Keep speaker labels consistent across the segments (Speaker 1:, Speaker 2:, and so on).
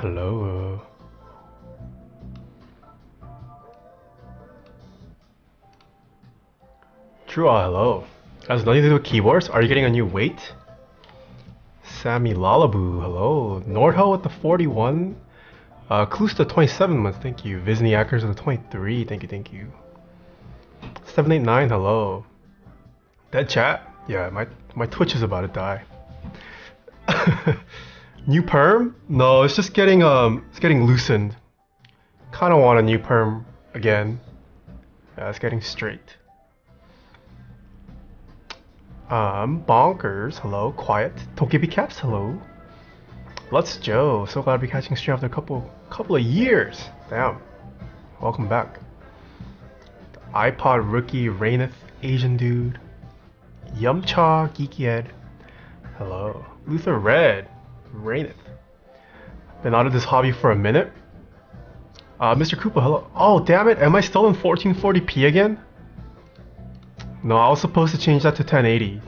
Speaker 1: Hello. Druah, hello. Has nothing to do with keyboards? Are you getting a new weight? Sammy Lalaboo, hello. Nordhell with the 41. Clues to 27 months, thank you. Visny Ackers with the 23, thank you. 789, hello. Dead chat? Yeah, my Twitch is about to die. New perm? No, it's just getting loosened. Kinda want a new perm again. Yeah, it's getting straight. Bonkers, hello. Quiet. Keycaps, hello. Let's Joe. So glad to be catching stream after a couple of years. Damn. Welcome back. iPod rookie Raineth Asian dude. Yumcha Geeky Ed. Hello. Luther Red. Raineth. Been out of this hobby for a minute. Mr. Koopa, hello. Oh damn it, am I still in 1440p again? No, I was supposed to change that to 1080.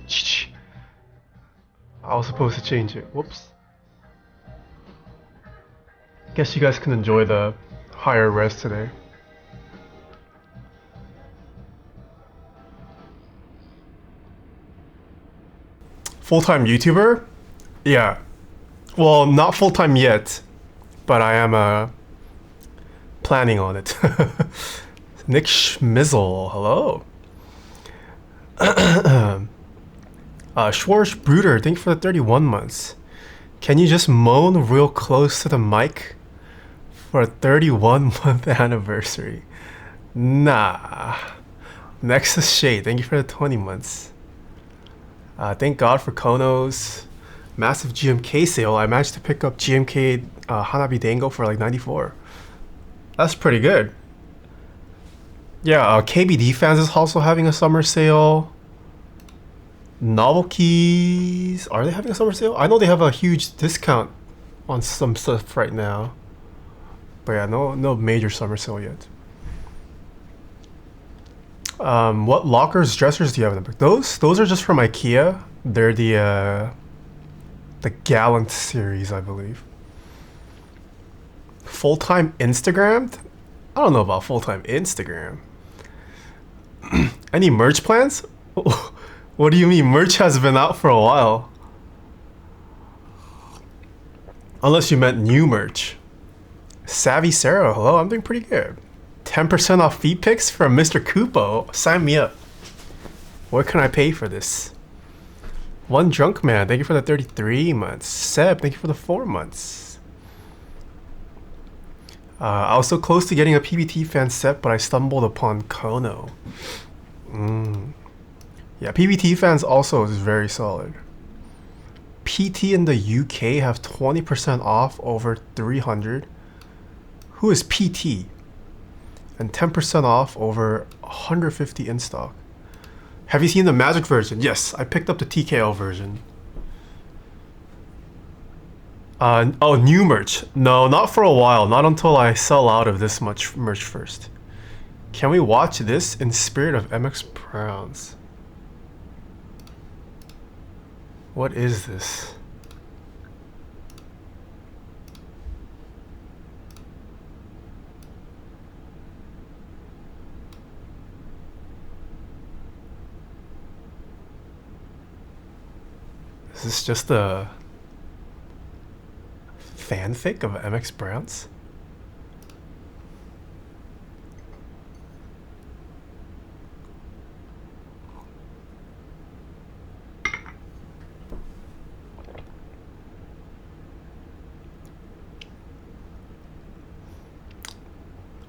Speaker 1: I was supposed to change it. Whoops. Guess you guys can enjoy the higher res today. Full-time YouTuber? Yeah. Well, not full-time yet, but I am planning on it. Nick Schmizzle, hello. Schwarz Bruder, thank you for the 31 months. Can you just moan real close to the mic for a 31-month anniversary? Nah. Nexus Shade, thank you for the 20 months. Thank God for Kono's massive GMK sale. I managed to pick up GMK Hanabi Dango for like 94. That's pretty good. Yeah, KBD Fans is also having a summer sale. Novel Keys, are they having a summer sale? I know they have a huge discount on some stuff right now. But yeah, no major summer sale yet. What lockers, dressers do you have in the book? Those are just from IKEA. They're the Gallant series, I believe. Full-time Instagrammed? I don't know about full-time Instagram. Any merch plans? What do you mean? Merch has been out for a while. Unless you meant new merch. Savvy Sarah, hello, I'm doing pretty good. 10% off feet pics from Mr. Kupo. Sign me up. What can I pay for this? One Drunk Man, thank you for the 33 months. Seb, thank you for the 4 months. I was so close to getting a PBT fan set, but I stumbled upon Kono. Yeah, PBT fans also is very solid. PT in the UK have 20% off over 300. Who is PT? And 10% off over 150 in stock. Have you seen the Magic version? Yes, I picked up the TKO version. Oh, new merch. No, not for a while. Not until I sell out of this much merch first. Can we watch this in spirit of MX Browns? What is this? Is this just a fanfic of MX Browns?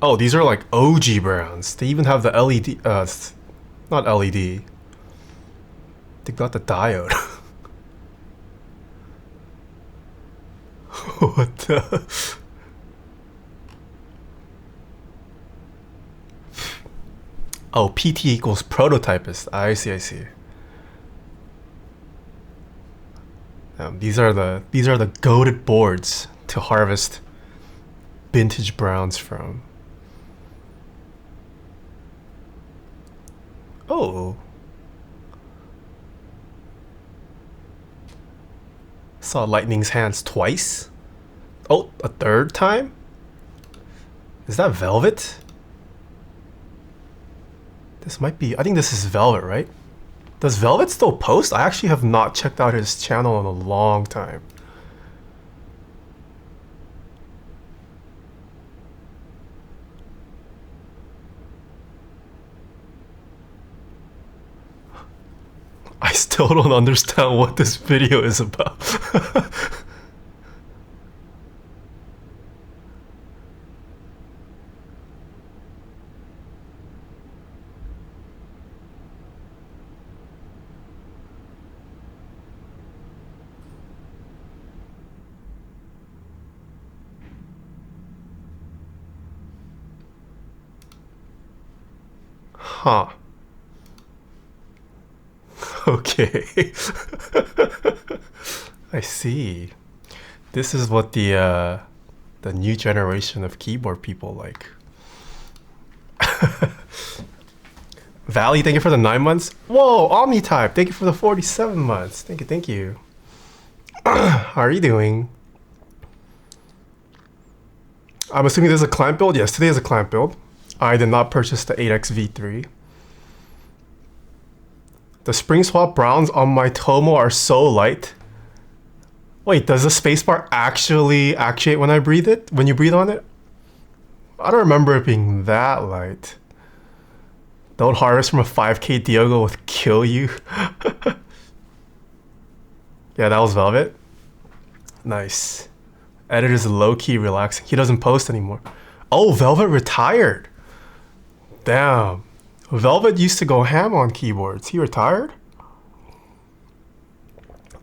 Speaker 1: Oh, these are like OG Browns. They even have the LED, not LED. They got the diode. What the? Oh, PT equals prototypist. I see. These are the goated boards to harvest vintage Browns from. Oh. Saw Lightning's hands twice. Oh, a third time? Is that Velvet? This might be, I think this is Velvet, right? Does Velvet still post? I actually have not checked out his channel in a long time. I still don't understand what this video is about. Huh. Okay. I see. This is what the new generation of keyboard people like. Valley, thank you for the 9 months. Whoa, Omnitype, thank you for the 47 months. Thank you, thank you. How are you doing? I'm assuming this is a client build? Yes, today is a client build. I did not purchase the 8XV 3. The spring swap browns on my Tomo are so light. Wait, does the spacebar actually actuate when I breathe it? When you breathe on it? I don't remember it being that light. Don't harvest from a 5k Diogo will kill you. Yeah, that was Velvet. Nice. Editor's low-key relaxing. He doesn't post anymore. Oh, Velvet retired. Damn. Velvet used to go ham on keyboards. He retired?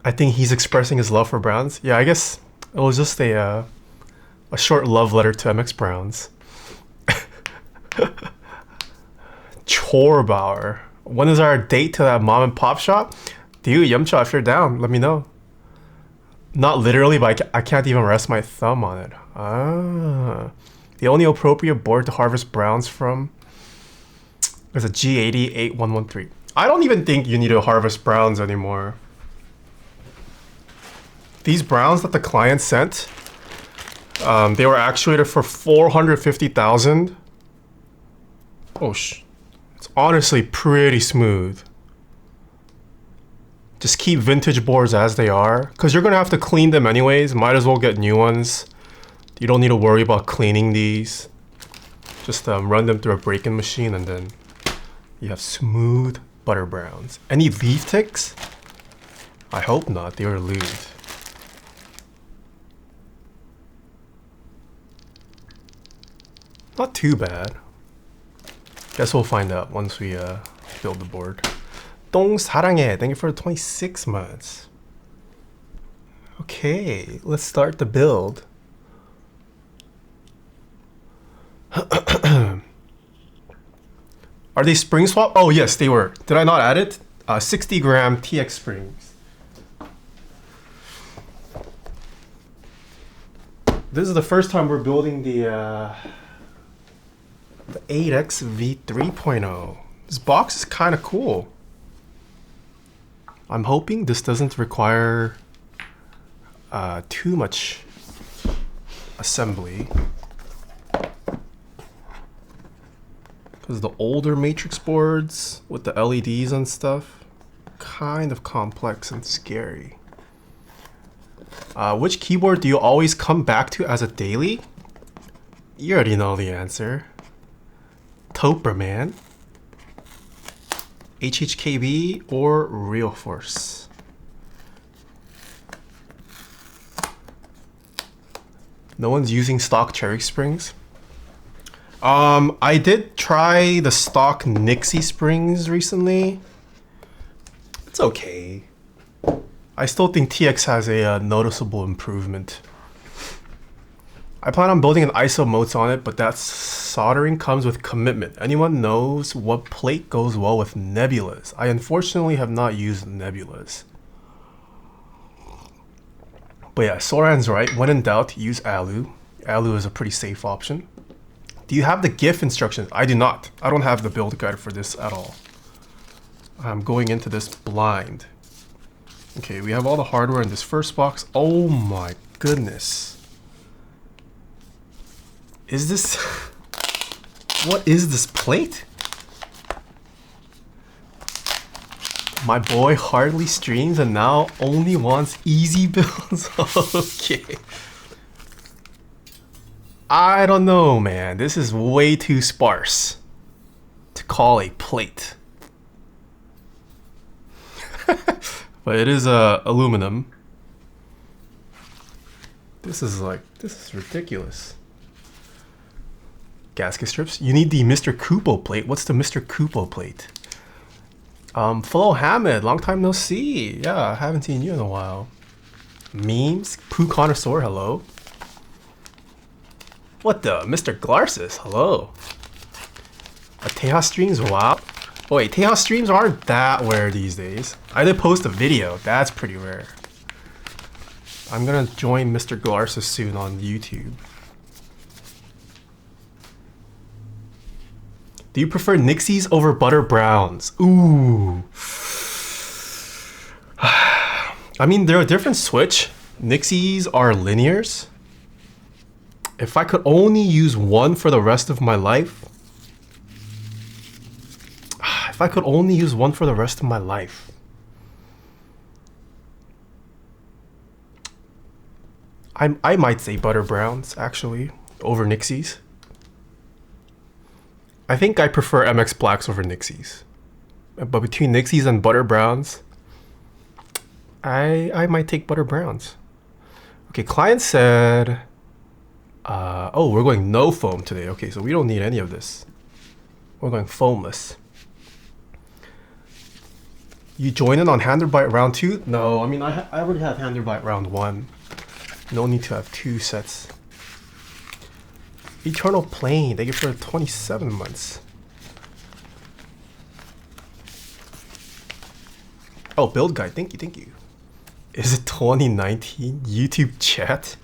Speaker 1: I think he's expressing his love for Browns. Yeah, I guess it was just a short love letter to MX Browns. Chorbauer. When is our date to that mom and pop shop? Dude, Yumcha, if you're down, let me know. Not literally, but I can't even rest my thumb on it. Ah. The only appropriate board to harvest Browns from is a G80-8113. I don't even think you need to harvest Browns anymore. These Browns that the client sent, they were actuated for 450,000. Oh, it's honestly pretty smooth. Just keep vintage boards as they are, because you're going to have to clean them anyways. Might as well get new ones. You don't need to worry about cleaning these. Just run them through a break-in machine and then you have smooth butter browns. Any leaf ticks? I hope not. They were lubed. Not too bad. Guess we'll find out once we build the board. 똥 사랑해. Thank you for the 26 months. Okay, let's start the build. Are they spring swap? Oh yes, they were. Did I not add it? 60 gram TX springs. This is the first time we're building the 8XV 3.0. This box is kind of cool. I'm hoping this doesn't require too much assembly. Because the older matrix boards with the LEDs and stuff, kind of complex and scary. Which keyboard do you always come back to as a daily? You already know the answer. Toper, man. HHKB or Real Force. No one's using stock cherry springs. I did try the stock Nixie springs recently. It's okay. I still think TX has a noticeable improvement. I plan on building an ISO motes on it, but that soldering comes with commitment. Anyone knows what plate goes well with nebulas? I unfortunately have not used nebulas. But yeah, Soran's right. When in doubt, use Alu. Alu is a pretty safe option. Do you have the GIF instructions? I do not. I don't have the build guide for this at all. I'm going into this blind. Okay, we have all the hardware in this first box. Oh my goodness. Is this... What is this plate? My boy hardly streams and now only wants easy builds. Okay. I don't know, man. This is way too sparse to call a plate. But it is aluminum. This is ridiculous. Gasket strips. You need the Mr. Kupo plate. What's the Mr. Kupo plate? Fellow Hamid, long time no see. Yeah, I haven't seen you in a while. Memes. Poo Connoisseur, hello. What the? Mr. Glarsis, hello. Taeha streams, wow. Oh wait, Taeha streams aren't that rare these days. I did post a video, that's pretty rare. I'm gonna join Mr. Glarsis soon on YouTube. Do you prefer Nixies over Butter Browns? Ooh. I mean, they're a different switch. Nixies are linears. If I could only use one for the rest of my life. If I could only use one for the rest of my life. I might say Butter Browns, actually, over Nixies. I think I prefer MX Blacks over Nixies. But between Nixies and Butter Browns, I might take Butter Browns. Okay, client said... oh, we're going no foam today. Okay, so we don't need any of this. We're going foamless. You join in on Hander Bite round 2? No, I mean, I already have Hander Bite round 1. No need to have 2 sets. Eternal Plane, thank you for 27 months. Oh, build guide, thank you, thank you. Is it 2019 YouTube chat?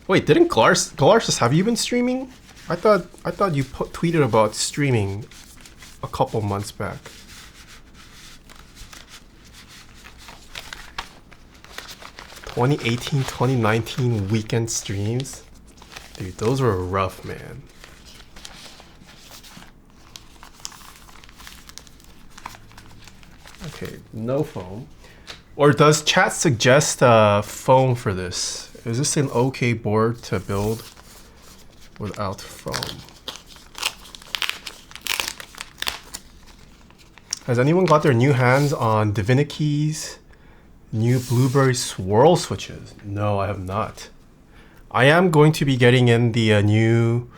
Speaker 1: Wait, didn't Galarsis, have you been streaming? I thought you tweeted about streaming a couple months back. (2018, 2019) weekend streams? Dude, those were rough, man. Okay, no foam. Or does chat suggest foam for this? Is this an okay board to build without foam? Has anyone got their new hands on Divinity's new Blueberry Swirl switches? No, I have not. I am going to be getting in the new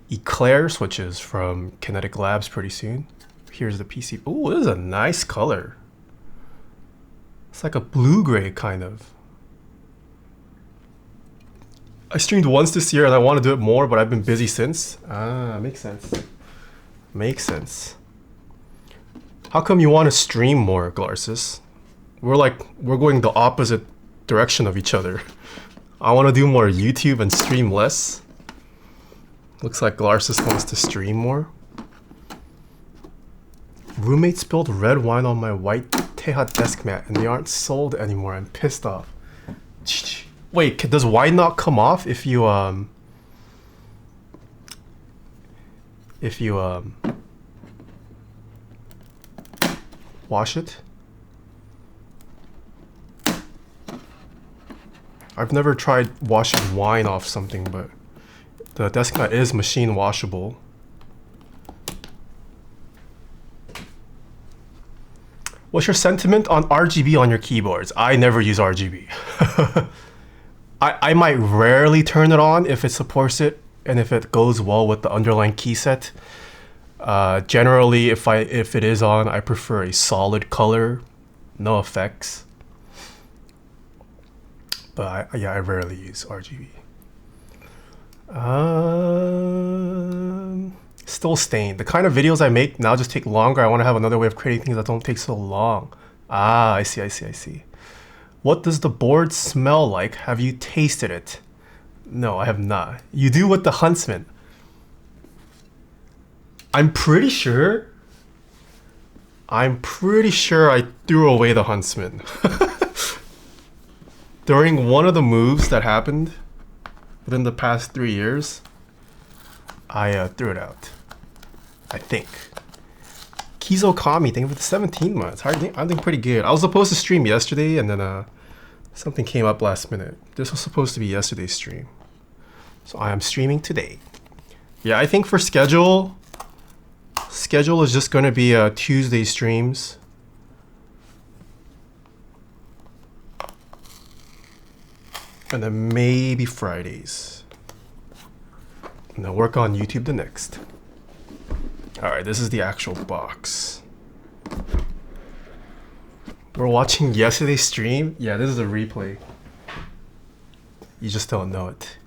Speaker 1: Eclair switches from Kinetic Labs pretty soon. Here's the PC. Oh, this is a nice color. It's like a blue-gray kind of. I streamed once this year and I want to do it more, but I've been busy since. Ah, makes sense. Makes sense. How come you want to stream more, Glarsis? We're going the opposite direction of each other. I want to do more YouTube and stream less. Looks like Glarsis wants to stream more. Roommate spilled red wine on my white Taeha desk mat and they aren't sold anymore. I'm pissed off. Wait, does wine not come off if you wash it? I've never tried washing wine off something, but the desk mat is machine washable. What's your sentiment on RGB on your keyboards? I never use RGB. I might rarely turn it on if it supports it and if it goes well with the underlying key set. Generally, if it is on, I prefer a solid color, no effects. But I rarely use RGB. Still stained. The kind of videos I make now just take longer. I want to have another way of creating things that don't take so long. Ah, I see. What does the board smell like? Have you tasted it? No, I have not. You do with the Huntsman. I'm pretty sure I threw away the Huntsman. During one of the moves that happened, within the past 3 years, I threw it out. I think. Kizo Kami, thank you for the 17 months. I'm doing pretty good. I was supposed to stream yesterday, and then something came up last minute. This was supposed to be yesterday's stream, so I am streaming today. Yeah, I think for schedule is just gonna be Tuesday streams. And then maybe Fridays. And then work on YouTube the next. Alright, this is the actual box. We're watching yesterday's stream? Yeah, this is a replay. You just don't know it.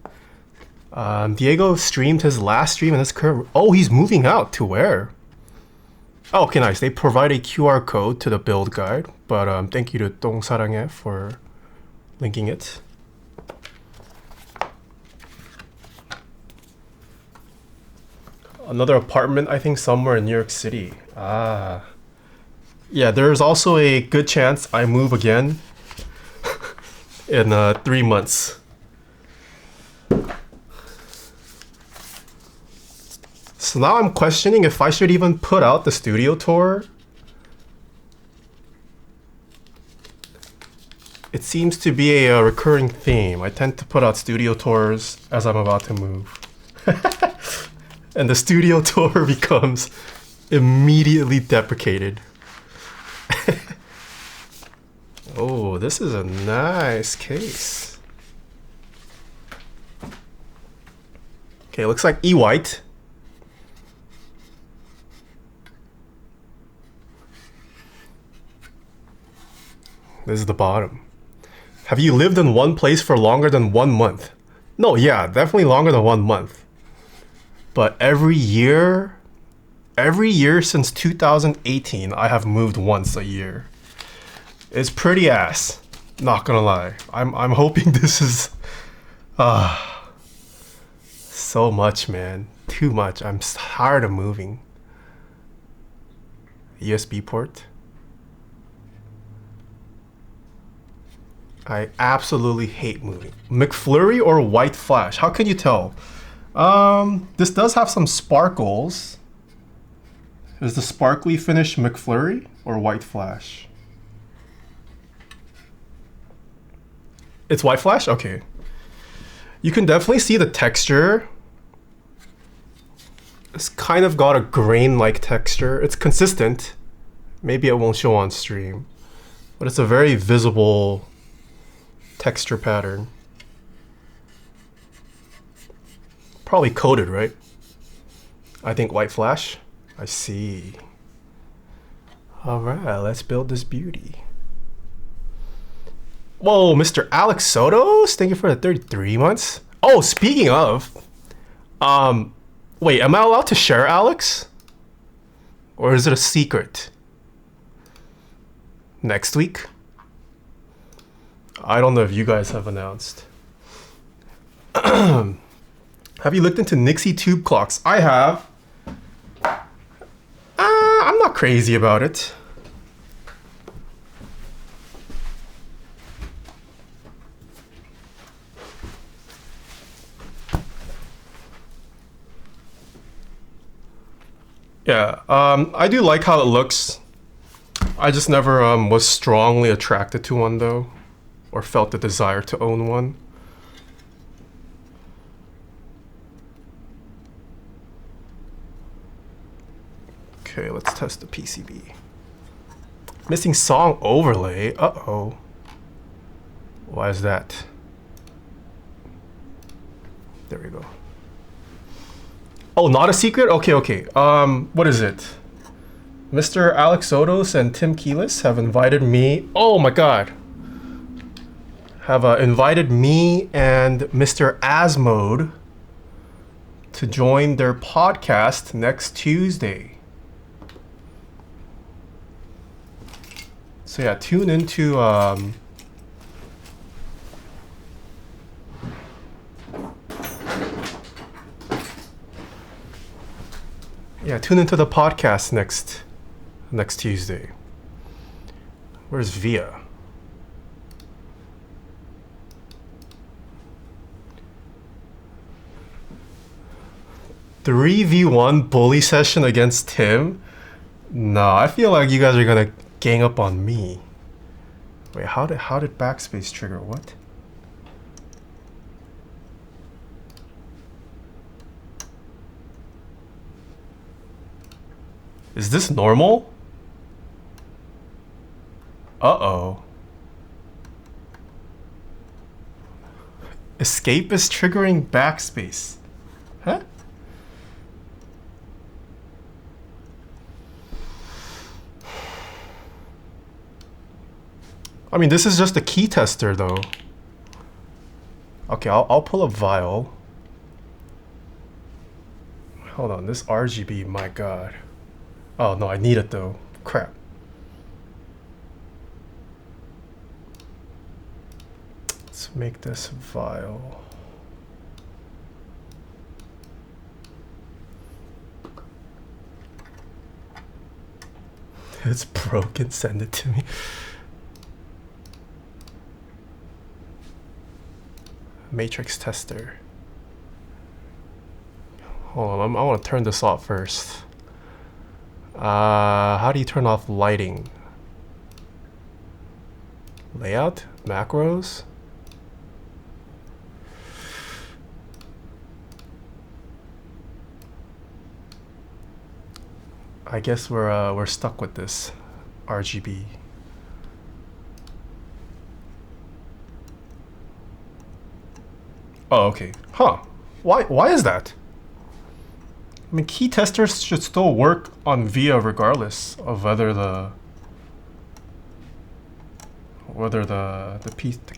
Speaker 1: Diego streamed his last stream and his current... Oh, he's moving out. To where? Oh, okay, nice. They provide a QR code to the build guide. But thank you to 똥사랑해 for linking it. Another apartment, I think, somewhere in New York City. Ah. Yeah, there's also a good chance I move again in 3 months. So now I'm questioning if I should even put out the studio tour. It seems to be a recurring theme. I tend to put out studio tours as I'm about to move. And the studio tour becomes immediately deprecated. Oh, this is a nice case. Okay, looks like E-White. This is the bottom. Have you lived in one place for longer than 1 month? No, yeah, definitely longer than 1 month. But every year since 2018, I have moved once a year. It's pretty ass, not gonna lie. I'm hoping this is so much, man. Too much. I'm tired of moving. USB port. I absolutely hate moving. McFlurry or white flash? How can you tell? This does have some sparkles. Is the sparkly finish McFlurry or white flash? It's white flash? Okay. You can definitely see the texture. It's kind of got a grain-like texture. It's consistent. Maybe it won't show on stream, but it's a very visible texture pattern. Probably coated, right? I think white flash. I see. All right, let's build this beauty. Whoa, Mr. Alex Sotos, thank you for the 33 months. Oh, speaking of, wait, am I allowed to share Alex? Or is it a secret? Next week? I don't know if you guys have announced. Have you looked into Nixie tube clocks? I have. I'm not crazy about it. Yeah, I do like how it looks. I just never was strongly attracted to one though, or felt the desire to own one. Okay, let's test the PCB. Missing song overlay. Uh-oh. Why is that? There we go. Oh, not a secret? Okay, okay. What is it? Mr. Alex Sotos and Tim Keelis have invited me. Oh my god. Have invited me and Mr. Asmode to join their podcast next Tuesday. So yeah, tune into tune into the podcast next Tuesday. Where's Via? 3v1 bully session against him? No, I feel like you guys are gonna gang up on me. Wait, how did backspace trigger? What? Is this normal? Uh-oh. Escape is triggering backspace. Huh? I mean, this is just a key tester, though. Okay, I'll pull a vial. Hold on, this RGB, my god. Oh, no, I need it, though. Crap. Let's make this vial. It's broken, send it to me. Matrix tester. Hold on, I want to turn this off first. How do you turn off lighting? Layout? Macros? I guess we're stuck with this RGB. Oh, okay. Huh. Why is that? I mean, key testers should still work on VIA regardless of whether the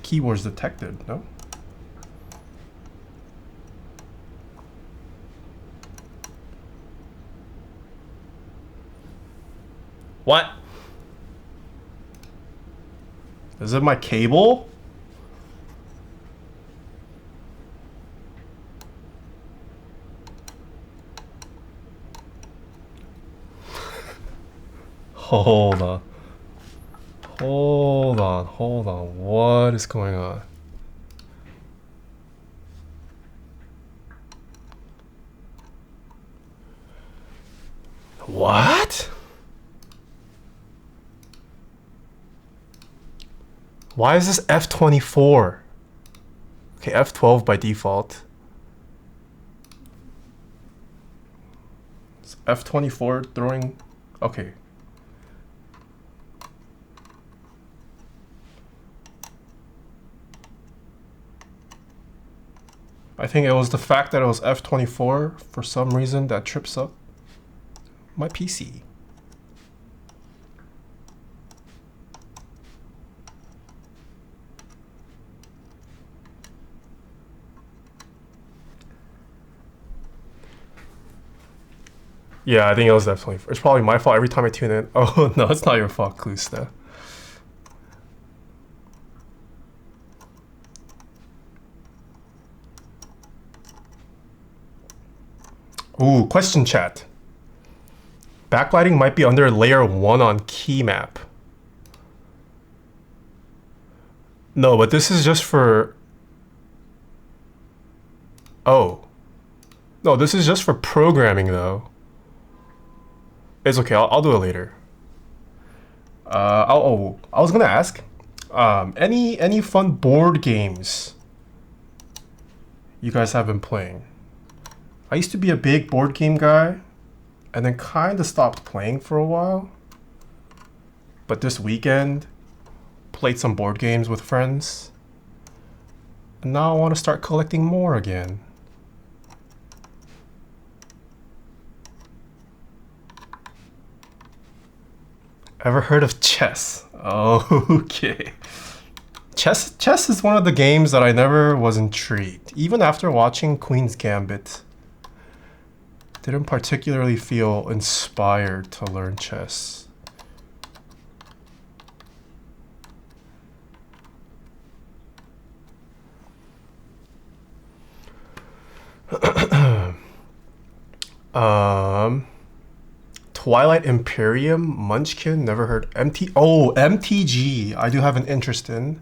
Speaker 1: keyword's detected, no? What? Is it my cable? Hold on. Hold on, hold on. What is going on? What? Why is this F24? Okay, F12 by default. It's F24 throwing... Okay. I think it was the fact that it was F24 for some reason that trips up my PC. Yeah, I think it was definitely. It's probably my fault every time I tune in. Oh no, it's not your fault, Klusta. Ooh, question chat. Backlighting might be under layer 1 on key map. No, but this is just for... Oh. No, this is just for programming though. It's okay, I'll do it later. I was gonna ask, any fun board games you guys have been playing? I used to be a big board game guy, and then kind of stopped playing for a while. But this weekend, played some board games with friends, and now I want to start collecting more again. Ever heard of chess? Oh, okay. Chess is one of the games that I never was intrigued. Even after watching Queen's Gambit, didn't particularly feel inspired to learn chess. Twilight Imperium, Munchkin, never heard. MTG, I do have an interest in.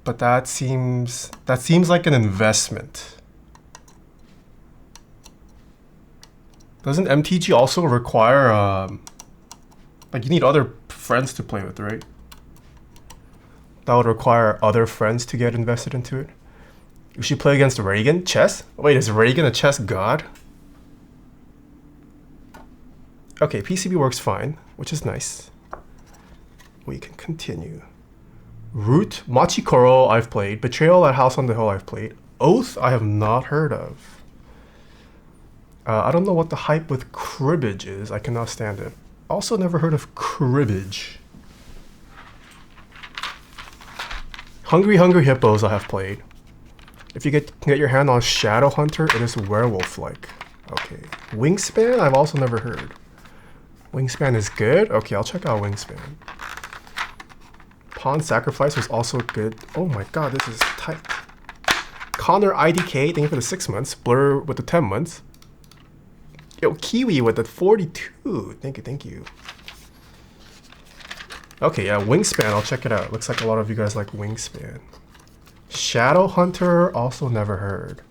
Speaker 1: But that seems like an investment. Doesn't MTG also require, like you need other friends to play with, right? That would require other friends to get invested into it. You should play against Reagan? Chess? Wait, is Reagan a chess god? Okay, PCB works fine, which is nice. We can continue. Root, Machikoro I've played. Betrayal at House on the Hill I've played. Oath I have not heard of. I don't know what the hype with cribbage is. I cannot stand it. Also never heard of cribbage. Hungry Hungry Hippos I have played. If you can get your hand on Shadow Hunter, it is werewolf-like. Okay. Wingspan I've also never heard. Wingspan is good? Okay, I'll check out Wingspan. Pawn Sacrifice was also good. Oh my god, this is tight. Connor IDK, thank you for the 6 months. Blur with the 10 months. Yo, Kiwi with the 42. Thank you, thank you. Okay, yeah, Wingspan, I'll check it out. Looks like a lot of you guys like Wingspan. Shadow Hunter, also never heard.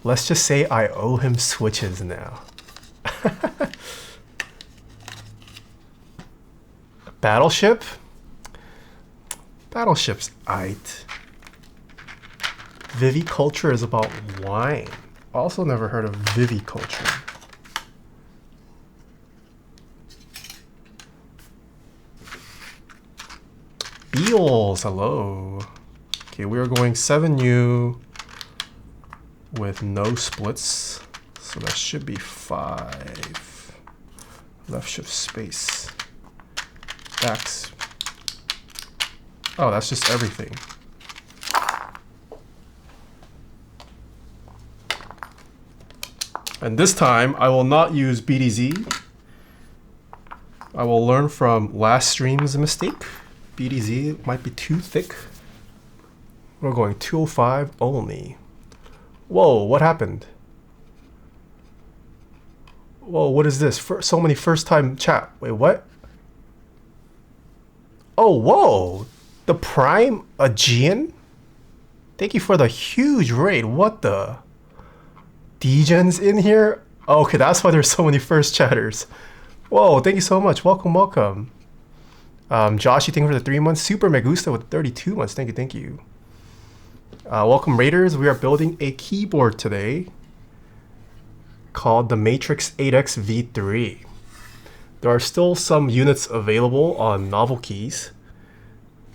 Speaker 1: Let's just say I owe him switches now. Battleship? Battleship's aight. Viviculture is about wine. Also never heard of Viviculture. Beals, hello. Okay, we are going 7U with no splits. So that should be 5. Left shift space. Backs. Oh, that's just everything. And this time, I will not use BDZ. I will learn from last stream's mistake. BDZ might be too thick. We're going 205 only. Whoa, what happened? Whoa, what is this? So many first-time chat. Wait, what? Oh, whoa! The Prime Aegean? Thank you for the huge raid. What the? Degen's in here? Okay, that's why there's so many first chatters. Whoa, thank you so much. Welcome, welcome. Josh, thank you for the 3 months. Super Megusta with 32 months. Thank you, thank you. Welcome, Raiders. We are building a keyboard today called the Matrix 8XV 3. There are still some units available on Novel Keys.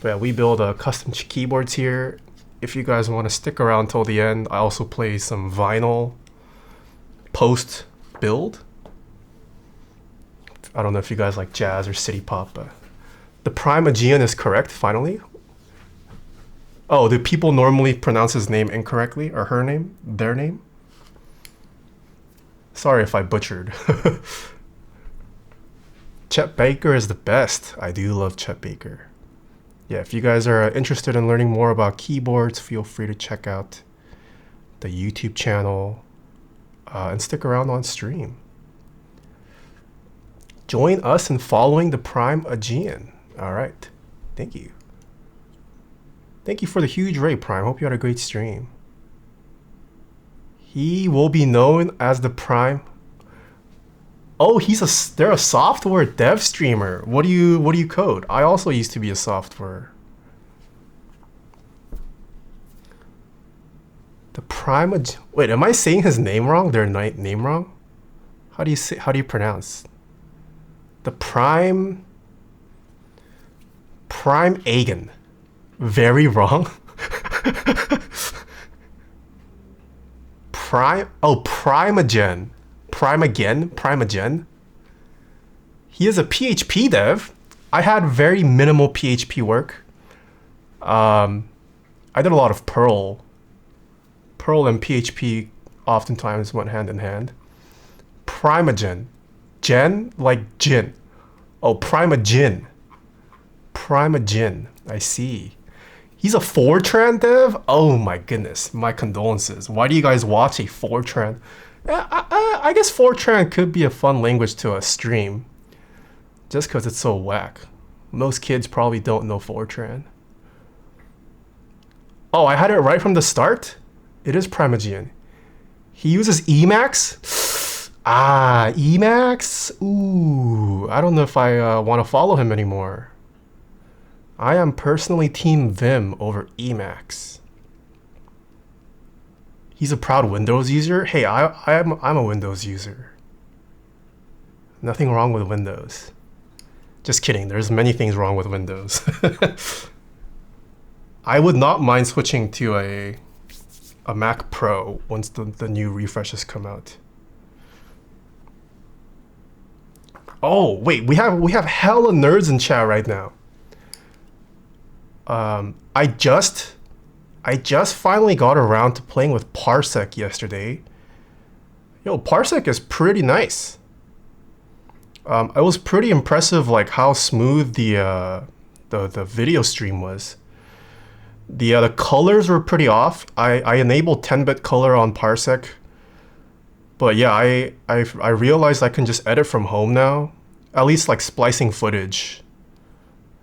Speaker 1: But yeah, we build custom keyboards here. If you guys want to stick around till the end, I also play some vinyl post build. I don't know if you guys like jazz or city pop, but the Prime Aegean is correct, finally. Oh, do people normally pronounce his name incorrectly? Or her name? Their name? Sorry if I butchered. Chet Baker is the best. I do love Chet Baker. Yeah, if you guys are interested in learning more about keyboards, feel free to check out the YouTube channel and stick around on stream. Join us in following the Prime Aegean. All right. Thank you. Thank you for the huge raid, Prime. Hope you had a great stream. He will be known as the Prime. Oh, they're a software dev streamer. What do you code? I also used to be a software. The Prime. Wait, am I saying his name wrong? Their name wrong? How do you pronounce? The Prime Aegon. Very wrong. Primeagen. Primeagen. He is a PHP dev. I had very minimal PHP work. I did a lot of Perl. Perl and PHP oftentimes went hand in hand. Primeagen. Gen? Like gin. Oh, Primeagen. Primeagen. I see. He's a Fortran dev? Oh my goodness. My condolences. Why do you guys watch a Fortran? I guess Fortran could be a fun language to stream. Just because it's so whack. Most kids probably don't know Fortran. Oh, I had it right from the start? It is Primeagen. He uses Emacs? Ah, Emacs? Ooh, I don't know if I want to follow him anymore. I am personally Team Vim over Emacs. He's a proud Windows user? Hey, I'm a Windows user. Nothing wrong with Windows. Just kidding, there's many things wrong with Windows. I would not mind switching to a Mac Pro once the new refreshes come out. Oh wait, we have hella nerds in chat right now. I just finally got around to playing with Parsec yesterday. Yo, Parsec is pretty nice. It was pretty impressive, like how smooth the video stream was. The colors were pretty off. I enabled 10-bit color on Parsec, but yeah, I realized I can just edit from home now. At least like splicing footage.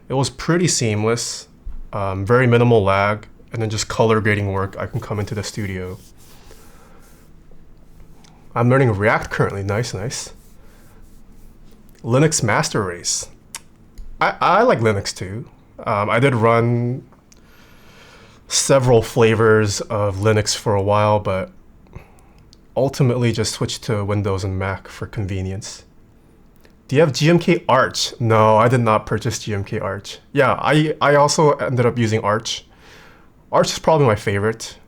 Speaker 1: It was pretty seamless, very minimal lag, and then just color grading work. I can come into the studio. I'm learning React currently. Nice, nice. Linux master race. I like Linux too. I did run several flavors of Linux for a while, but ultimately just switched to Windows and Mac for convenience. Do you have GMK Arch? No, I did not purchase GMK Arch. Yeah, I also ended up using Arch. Arch is probably my favorite,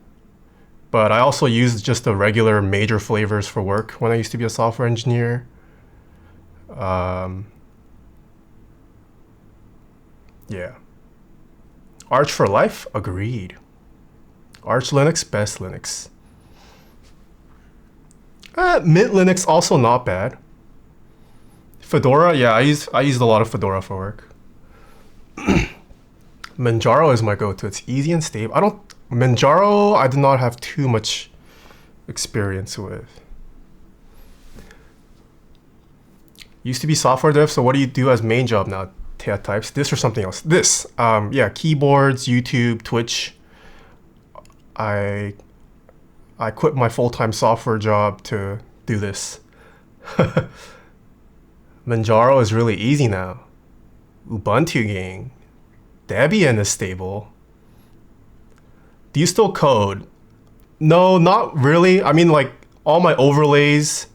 Speaker 1: but I also used just the regular major flavors for work when I used to be a software engineer. Yeah. Arch for life? Agreed. Arch Linux, best Linux. Mint Linux, also not bad. Fedora, yeah, I used a lot of Fedora for work. Manjaro is my go-to. It's easy and stable. Manjaro, I did not have too much experience with. Used to be software dev, so what do you do as main job now? Taeha types, this or something else? This, yeah, keyboards, YouTube, Twitch. I quit my full-time software job to do this. Manjaro is really easy now. Ubuntu gang. Debian is stable. Do you still code? No, not really. I mean, like, all my overlays,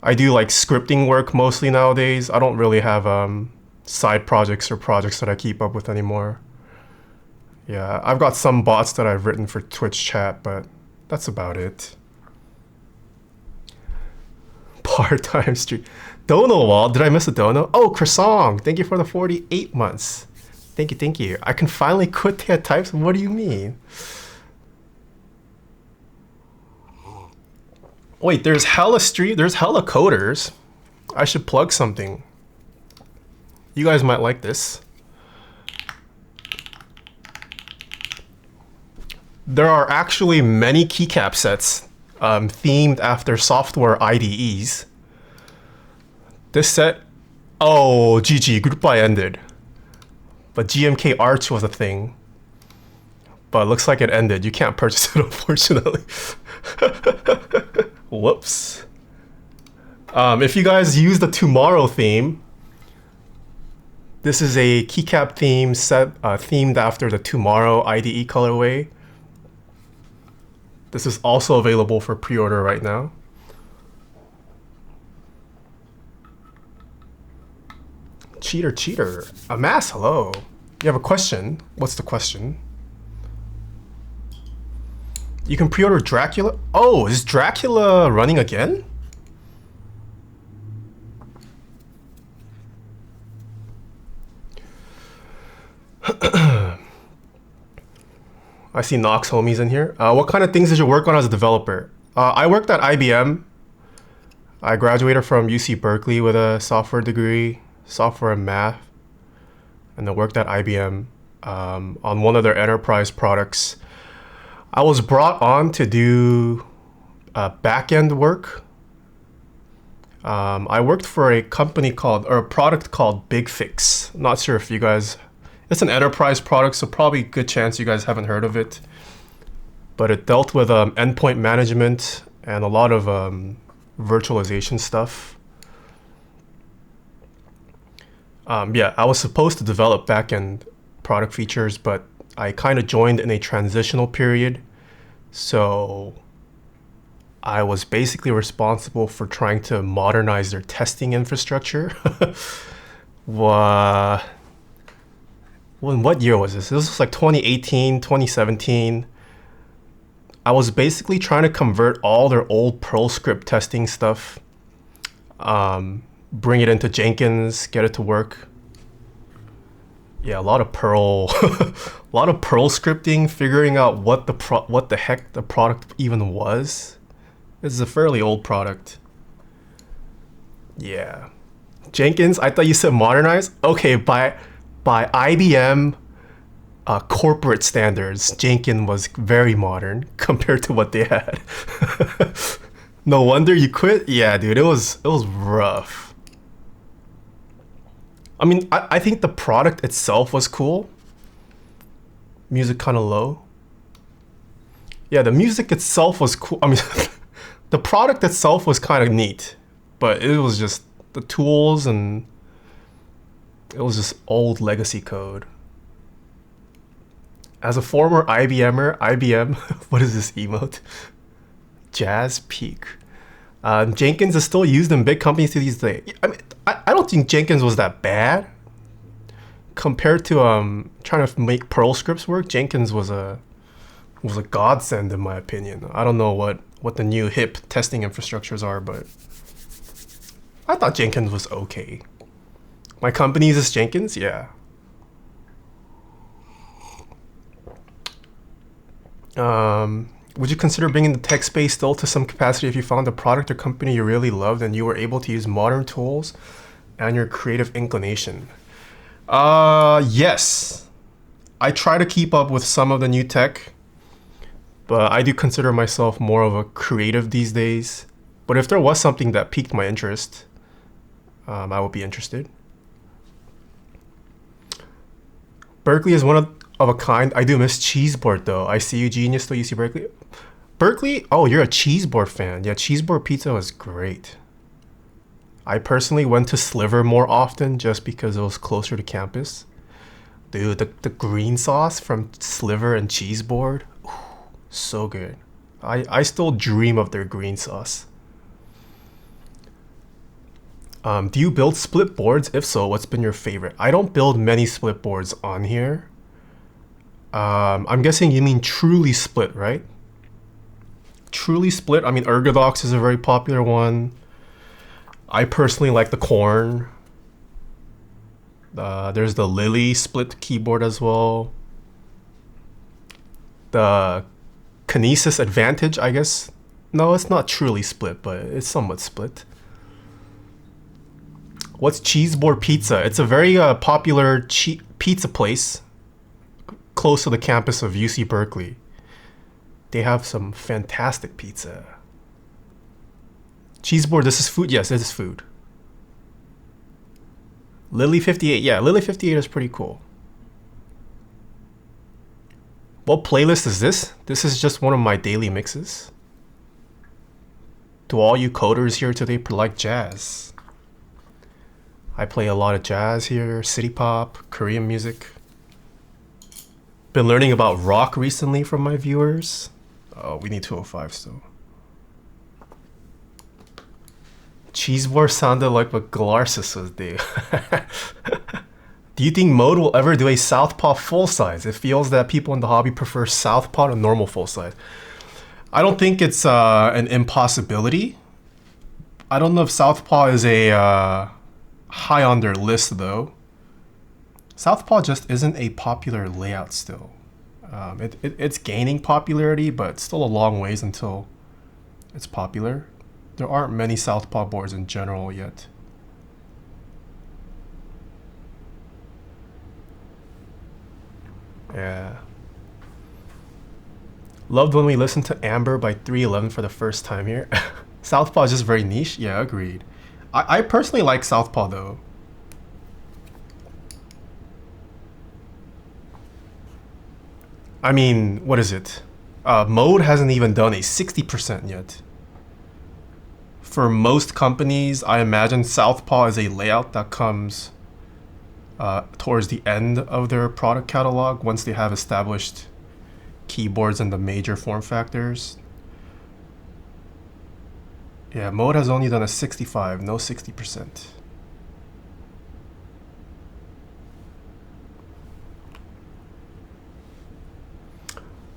Speaker 1: I do like scripting work mostly nowadays. I don't really have side projects or projects that I keep up with anymore. Yeah, I've got some bots that I've written for Twitch chat, but that's about it. Part-time stream. Dono wall, did I miss a dono? Oh, Croissant, thank you for the 48 months. Thank you, thank you. I can finally quit Taeha types? What do you mean? Wait, there's hella coders. I should plug something. You guys might like this. There are actually many keycap sets themed after software IDEs. This set, oh, GG, group buy ended. But GMK Arch was a thing. But it looks like it ended. You can't purchase it, unfortunately. Whoops. If you guys use the Tomorrow theme, this is a keycap theme set themed after the Tomorrow IDE colorway. This is also available for pre-order right now. Cheater. Amass, hello. You have a question? What's the question? You can pre-order Dracula? Oh, is Dracula running again? I see Nox homies in here. What kind of things did you work on as a developer? I worked at IBM. I graduated from UC Berkeley with a software degree, software and math, and then worked at IBM on one of their enterprise products. I was brought on to do back-end work. I worked for a product called Big Fix. Not sure if you guys, it's an enterprise product, so probably a good chance you guys haven't heard of it. But it dealt with endpoint management and a lot of virtualization stuff. Yeah, I was supposed to develop backend product features, but I kind of joined in a transitional period. So I was basically responsible for trying to modernize their testing infrastructure. What year was this? This was like 2018, 2017. I was basically trying to convert all their old Perl script testing stuff, bring it into Jenkins, get it to work. Yeah, a lot of Perl, a lot of Perl scripting, figuring out what the heck the product even was. This is a fairly old product. Yeah, Jenkins. I thought you said modernize. Okay, by IBM corporate standards, Jenkins was very modern compared to what they had. No wonder you quit. Yeah, dude, it was rough. I mean, I think the product itself was cool. Music kind of low. Yeah, the music itself was cool. I mean, the product itself was kind of neat, but it was just the tools and it was just old legacy code. As a former IBMer, IBM, what is this emote? Jazz Peak. Jenkins is still used in big companies to these days. I mean, I don't think Jenkins was that bad compared to trying to make Perl scripts work. Jenkins was a godsend in my opinion. I don't know what the new hip testing infrastructures are, but I thought Jenkins was okay. My company uses Jenkins, yeah. Would you consider bringing the tech space still to some capacity if you found a product or company you really loved and you were able to use modern tools and your creative inclination? Yes. I try to keep up with some of the new tech, but I do consider myself more of a creative these days. But if there was something that piqued my interest, I would be interested. Berkeley is one of a kind. I do miss Cheeseboard though. I see you, genius, though. UC Berkeley. Berkeley? Oh, you're a Cheeseboard fan. Yeah, Cheeseboard pizza was great. I personally went to Sliver more often just because it was closer to campus. Dude, the green sauce from Sliver and Cheeseboard, ooh, so good. I still dream of their green sauce. Do you build split boards? If so, what's been your favorite? I don't build many split boards on here. I'm guessing you mean truly split, right? Truly split. I mean, Ergodox is a very popular one. I personally like the Corn. There's the Lily split keyboard as well. The Kinesis Advantage, I guess. No, it's not truly split, but it's somewhat split. What's Cheeseboard Pizza? It's a very popular pizza place close to the campus of UC Berkeley. They have some fantastic pizza. Cheeseboard, this is food? Yes, this is food. Lily 58, yeah, Lily 58 is pretty cool. What playlist is this? This is just one of my daily mixes. To all you coders here today like jazz. I play a lot of jazz here, city pop, Korean music. Been learning about rock recently from my viewers. Oh, we need 205 still. Cheeseboard sounded like what Galarsis was doing. Do you think Mode will ever do a Southpaw full size? It feels that people in the hobby prefer Southpaw to normal full size. I don't think it's an impossibility. I don't know if Southpaw is a high on their list though. Southpaw just isn't a popular layout still. It's gaining popularity, but still a long ways until it's popular. There aren't many Southpaw boards in general yet. Yeah. Loved when we listened to Amber by 311 for the first time here. Southpaw is just very niche. Yeah, agreed. I personally like Southpaw though. I mean, what is it? Mode hasn't even done a 60% yet. for most companies, I imagine Southpaw is a layout that comes towards the end of their product catalog once they have established keyboards and the major form factors. Yeah, Mode has only done a 65, no 60%.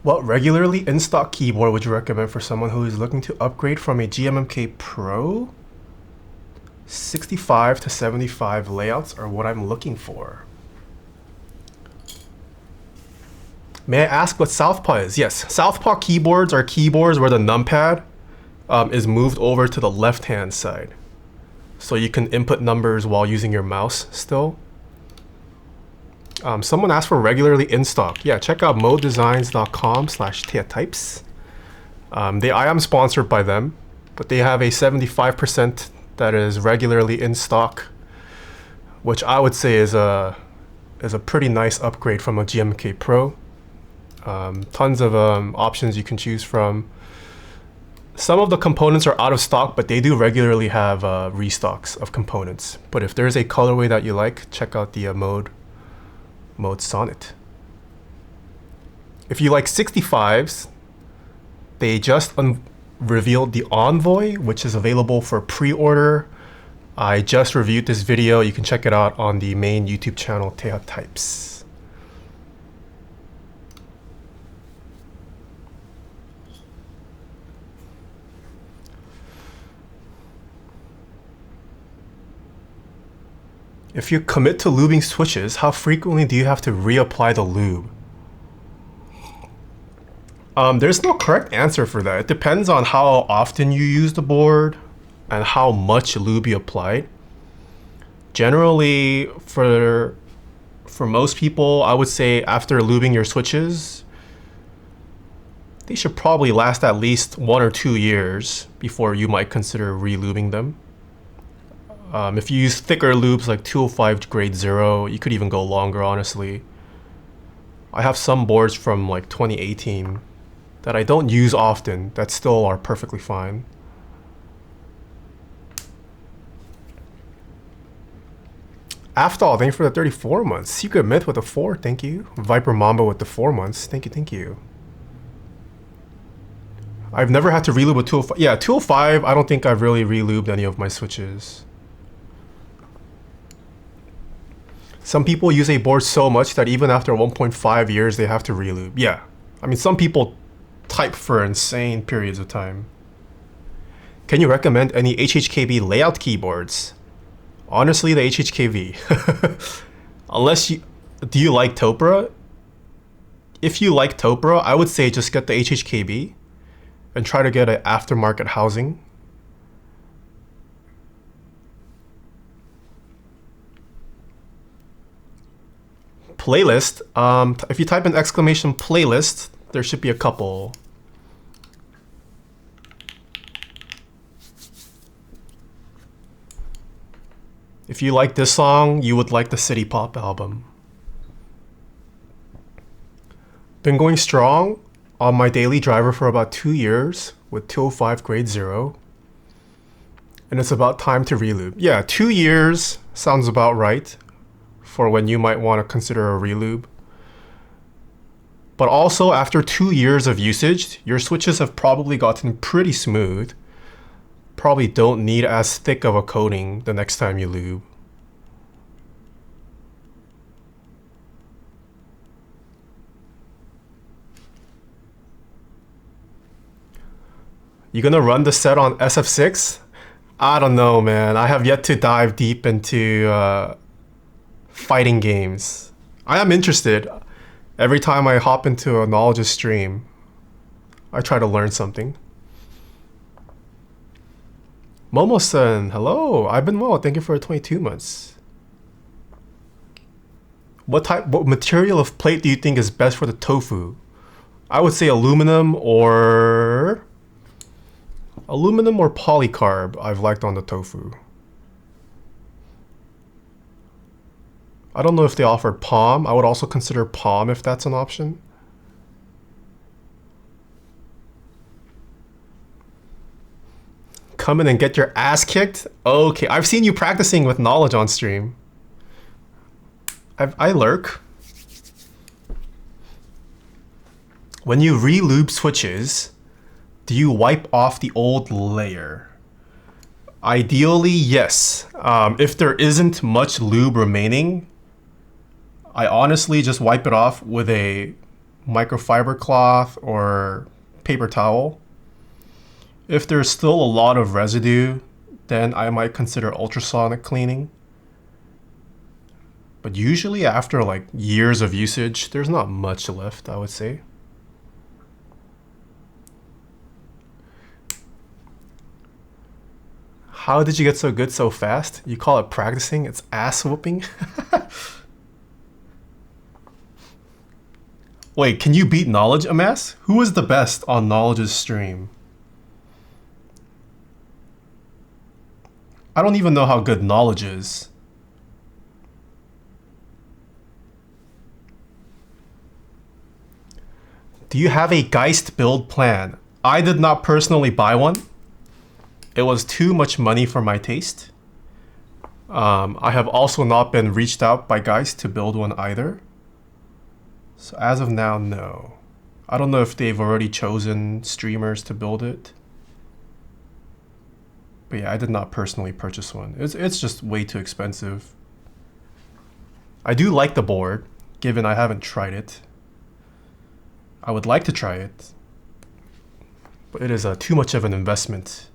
Speaker 1: What regularly in-stock keyboard would you recommend for someone who is looking to upgrade from a GMMK Pro? 65 to 75 layouts are what I'm looking for. May I ask what Southpaw is? Yes, Southpaw keyboards are keyboards where the numpad is moved over to the left-hand side. So you can input numbers while using your mouse still. Someone asked for regularly in stock. Yeah, check out modedesigns.com/Taeha. I am sponsored by them, but they have a 75% that is regularly in stock, which I would say is a pretty nice upgrade from a GMK Pro. Tons of options you can choose from. Some of the components are out of stock, but they do regularly have restocks of components. But if there's a colorway that you like, check out the Mode Sonnet. If you like 65s, they just revealed the Envoy, which is available for pre-order. I just reviewed this video. You can check it out on the main YouTube channel, Taeha Types. If you commit to lubing switches, how frequently do you have to reapply the lube? There's no correct answer for that. It depends on how often you use the board and how much lube you applied. Generally, for most people, I would say after lubing your switches, they should probably last at least 1 or 2 years before you might consider re-lubing them. If you use thicker lubes like 205 grade 0, you could even go longer, honestly. I have some boards from like 2018 that I don't use often that still are perfectly fine. Aftal, thank you for the 34 months. Secret Myth with the 4, thank you. Viper Mamba with the 4 months, thank you, thank you. I've never had to relube with 205. Yeah, 205, I don't think I've really relubed any of my switches. Some people use a board so much that even after 1.5 years, they have to relube. Yeah, I mean, some people type for insane periods of time. Can you recommend any HHKV layout keyboards? Honestly, the HHKV. Unless you... Do you like Topra? If you like Topra, I would say just get the HHKV and try to get an aftermarket housing. Playlist. If you type in exclamation playlist, there should be a couple. If you like this song, you would like the City Pop album. Been going strong on my daily driver for about 2 years with 205 grade 0. And it's about time to relube. Yeah, 2 years sounds about right for when you might want to consider a relube. But also after 2 years of usage, your switches have probably gotten pretty smooth. Probably don't need as thick of a coating the next time you lube. You gonna run the set on SF6? I don't know, man. I have yet to dive deep into fighting games. I am interested. Every time I hop into a knowledge stream, I try to learn something. Momo-san, hello. I've been well. Thank you for 22 months. What material of plate do you think is best for the tofu? I would say aluminum or polycarb I've liked on the tofu. I don't know if they offered palm. I would also consider palm if that's an option. come in and get your ass kicked? Okay, I've seen you practicing with knowledge on stream. I lurk. When you re-lube switches, do you wipe off the old layer? Ideally, yes. If there isn't much lube remaining, I honestly just wipe it off with a microfiber cloth or paper towel. If there's still a lot of residue, then I might consider ultrasonic cleaning. But usually after like years of usage, there's not much left, I would say. How did you get so good so fast? You call it practicing? It's ass whooping? Wait, can you beat Knowledge, Amass? Who is the best on Knowledge's stream? I don't even know how good Knowledge is. Do you have a Geist build plan? I did not personally buy one. It was too much money for my taste. I have also not been reached out by Geist to build one either. So as of now, no. I don't know if they've already chosen streamers to build it. But yeah, I did not personally purchase one. It's just way too expensive. I do like the board, given I haven't tried it. I would like to try it, but it is too much of an investment.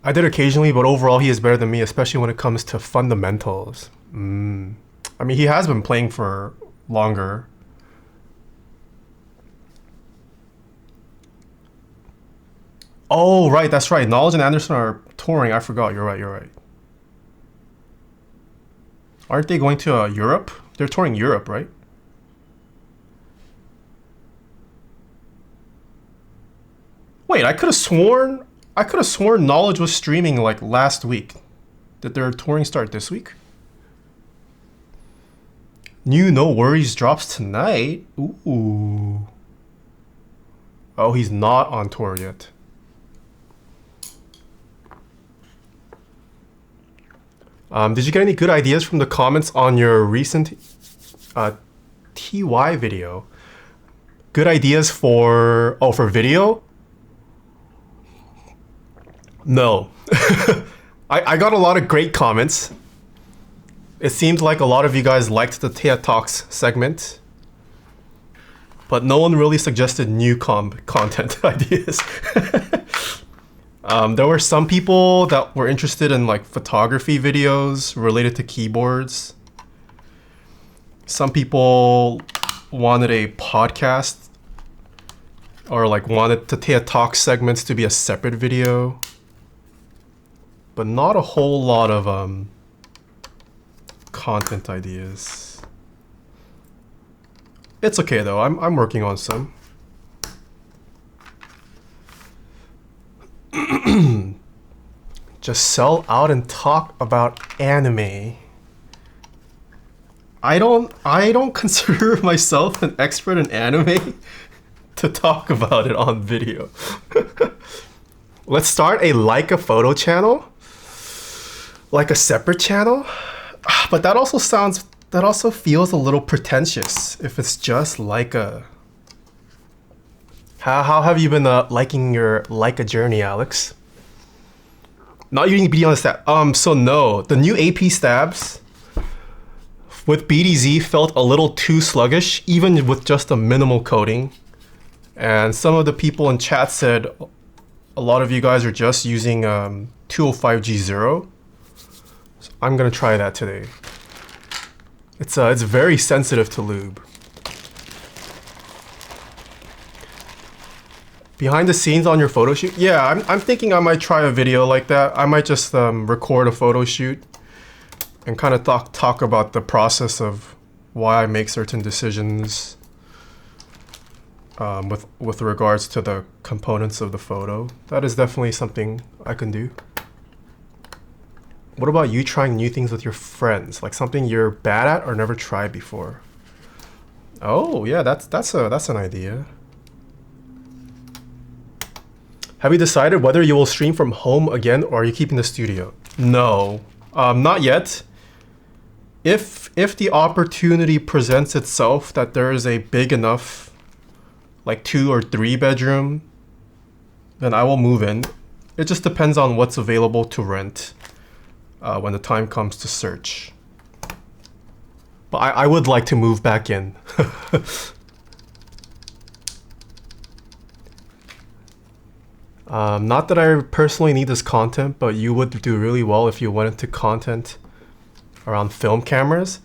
Speaker 1: I did occasionally, but overall he is better than me, especially when it comes to fundamentals. I mean, he has been playing for longer. Oh, right, that's right. Knowledge and Anderson are touring. I forgot. You're right. Aren't they going to Europe? They're touring Europe, right? Wait, I could have sworn Knowledge was streaming like last week. Did their touring start this week? New No Worries drops tonight. Ooh. Oh, he's not on tour yet. Did you get any good ideas from the comments on your recent TY video? Good ideas for video? No. I got a lot of great comments. It seemed like a lot of you guys liked the Taeha Talks segment, but no one really suggested new content ideas. There were some people that were interested in like photography videos related to keyboards. Some people wanted a podcast or like wanted the Taeha Talk segments to be a separate video. But not a whole lot of content ideas. It's okay though, I'm working on some. Just sell out and talk about anime. I don't consider myself an expert in anime to talk about it on video. Let's start a Like a Photo channel. Like a separate channel? But that also feels a little pretentious if it's just like a... How have you been liking your Like a journey, Alex? Not using BD on the stab. So no, the new AP stabs with BDZ felt a little too sluggish, even with just a minimal coating. And some of the people in chat said a lot of you guys are just using 205G0. So I'm gonna try that today. It's very sensitive to lube. Behind the scenes on your photo shoot? Yeah, I'm thinking I might try a video like that. I might just record a photo shoot and kind of talk about the process of why I make certain decisions with regards to the components of the photo. That is definitely something I can do. What about you trying new things with your friends? Like something you're bad at or never tried before? Oh yeah, that's an idea. Have you decided whether you will stream from home again or are you keeping the studio? No, not yet. If the opportunity presents itself that there is a big enough, like 2 or 3 bedroom, then I will move in. It just depends on what's available to rent when the time comes to search. But I would like to move back in. Not that I personally need this content, but you would do really well if you went into content around film cameras.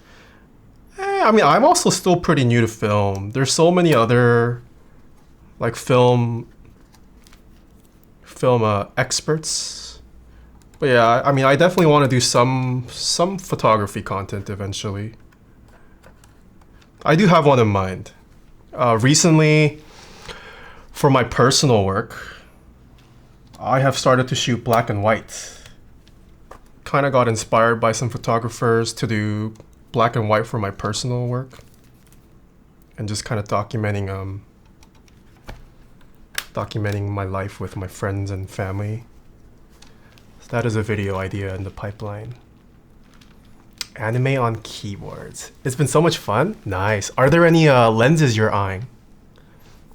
Speaker 1: I mean, I'm also still pretty new to film. There's so many other like film experts. But yeah, I mean, I definitely want to do some photography content eventually. I do have one in mind. Recently, for my personal work, I have started to shoot black and white. Kind of got inspired by some photographers to do black and white for my personal work. And just kind of documenting my life with my friends and family. So that is a video idea in the pipeline. Anime on keyboards. It's been so much fun. Nice. Are there any lenses you're eyeing?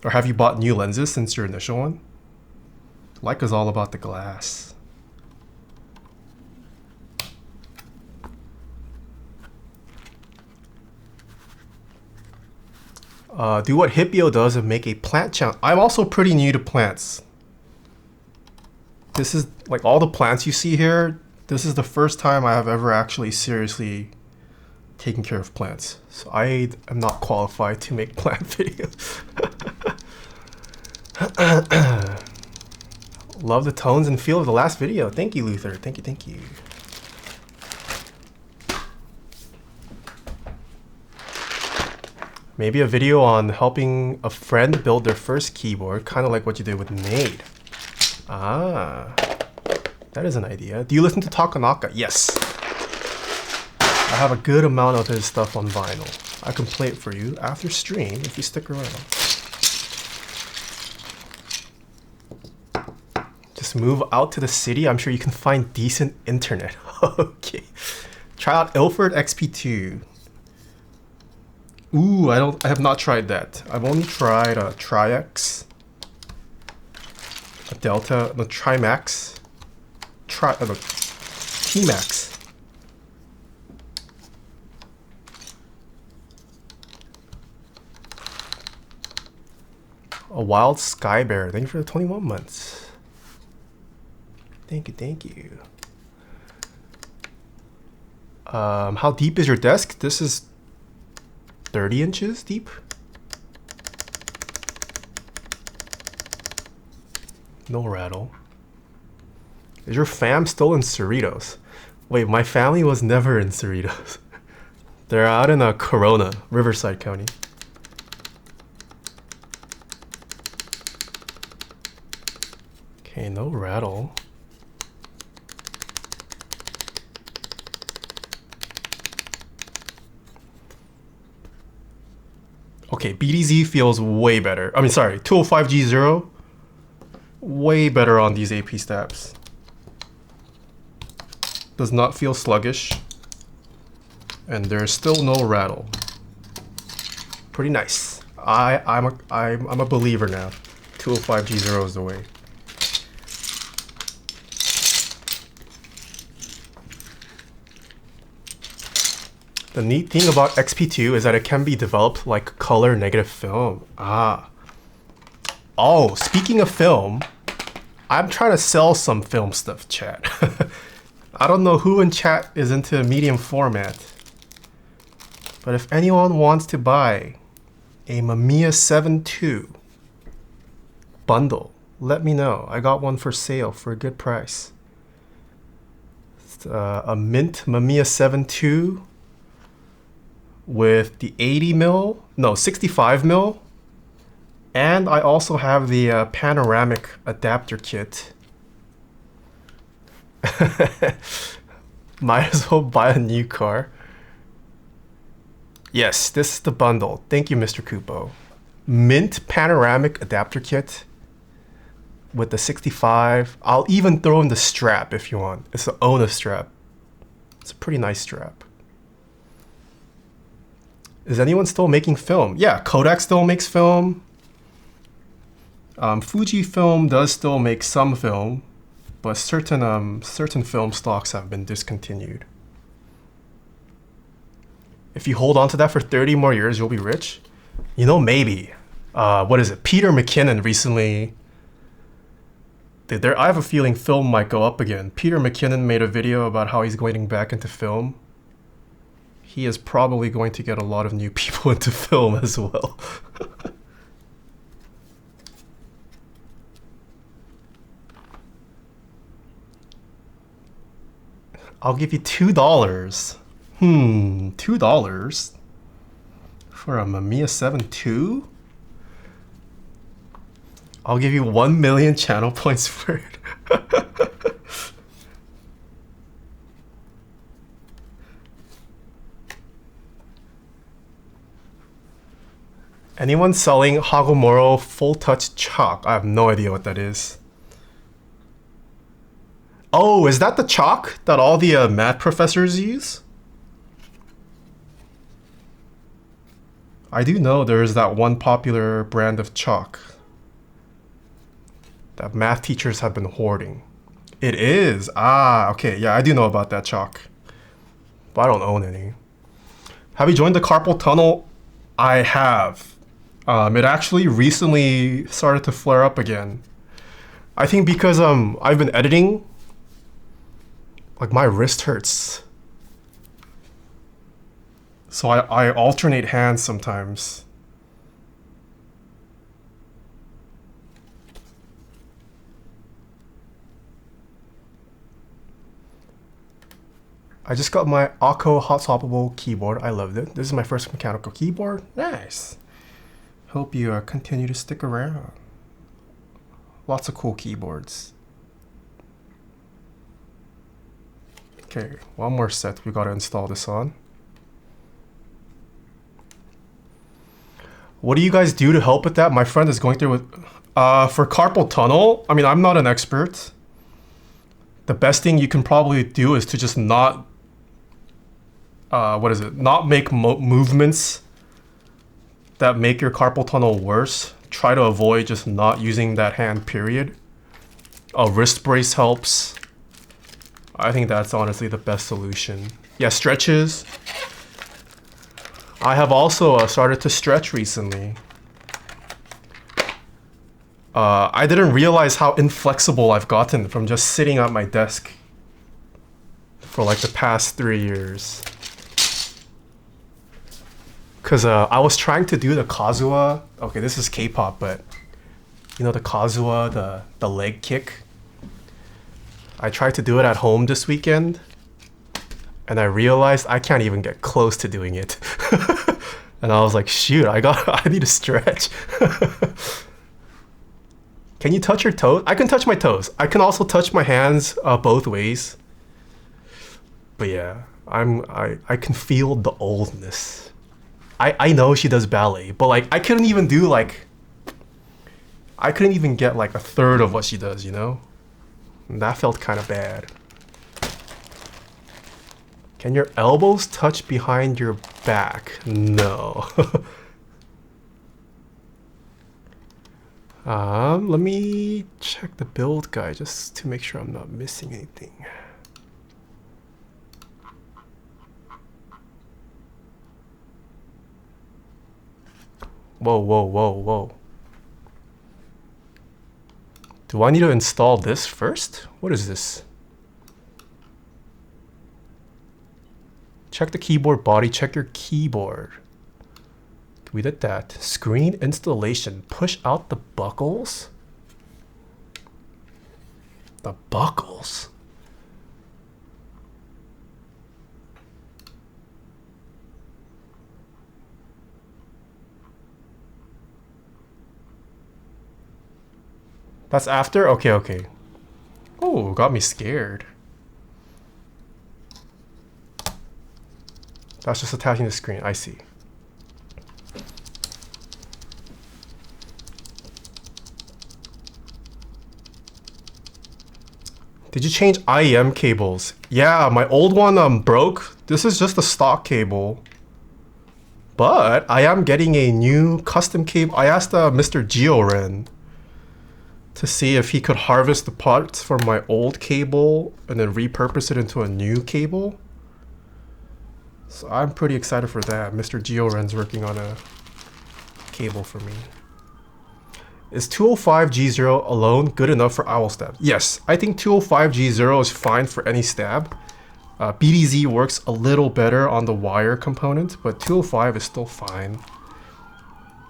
Speaker 1: Or have you bought new lenses since your initial one? Leica's all about the glass. Do what Hippio does and make a plant channel. I'm also pretty new to plants. This is like all the plants you see here. This is the first time I have ever actually seriously taken care of plants. So I am not qualified to make plant videos. Love the tones and feel of the last video. Thank you, Luther. Thank you, thank you. Maybe a video on helping a friend build their first keyboard, kind of like what you did with Nade. Ah, that is an idea. Do you listen to Takanaka? Yes. I have a good amount of his stuff on vinyl. I can play it for you after stream if you stick around. Just move out to the city. I'm sure you can find decent internet. Okay. Try out Ilford XP2. Ooh, I have not tried that. I've only tried a Tri-X, a Delta, no, Trimax, T-Max. A Wild Sky Bear. Thank you for the 21 months. Thank you, thank you. How deep is your desk? This is 30 inches deep. No rattle. Is your fam still in Cerritos? Wait, my family was never in Cerritos. They're out in Corona, Riverside County. Okay, no rattle. Okay, BDZ feels way better. I mean, sorry, 205G0, way better on these AP stabs. Does not feel sluggish. And there's still no rattle. Pretty nice. I'm a believer now. 205G0 is the way. The neat thing about XP2 is that it can be developed like color negative film. Ah. Oh, speaking of film, I'm trying to sell some film stuff, chat. I don't know who in chat is into medium format. But if anyone wants to buy a Mamiya 7.2 bundle, let me know. I got one for sale for a good price. It's a mint Mamiya 7.2 with the 65 mil, and I also have the panoramic adapter kit. Might as well buy a new car. Yes, this is the bundle. Thank you, Mr. Kupo. Mint panoramic adapter kit. with the 65. I'll even throw in the strap if you want. It's the Ona strap. It's a pretty nice strap. Is anyone still making film? Yeah, Kodak still makes film. Fujifilm does still make some film, but certain film stocks have been discontinued. If you hold on to that for 30 more years, you'll be rich. You know, maybe. What is it? Peter McKinnon recently. I have a feeling film might go up again. Peter McKinnon made a video about how he's going back into film. He is probably going to get a lot of new people into film as well. I'll give you $2. $2 for a Mamiya 7 II? I'll give you 1 million channel points for it. Anyone selling Hagomoro full touch chalk? I have no idea what that is. Oh, is that the chalk that all the math professors use? I do know there's that one popular brand of chalk that math teachers have been hoarding. It is. Ah, okay. Yeah, I do know about that chalk. But I don't own any. Have you joined the carpal tunnel? I have. It actually recently started to flare up again. I think because I've been editing. Like my wrist hurts. So I alternate hands sometimes. I just got my Akko hot swappable keyboard. I loved it. This is my first mechanical keyboard. Nice. Hope you continue to stick around. Lots of cool keyboards. Okay, one more set we gotta install this on. What do you guys do to help with that? My friend is going through with for carpal tunnel. I mean, I'm not an expert. The best thing you can probably do is to just not not make movements that make your carpal tunnel worse. Try to avoid just not using that hand, period. A wrist brace helps. I think that's honestly the best solution. Yeah, stretches. I have also started to stretch recently. I didn't realize how inflexible I've gotten from just sitting at my desk for like the past 3 years. Because I was trying to do the Kazuha. Okay, this is K-pop, but you know the Kazuha, the leg kick? I tried to do it at home this weekend, and I realized I can't even get close to doing it. And I was like, shoot, I need to stretch. Can you touch your toes? I can touch my toes. I can also touch my hands both ways. But yeah, I can feel the oldness. I know she does ballet, but like I couldn't even do like, I couldn't even get like a third of what she does, you know? And that felt kind of bad. Can your elbows touch behind your back? No. Let me check the build guide just to make sure I'm not missing anything. Whoa, whoa, whoa, whoa. Do I need to install this first? What is this? Check the keyboard body, check your keyboard. We did that. Screen installation. Push out the buckles? The buckles? That's after? Okay, okay. Oh, got me scared. That's just attaching the screen. I see. Did you change IEM cables? Yeah, my old one broke. This is just a stock cable. But I am getting a new custom cable. I asked Mr. Georen to see if he could harvest the parts from my old cable and then repurpose it into a new cable. So I'm pretty excited for that. Mr. Georen's working on a cable for me. Is 205G0 alone good enough for owl stab? Yes, I think 205G0 is fine for any stab. BDZ works a little better on the wire component, but 205 is still fine.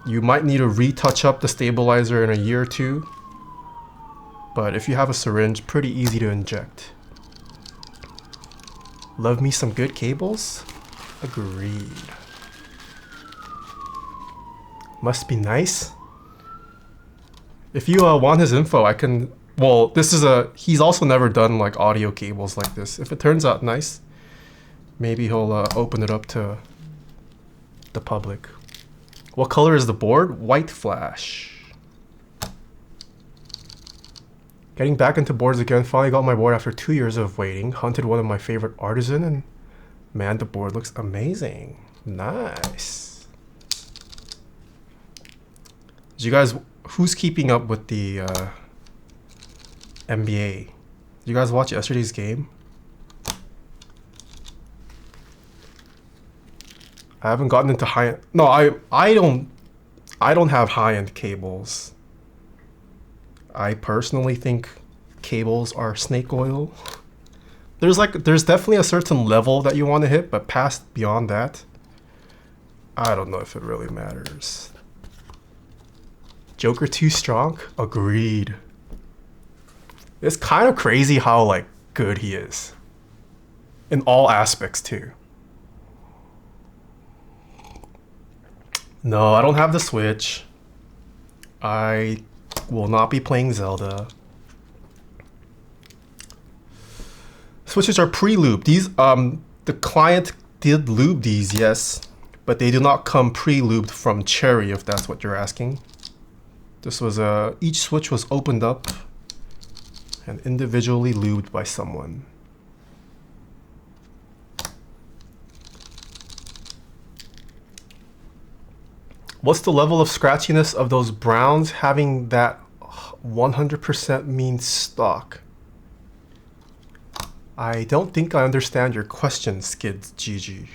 Speaker 1: You might need to retouch up the stabilizer in a year or two, but if you have a syringe, pretty easy to inject. Love me some good cables? Agreed. Must be nice. If you want his info, I can... Well, this is a... He's also never done like audio cables like this. If it turns out nice, maybe he'll open it up to the public. What color is the board? White flash. Getting back into boards again. Finally got my board after 2 years of waiting. Hunted one of my favorite artisan and man, the board looks amazing. Nice. Did you guys... Who's keeping up with the NBA? Did you guys watch yesterday's game? I haven't gotten into high-end... No, I don't have high-end cables. I personally think cables are snake oil. There's definitely a certain level that you want to hit, but past beyond that, I don't know if it really matters. Joker too strong? Agreed. It's kind of crazy how like good he is. In all aspects too. No, I don't have the Switch. I will not be playing Zelda. Switches are pre-lubed. These the client did lube these, yes, but they do not come pre-lubed from Cherry, if that's what you're asking. This was each switch was opened up and individually lubed by someone. What's the level of scratchiness of those browns? Having that 100% means stock. I don't think I understand your question, Skids GG.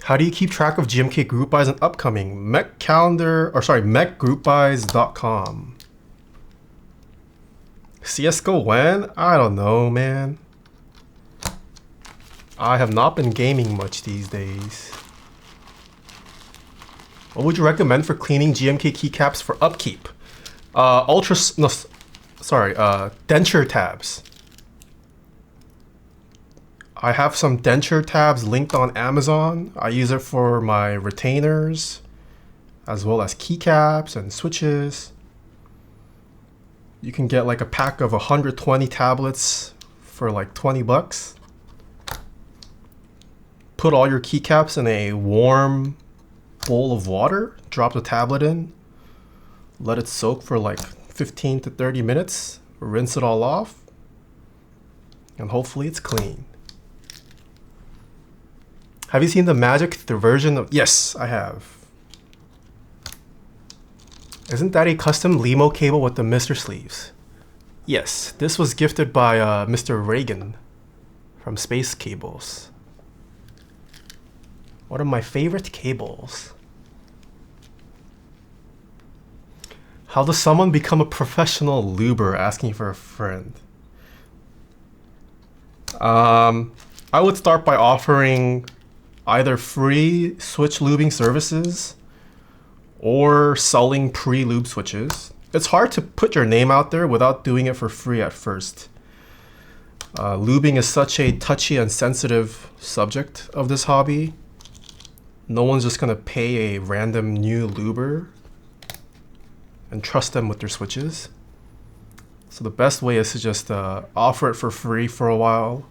Speaker 1: How do you keep track of GMK group buys and upcoming? Mech calendar, or sorry, mechgroupbuys.com. CSGO when? I don't know, man. I have not been gaming much these days. What would you recommend for cleaning GMK keycaps for upkeep? Denture tabs. I have some denture tabs linked on Amazon. I use it for my retainers, as well as keycaps and switches. You can get like a pack of 120 tablets for like 20 bucks. Put all your keycaps in a warm bowl of water, drop the tablet in, let it soak for like 15 to 30 minutes, rinse it all off, and hopefully it's clean. Have you seen the Magic, the version of... Yes, I have. Isn't that a custom Limo cable with the Mr. Sleeves? Yes, this was gifted by Mr. Reagan from Space Cables. One of my favorite cables. How does someone become a professional luber? Asking for a friend. I would start by offering either free switch lubing services or selling pre-lube switches. It's hard to put your name out there without doing it for free at first. Lubing is such a touchy and sensitive subject of this hobby. No one's just gonna pay a random new luber and trust them with their switches. So the best way is to just offer it for free for a while.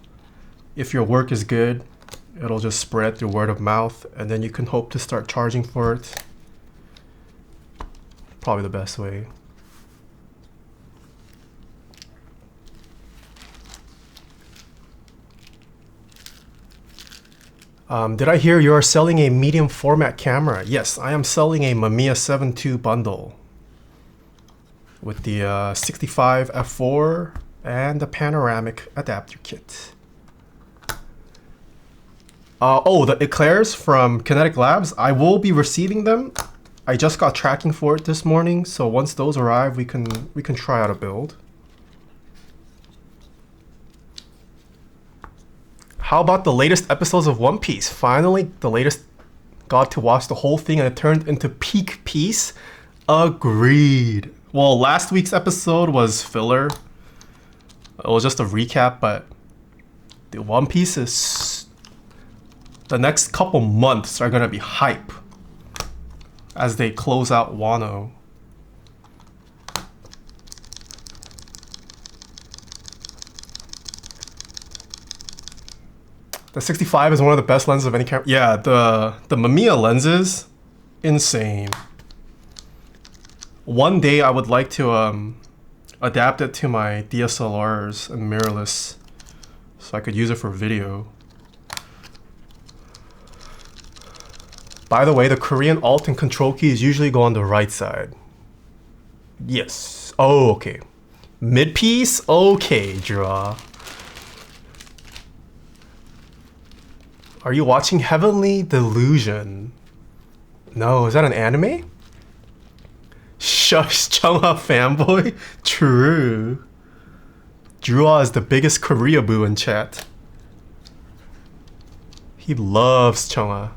Speaker 1: If your work is good, it'll just spread through word of mouth, and then you can hope to start charging for it. Probably the best way. Did I hear you are selling a medium format camera? Yes, I am selling a Mamiya 7.2 bundle with the 65 f4 and the panoramic adapter kit. Oh, the eclairs from Kinetic Labs, I will be receiving them. I just got tracking for it this morning, so once those arrive, we can try out a build. How about the latest episodes of One Piece? Finally, the latest got to watch the whole thing and it turned into peak piece. Agreed. Well, last week's episode was filler. It was just a recap, but the One Piece is... the next couple months are gonna be hype as they close out Wano. The 65 is one of the best lenses of any camera. Yeah, the Mamiya lenses, insane. One day I would like to adapt it to my DSLRs and mirrorless so I could use it for video. By the way, the Korean Alt and Control keys usually go on the right side. Yes. Oh, okay. Mid piece? Okay, Druah. Are you watching Heavenly Delusion? No, is that an anime? Shush, Chungha fanboy? True. Druah is the biggest Korea boo in chat. He loves Chungha.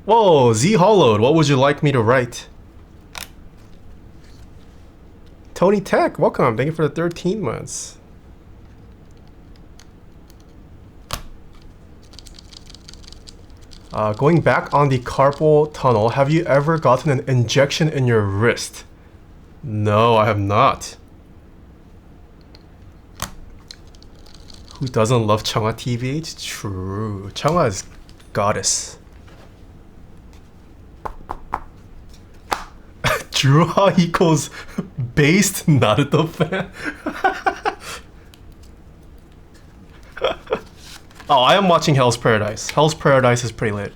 Speaker 1: Whoa, Z Hollowed, what would you like me to write? Tony Tech, welcome. Thank you for the 13 months. Going back on the carpal tunnel, have you ever gotten an injection in your wrist? No, I have not. Who doesn't love Chungha TVH? True. Chungha is goddess. Druah equals based Naruto fan. Oh, I am watching Hell's Paradise. Hell's Paradise is pretty lit.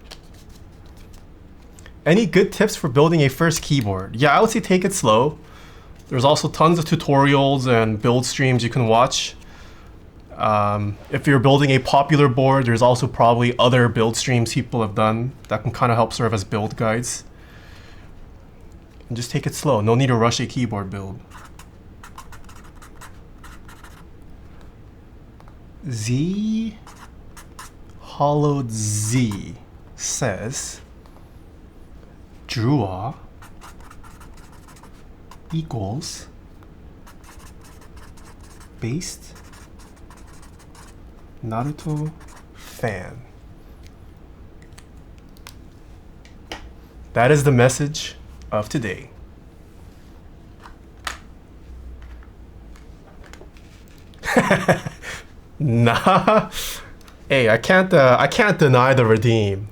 Speaker 1: Any good tips for building a first keyboard? Yeah, I would say take it slow. There's also tons of tutorials and build streams you can watch. If you're building a popular board, there's also probably other build streams people have done that can kind of help serve as build guides. And just take it slow. No need to rush a keyboard build. Z Hollowed Z says Druah equals based Naruto fan. That is the message of today. Nah. Hey, I can't deny the redeem.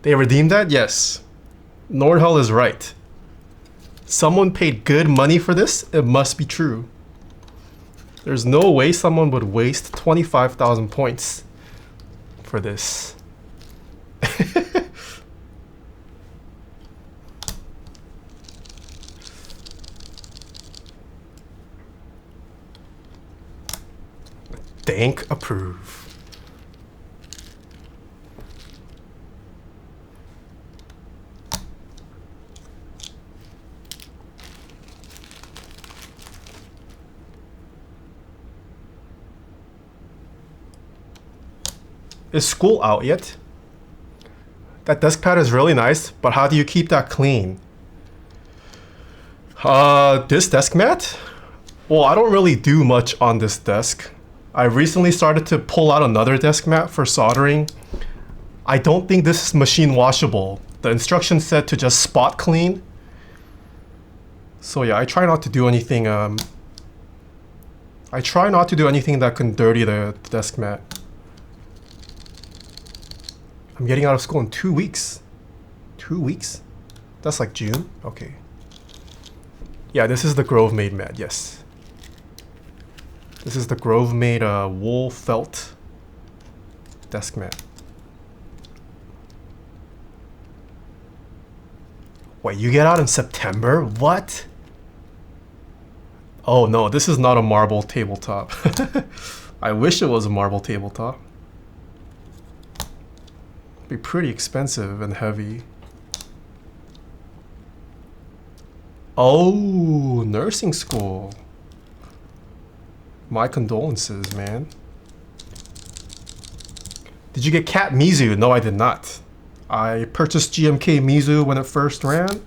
Speaker 1: They redeemed that? Yes. Nordhell is right. Someone paid good money for this. It must be true. There's no way someone would waste 25,000 points for this. Dank approve. Is school out yet? That desk pad is really nice, but how do you keep that clean? This desk mat? Well, I don't really do much on this desk. I recently started to pull out another desk mat for soldering. I don't think this is machine washable. The instructions said to just spot clean. So yeah, I try not to do anything that can dirty the desk mat. I'm getting out of school in 2 weeks. 2 weeks? That's like June? Okay. Yeah, this is the Grove Made mat, yes. This is the Grove Made wool felt desk mat. Wait, you get out in September? What? Oh no, this is not a marble tabletop. I wish it was a marble tabletop. It'd be pretty expensive and heavy. Oh, nursing school. My condolences, man. Did you get Cat Mizu? No, I did not. I purchased GMK Mizu when it first ran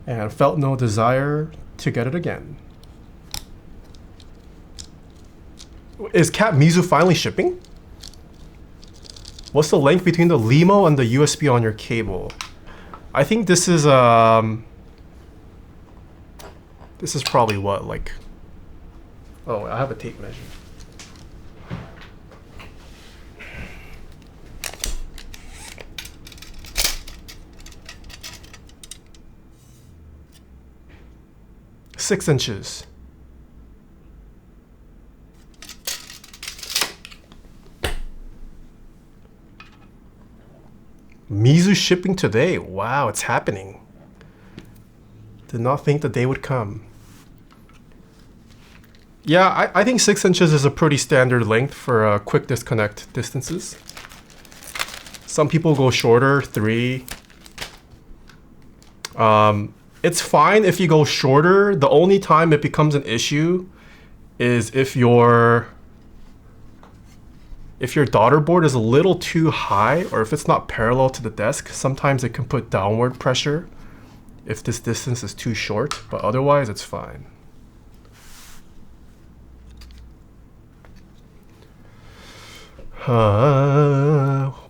Speaker 1: and felt no desire to get it again. Is Cat Mizu finally shipping? What's the length between the LEMO and the USB on your cable? I think this is probably what, like, oh, I have a tape measure. Six inches. Mizu shipping today. Wow, it's happening. Did not think the day would come. Yeah, I think 6 inches is a pretty standard length for quick disconnect distances. Some people go shorter, 3. It's fine if you go shorter. The only time it becomes an issue is if your daughter board is a little too high, or if it's not parallel to the desk. Sometimes it can put downward pressure if this distance is too short, but otherwise it's fine.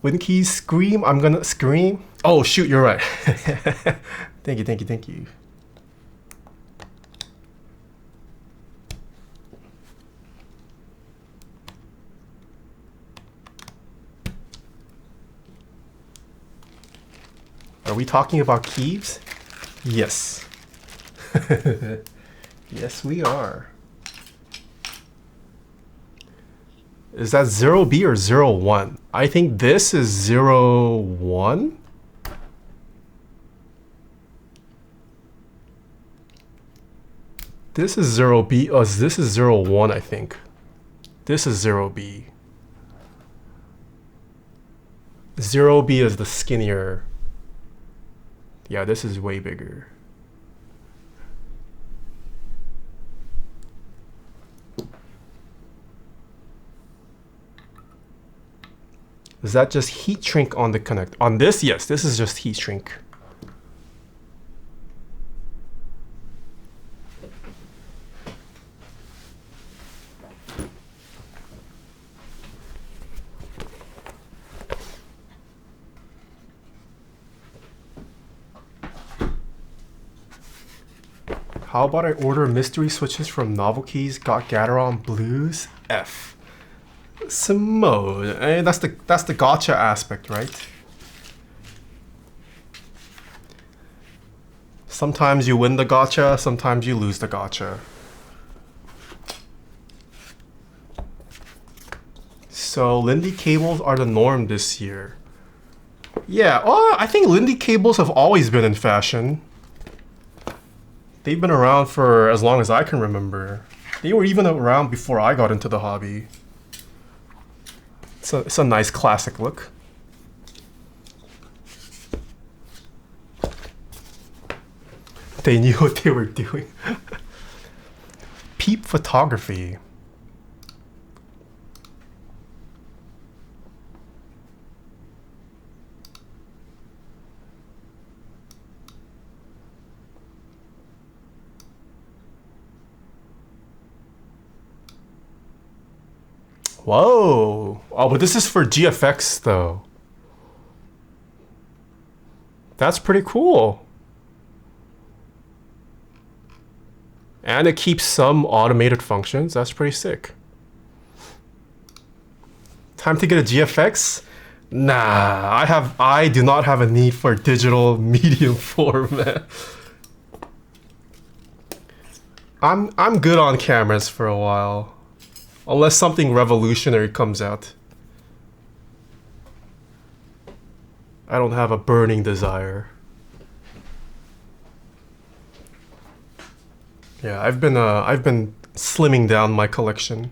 Speaker 1: Winky's scream. I'm gonna scream. Oh shoot, you're right. Thank you, thank you, thank you. Are we talking about keys? Yes. Yes, we are. Is that 0B or 01? I think this is 01. This is 0B. Oh, this is 01, I think. This is 0B. 0B is the skinnier. Yeah, this is way bigger. Is that just heat shrink on the connect? On this, yes, this is just heat shrink. How about I order mystery switches from Novelkeys, got Gateron Blues F. Simone, that's the gotcha aspect, right? Sometimes you win the gotcha, sometimes you lose the gotcha. So Lindy cables are the norm this year. Yeah, oh, I think Lindy cables have always been in fashion. They've been around for as long as I can remember. They were even around before I got into the hobby. It's a nice classic look. They knew what they were doing. Peep photography. Whoa. Oh, but this is for GFX though. That's pretty cool. And it keeps some automated functions. That's pretty sick. Time to get a GFX? Nah, I do not have a need for digital medium format. I'm good on cameras for a while. Unless something revolutionary comes out. I don't have a burning desire. Yeah, I've been slimming down my collection.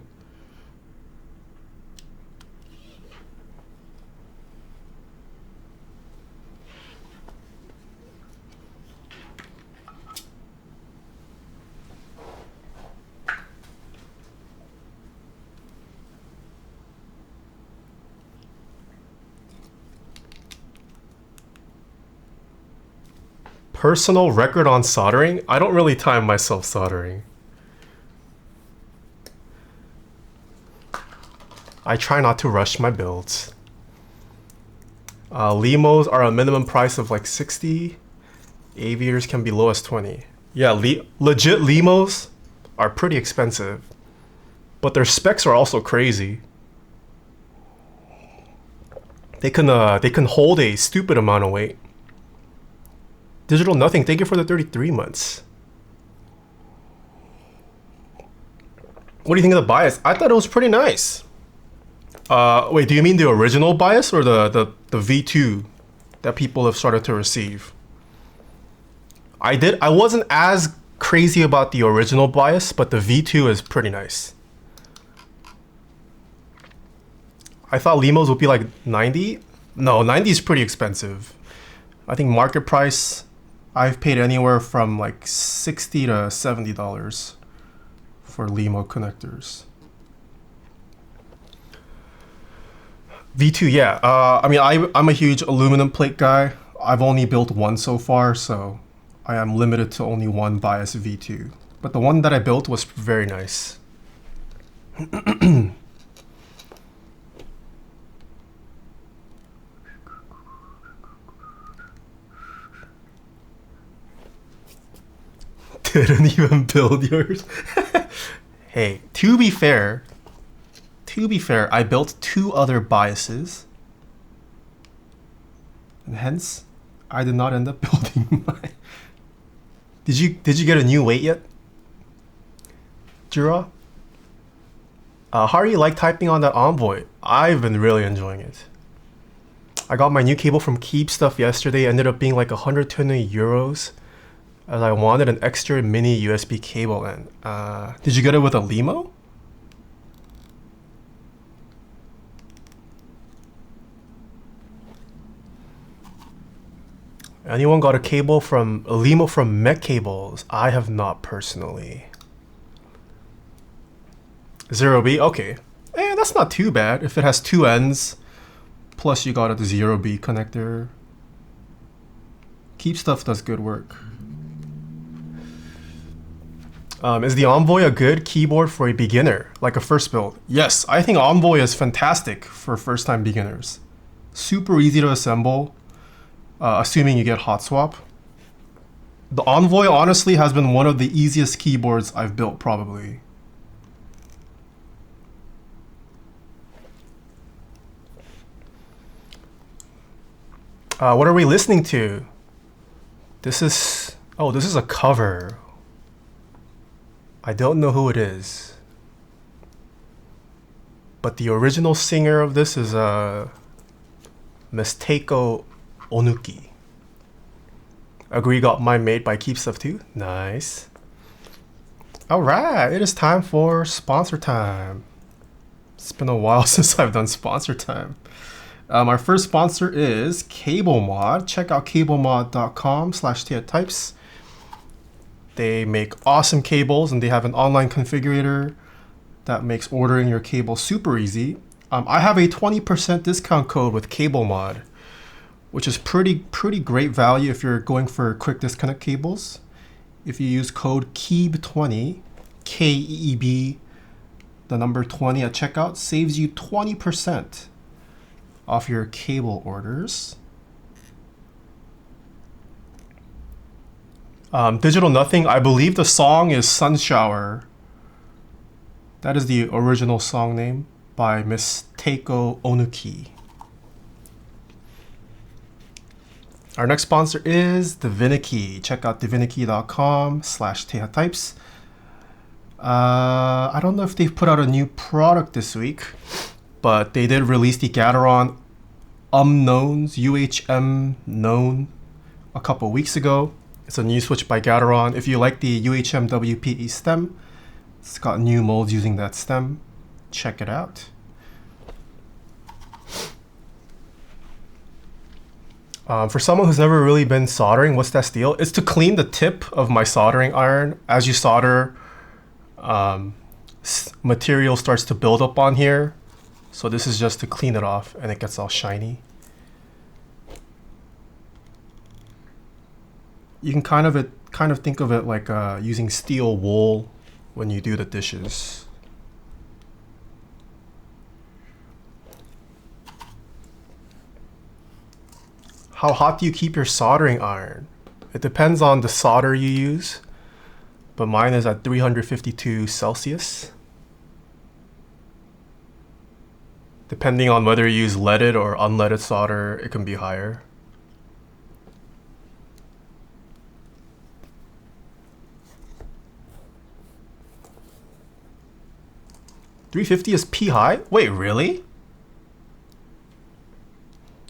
Speaker 1: Personal record on soldering? I don't really time myself soldering. I try not to rush my builds. Limos are a minimum price of like 60. Aviators can be low as 20. Yeah, legit Limos are pretty expensive, but their specs are also crazy. They can hold a stupid amount of weight. Digital Nothing, thank you for the 33 months. What do you think of the bias? I thought it was pretty nice. Wait, do you mean the original bias or the V2 that people have started to receive? I wasn't as crazy about the original bias, but the V2 is pretty nice. I thought Limos would be like 90. No, 90 is pretty expensive. I think market price, I've paid anywhere from like $60 to $70 for Limo connectors. V2, yeah. I mean, I'm a huge aluminum plate guy. I've only built one so far, so I am limited to only one bias V2. But the one that I built was very nice. Didn't even build yours. Hey, to be fair, I built 2 other biases, and hence I did not end up building mine. Did you get a new weight yet, Druah? How are you like typing on that Envoy? I've been really enjoying it. I got my new cable from Keep Stuff yesterday. Ended up being like 120 euros. As I wanted an extra mini USB cable. And did you get it with a Limo? Anyone got a Limo from Mech Cables? I have not personally. 0B, okay. That's not too bad if it has 2 ends. Plus you got a 0B connector. Keep Stuff does good work. Is the Envoy a good keyboard for a beginner, like a first build? Yes, I think Envoy is fantastic for first-time beginners. Super easy to assemble, assuming you get hot swap. The Envoy honestly has been one of the easiest keyboards I've built, probably. What are we listening to? This is a cover. I don't know who it is, but the original singer of this is Miss Taeha Onuki. Agree, got mine made by Keep Stuff too. Nice. All right, it is time for sponsor time. It's been a while since I've done sponsor time. Our first sponsor is CableMod. Check out cablemod.com/TaehaTypes. They make awesome cables and they have an online configurator that makes ordering your cable super easy. I have a 20% discount code with CableMod, which is pretty great value if you're going for quick disconnect cables. If you use code KEEB20, KEEB, the number 20 at checkout, saves you 20% off your cable orders. Digital Nothing, I believe the song is Sun Shower. That is the original song name by Miss Taeha Onuki. Our next sponsor is Divinity. Check out divinity.com/TaehaTypes. I don't know if they've put out a new product this week, but they did release the Gateron Unknowns, UHM known, a couple weeks ago. It's a new switch by Gateron. If you like the UHM WPE stem, it's got new molds using that stem. Check it out. For someone who's never really been soldering, what's that steel? It's to clean the tip of my soldering iron. As you solder, material starts to build up on here. So this is just to clean it off and it gets all shiny. You can kind of think of it like using steel wool when you do the dishes. How hot do you keep your soldering iron? It depends on the solder you use, but mine is at 352 Celsius. Depending on whether you use leaded or unleaded solder, it can be higher. $350 is P high? Wait, really?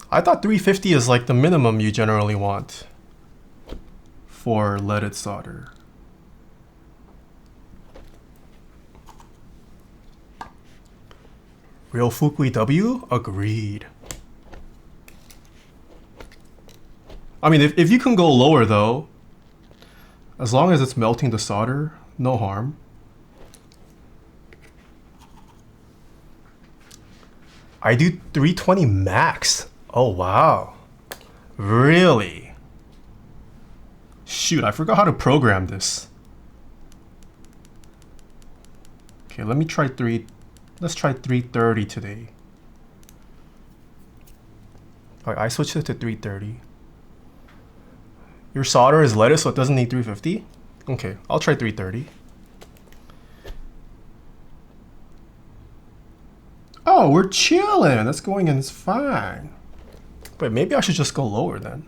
Speaker 1: I thought 350 is like the minimum you generally want for leaded solder. Real Fukui W? Agreed. I mean, if you can go lower though, as long as it's melting the solder, no harm. I do 320 max. Oh, wow. Really? Shoot, I forgot how to program this. Okay, let's try 330 today. I switched it to 330. Your solder is leaded, so it doesn't need 350? Okay, I'll try 330. Oh, we're chilling. That's going in fine. But maybe I should just go lower then.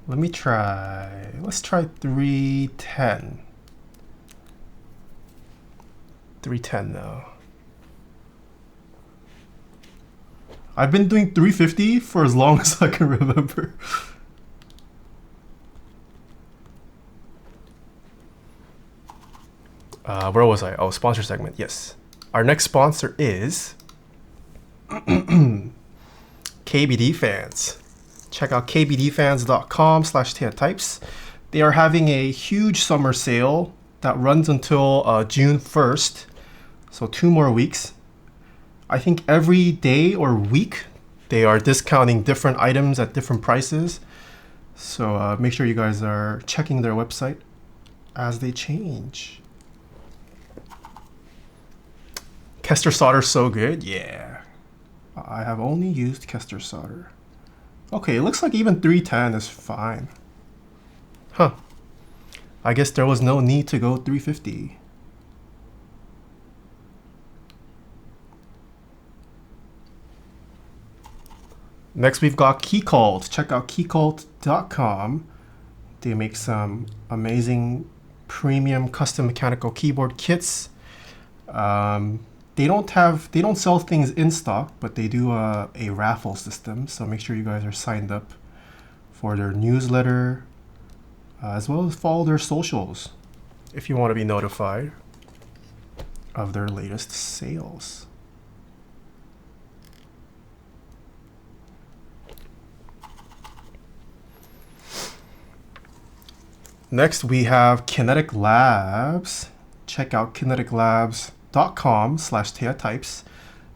Speaker 1: Let's try 310. 310 now. I've been doing 350 for as long as I can remember. Where was I? Oh, sponsor segment. Yes. Our next sponsor is KBD Fans. Check out kbdfans.com/TaehaTypes. They are having a huge summer sale that runs until June 1st. So 2 more weeks. I think every day or week they are discounting different items at different prices. So make sure you guys are checking their website as they change. Kester solder so good? Yeah. I have only used Kester solder. Okay, it looks like even 310 is fine. Huh. I guess there was no need to go 350. Next we've got Keycult. Check out keycult.com. They make some amazing premium custom mechanical keyboard kits. They don't sell things in stock, but they do a raffle system. So make sure you guys are signed up for their newsletter, as well as follow their socials if you want to be notified of their latest sales. Next, we have Kinetic Labs. Check out kineticlabs.com/TaehaTypes.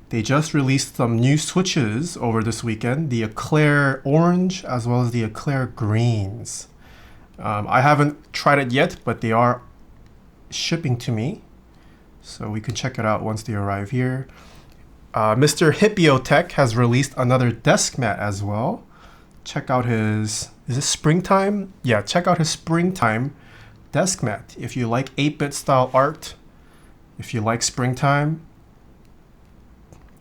Speaker 1: They just released some new switches over this weekend, the Eclair Orange as well as the Eclair Greens. I haven't tried it yet, but they are shipping to me, so we can check it out once they arrive here. Mr. Hippiotech has released another desk mat as well. Check out his, is it Springtime? Yeah, check out his Springtime desk mat. If you like 8-bit style art, if you like springtime,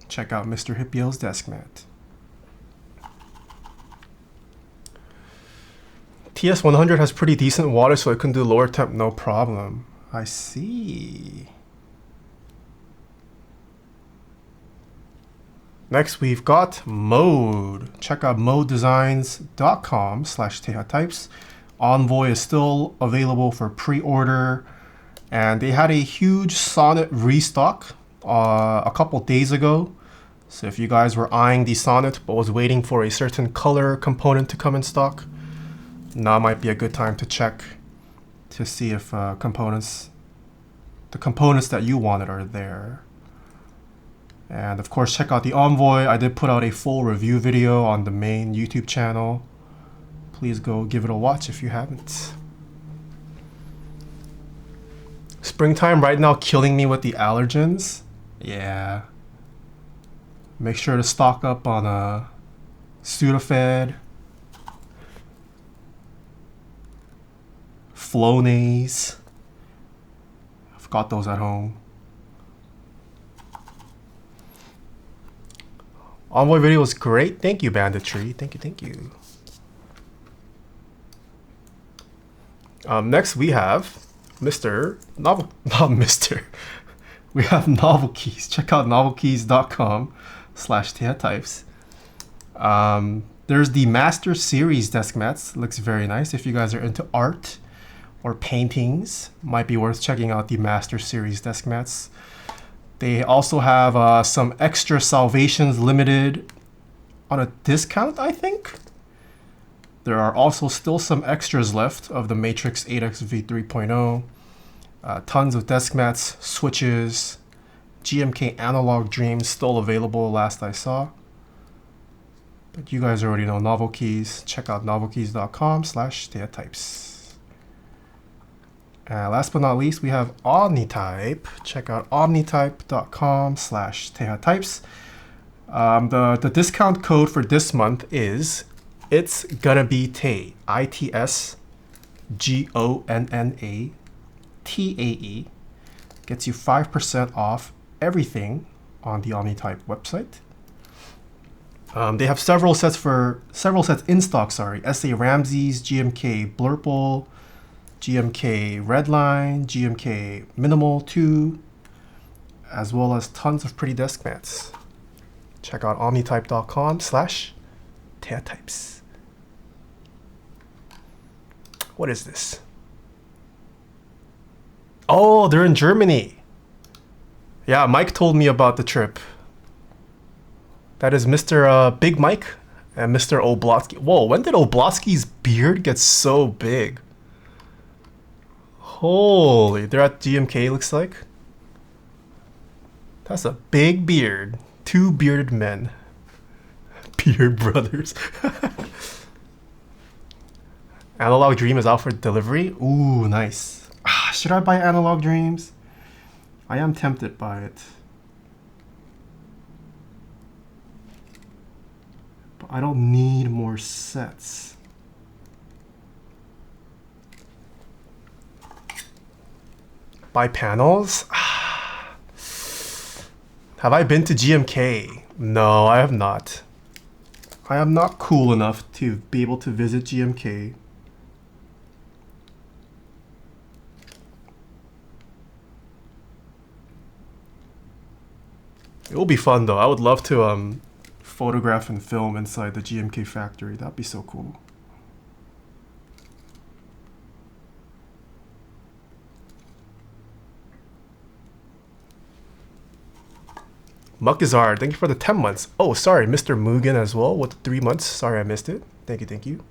Speaker 1: check out Mr. Hippio's desk mat. TS100 has pretty decent water, so it can do lower temp no problem. I see. Next, we've got Mode. Check out modedesigns.com/Taeha types. Envoy is still available for pre-order, and they had a huge Sonnet restock a couple days ago. So if you guys were eyeing the Sonnet but was waiting for a certain color component to come in stock, now might be a good time to check to see if the components that you wanted are there. And of course, check out the Envoy. I did put out a full review video on the main YouTube channel. Please go give it a watch if you haven't. Springtime right now killing me with the allergens. Yeah. Make sure to stock up on Sudafed, Flonase. I've got those at home. Envoy video was great. Thank you, Banditry. Thank you, thank you. Next we have not Mr. We have Novel Keys. Check out novelkeys.com/Taeha types. There's the Master Series desk mats. Looks very nice. If you guys are into art or paintings, might be worth checking out the Master Series desk mats. They also have some extra Salvations limited on a discount, I think. There are also still some extras left of the Matrix 8XV 3.0. Tons of desk mats, switches, GMK Analog Dreams still available last I saw. But you guys already know Novel Keys. Check out novelkeys.com/Taeha types. Last but not least, we have OmniType. Check out omnitype.com/Taeha types. The discount code for this month is It's Gonna Be Tae. ITSGONNATAE. Gets you 5% off everything on the OmniType website. They have several sets in stock. SA Ramses, GMK Blurple, GMK Redline, GMK Minimal 2, as well as tons of pretty desk mats. Check out omnitype.com/Taeha types. What is this? Oh, they're in Germany. Yeah, Mike told me about the trip. That is Mr. Big Mike and Mr. Oblotsky. Whoa, when did Oblotsky's beard get so big? Holy, they're at GMK, looks like. That's a big beard. Two bearded men. Beard brothers. Analog Dream is out for delivery. Ooh, nice. Should I buy Analog Dreams? I am tempted by it. But I don't need more sets. Buy panels? Have I been to GMK? No, I have not. I am not cool enough to be able to visit GMK. It will be fun though. I would love to photograph and film inside the GMK factory. That'd be so cool. Muckizard, thank you for the 10 months. Oh, sorry, Mr. Mugen as well with the 3 months. Sorry I missed it. Thank you, thank you.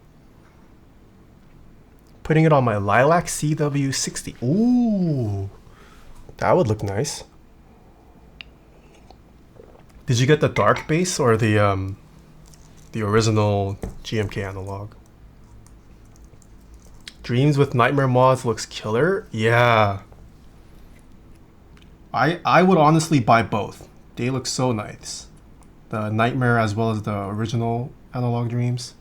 Speaker 1: Putting it on my Lilac CW60. Ooh, that would look nice. Did you get the dark base or the original GMK analog? Dreams with Nightmare mods looks killer. Yeah. I would honestly buy both. They look so nice. The Nightmare as well as the original Analog Dreams.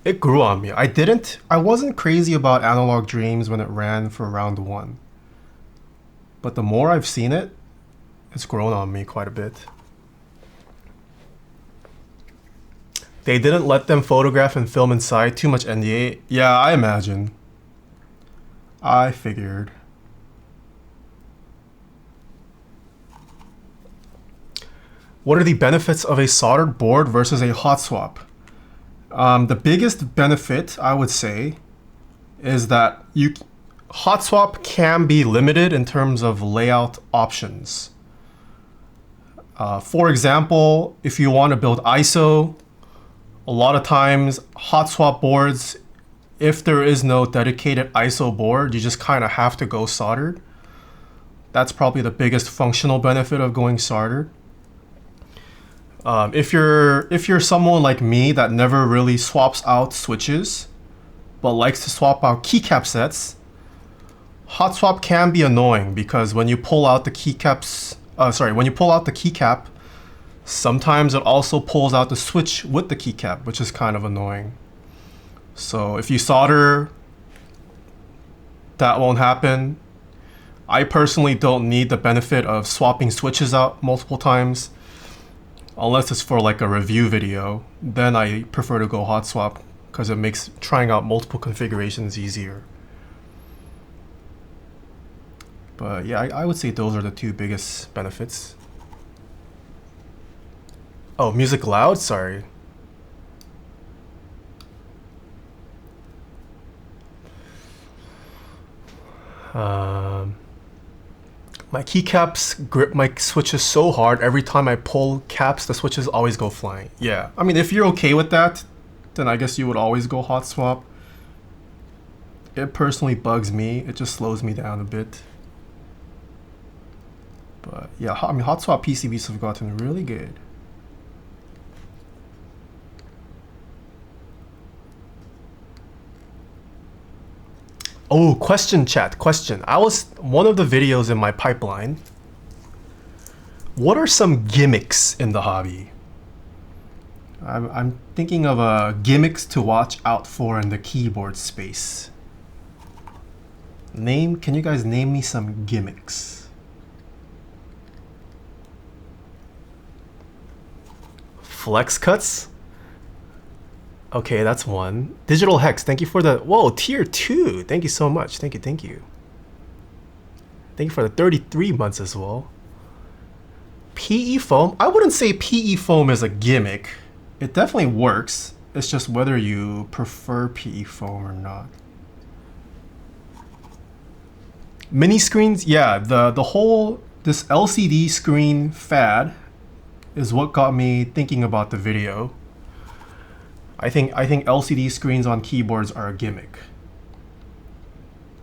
Speaker 1: It grew on me. I wasn't crazy about Analog Dreams when it ran for round 1. But the more I've seen it, it's grown on me quite a bit. They didn't let them photograph and film inside. Too much NDA. Yeah, I imagine. I figured. What are the benefits of a soldered board versus a hot swap? The biggest benefit, I would say, is that hot swap can be limited in terms of layout options. For example, if you want to build ISO, a lot of times hot swap boards, if there is no dedicated ISO board, you just kind of have to go soldered. That's probably the biggest functional benefit of going soldered. If you're someone like me that never really swaps out switches, but likes to swap out keycap sets, hot swap can be annoying because when you pull out the keycaps, when you pull out the keycap, sometimes it also pulls out the switch with the keycap, which is kind of annoying. So if you solder, that won't happen. I personally don't need the benefit of swapping switches out multiple times. Unless it's for like a review video, then I prefer to go hot swap because it makes trying out multiple configurations easier. But yeah, I would say those are the two biggest benefits. Oh, music loud? Sorry. My keycaps grip my switches so hard, every time I pull caps, the switches always go flying. Yeah, I mean, if you're okay with that, then I guess you would always go hot swap. It personally bugs me. It just slows me down a bit. But yeah, I mean, hot swap PCBs have gotten really good. Oh, question chat, question. One of the videos in my pipeline. What are some gimmicks in the hobby? I'm thinking of gimmicks to watch out for in the keyboard space. Can you guys name me some gimmicks? Flex cuts? Okay, that's one. Digital Hex, thank you for the, whoa, tier 2. Thank you so much. Thank you, thank you. Thank you for the 33 months as well. PE foam, I wouldn't say PE foam is a gimmick. It definitely works. It's just whether you prefer PE foam or not. Mini screens, yeah, the whole, this LCD screen fad is what got me thinking about the video. I think LCD screens on keyboards are a gimmick.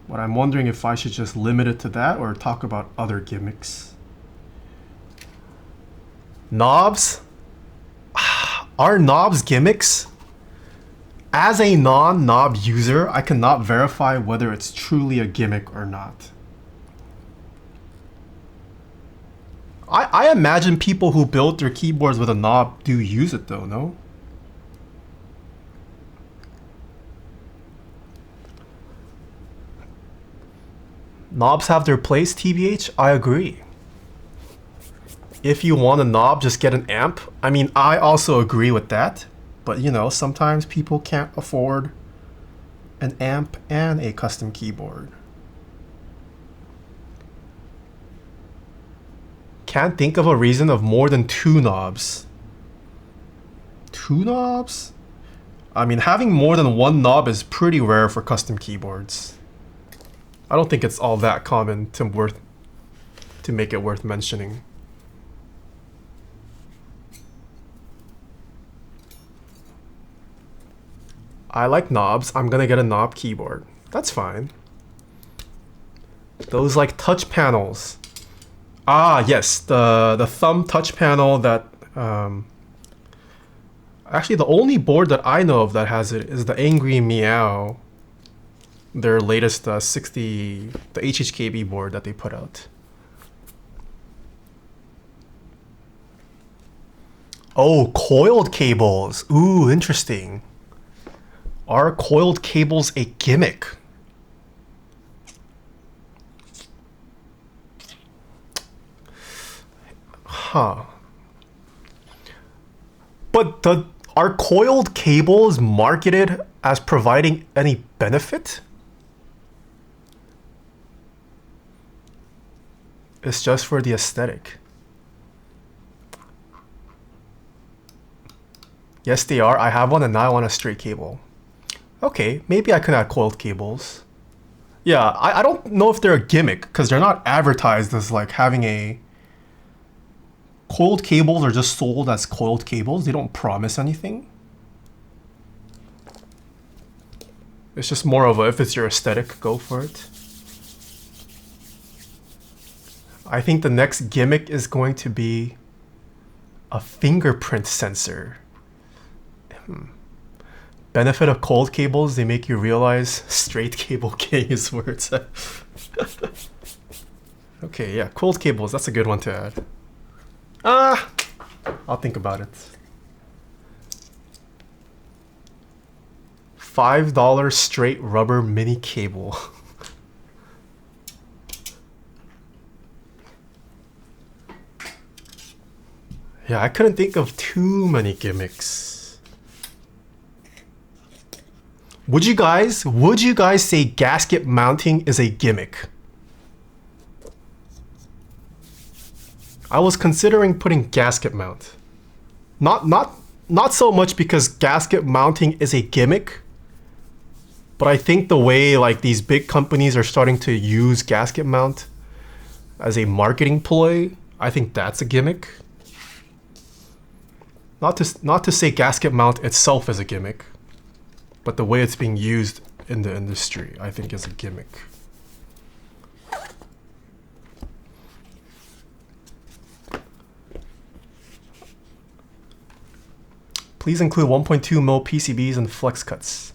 Speaker 1: But I'm wondering if I should just limit it to that or talk about other gimmicks. Knobs? Are knobs gimmicks? As a non-knob user, I cannot verify whether it's truly a gimmick or not. I imagine people who build their keyboards with a knob do use it though, no? Knobs have their place, TBH? I agree. If you want a knob, just get an amp. I mean, I also agree with that. But you know, sometimes people can't afford an amp and a custom keyboard. Can't think of a reason of more than 2 knobs. 2 knobs? I mean, having more than 1 knob is pretty rare for custom keyboards. I don't think it's all that common to make it worth mentioning. I like knobs. I'm gonna get a knob keyboard. That's fine. Those like touch panels. Ah, yes, the thumb touch panel that actually the only board that I know of that has it is the Angry Meow. Their latest the HHKB board that they put out. Oh, coiled cables. Ooh, interesting. Are coiled cables a gimmick? Huh. But are coiled cables marketed as providing any benefit? It's just for the aesthetic. Yes, they are. I have one and now I want a straight cable. Okay, maybe I could add coiled cables. Yeah, I don't know if they're a gimmick because they're not advertised as like having a... Coiled cables are just sold as coiled cables. They don't promise anything. It's just more of a, if it's your aesthetic, go for it. I think the next gimmick is going to be a fingerprint sensor. Benefit of coiled cables, they make you realize straight cable king is where it's at. Okay, yeah, coiled cables, that's a good one to add. I'll think about it. $5 straight rubber mini cable. Yeah, I couldn't think of too many gimmicks. Would you guys say gasket mounting is a gimmick? I was considering putting gasket mount. Not so much because gasket mounting is a gimmick, but I think the way like these big companies are starting to use gasket mount as a marketing ploy, I think that's a gimmick. Not to say gasket mount itself is a gimmick, but the way it's being used in the industry, I think is a gimmick. Please include 1.2mm PCBs and flex cuts.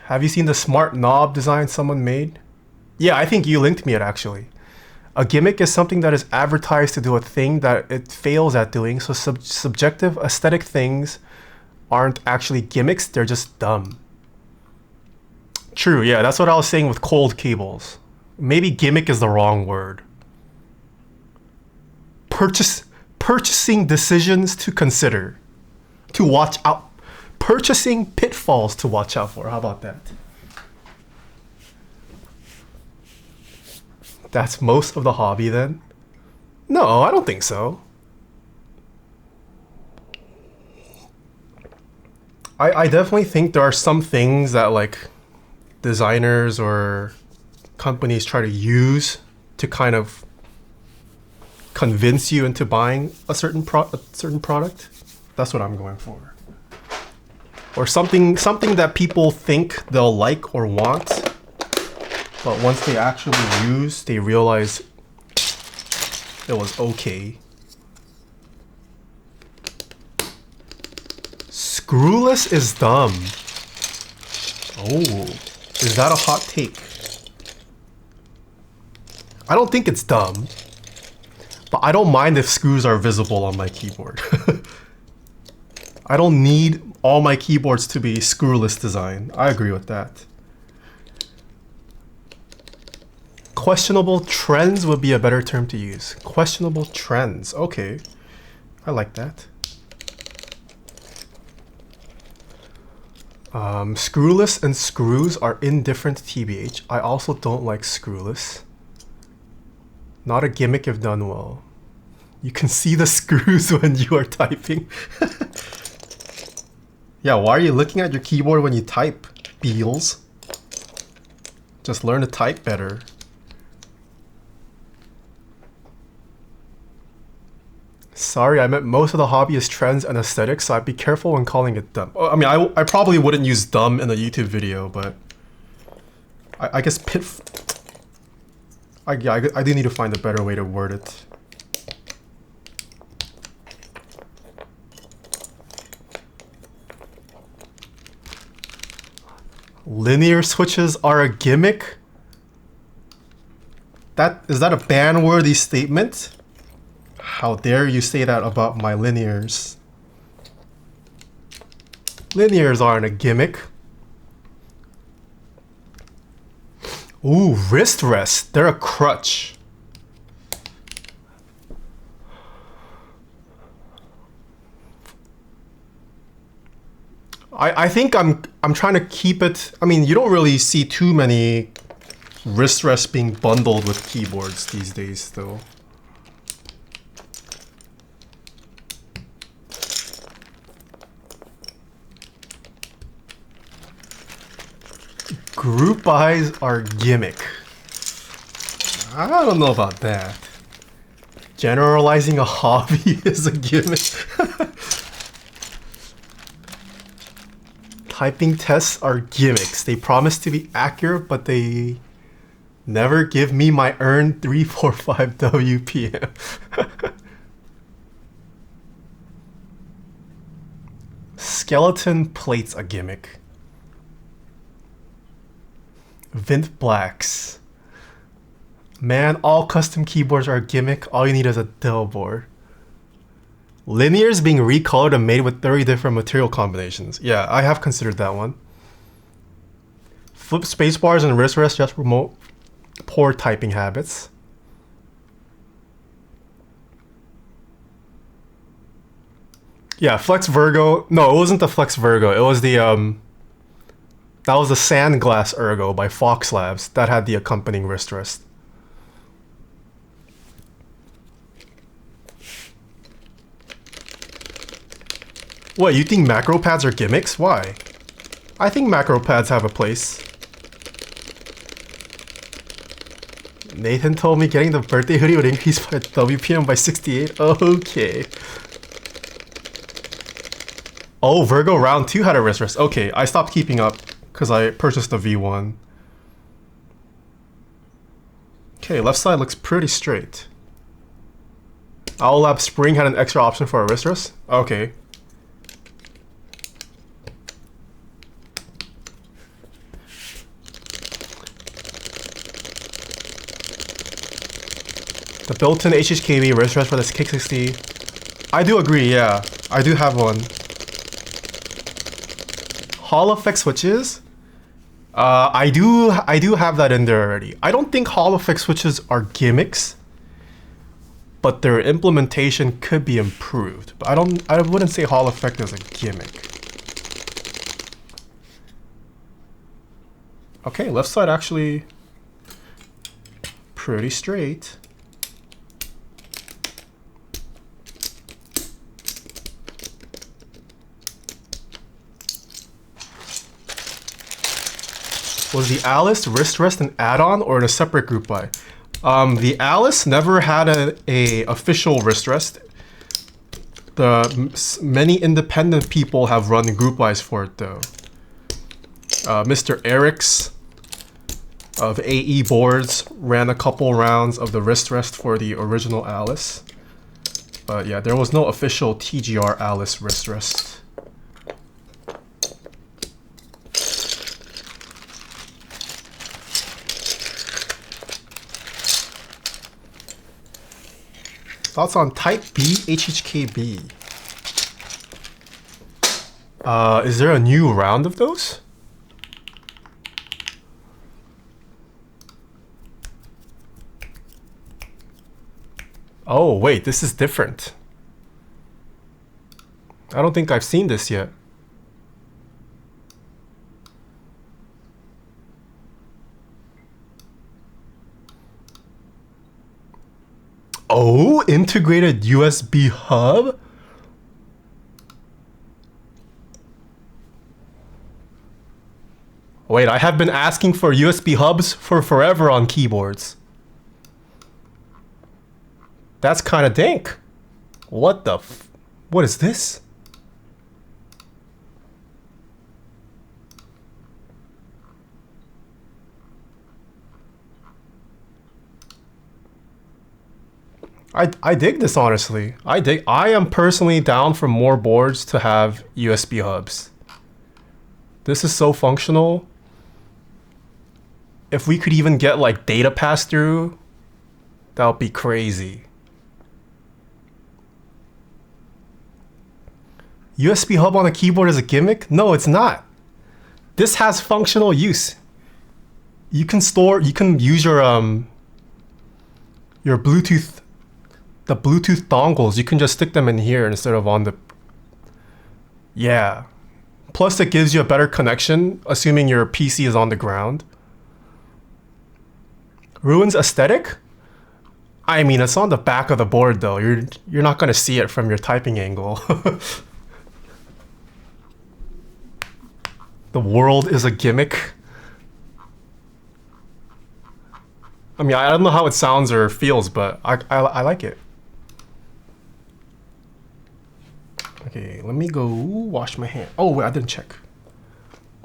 Speaker 1: Have you seen the smart knob design someone made? Yeah, I think you linked me it actually. A gimmick is something that is advertised to do a thing that it fails at doing, so subjective aesthetic things aren't actually gimmicks, they're just dumb. True, yeah, that's what I was saying with coiled cables. Maybe gimmick is the wrong word. Purchasing decisions to consider. To watch out. Purchasing pitfalls to watch out for, how about that? That's most of the hobby then? No, I don't think so. I definitely think there are some things that like designers or companies try to use to kind of convince you into buying a certain product. That's what I'm going for. Or something that people think they'll like or want, but once they actually use, they realize it was okay. Screwless is dumb. Oh, is that a hot take? I don't think it's dumb, but I don't mind if screws are visible on my keyboard. I don't need all my keyboards to be screwless design. I agree with that. Questionable trends would be a better term to use. Questionable trends. Okay, I like that. Screwless and screws are indifferent TBH. I also don't like screwless. Not a gimmick if done well. You can see the screws when you are typing. Yeah, why are you looking at your keyboard when you type, Beals? Just learn to type better. Sorry, I meant most of the hobby is trends and aesthetics, so I'd be careful when calling it dumb. I mean, I probably wouldn't use dumb in a YouTube video, but I guess I do need to find a better way to word it. Linear switches are a gimmick? Is that a ban-worthy statement? How dare you say that about my linears? Linears aren't a gimmick. Ooh, wrist rest. They're a crutch. I think I'm trying to keep it. I mean, you don't really see too many wrist rests being bundled with keyboards these days, though. Group buys are gimmick. I don't know about that. Generalizing a hobby is a gimmick. Typing tests are gimmicks. They promise to be accurate, but they never give me my earned 345 WPM. Skeleton plates a gimmick. Vint blacks. Man, all custom keyboards are a gimmick. All you need is a Dell board. Linears being recolored and made with 30 different material combinations. Yeah, I have considered that one. Flip spacebars and wrist rests just promote poor typing habits. Yeah, Flex Virgo. No, it wasn't the Flex Virgo. It was the that was the Sandglass Ergo by Fox Labs that had the accompanying wrist rest. What, you think macro pads are gimmicks? Why? I think macro pads have a place. Nathan told me getting the birthday hoodie would increase my WPM by 68. Okay. Oh, Virgo round 2 had a wrist rest. Okay, I stopped keeping up because I purchased the V1. Okay, left side looks pretty straight. Owl Lab Spring had an extra option for a wrist rest? Okay. The built-in HHKB wrist rest for this Kick 60. I do agree, yeah. I do have one. Hall effect switches? I do have that in there already. I don't think Hall effect switches are gimmicks, but their implementation could be improved. But I wouldn't say Hall effect is a gimmick. Okay, left side actually pretty straight. Was the Alice wrist rest an add-on or in a separate group buy? The Alice never had a official wrist rest. Many independent people have run group buys for it though. Mr. Eric's of AE Boards ran a couple rounds of the wrist rest for the original Alice. But yeah, there was no official TGR Alice wrist rest. Thoughts on Type B HHKB? Is there a new round of those? Oh wait, this is different. I don't think I've seen this yet. Oh, integrated USB hub? Wait, I have been asking for USB hubs for forever on keyboards. That's kind of dank. What the what is this? I dig this, honestly. I am personally down for more boards to have USB hubs. This is so functional. If we could even get like data pass through, that would be crazy. USB hub on a keyboard is a gimmick? No, it's not. This has functional use. You can use your Bluetooth, the Bluetooth dongles. You can just stick them in here instead of on the, yeah. Plus it gives you a better connection, assuming your PC is on the ground. Ruins aesthetic? I mean, it's on the back of the board though. You're not gonna see it from your typing angle. The world is a gimmick. I mean, I don't know how it sounds or feels, but I like it. Okay, let me go wash my hand. Oh, wait, I didn't check.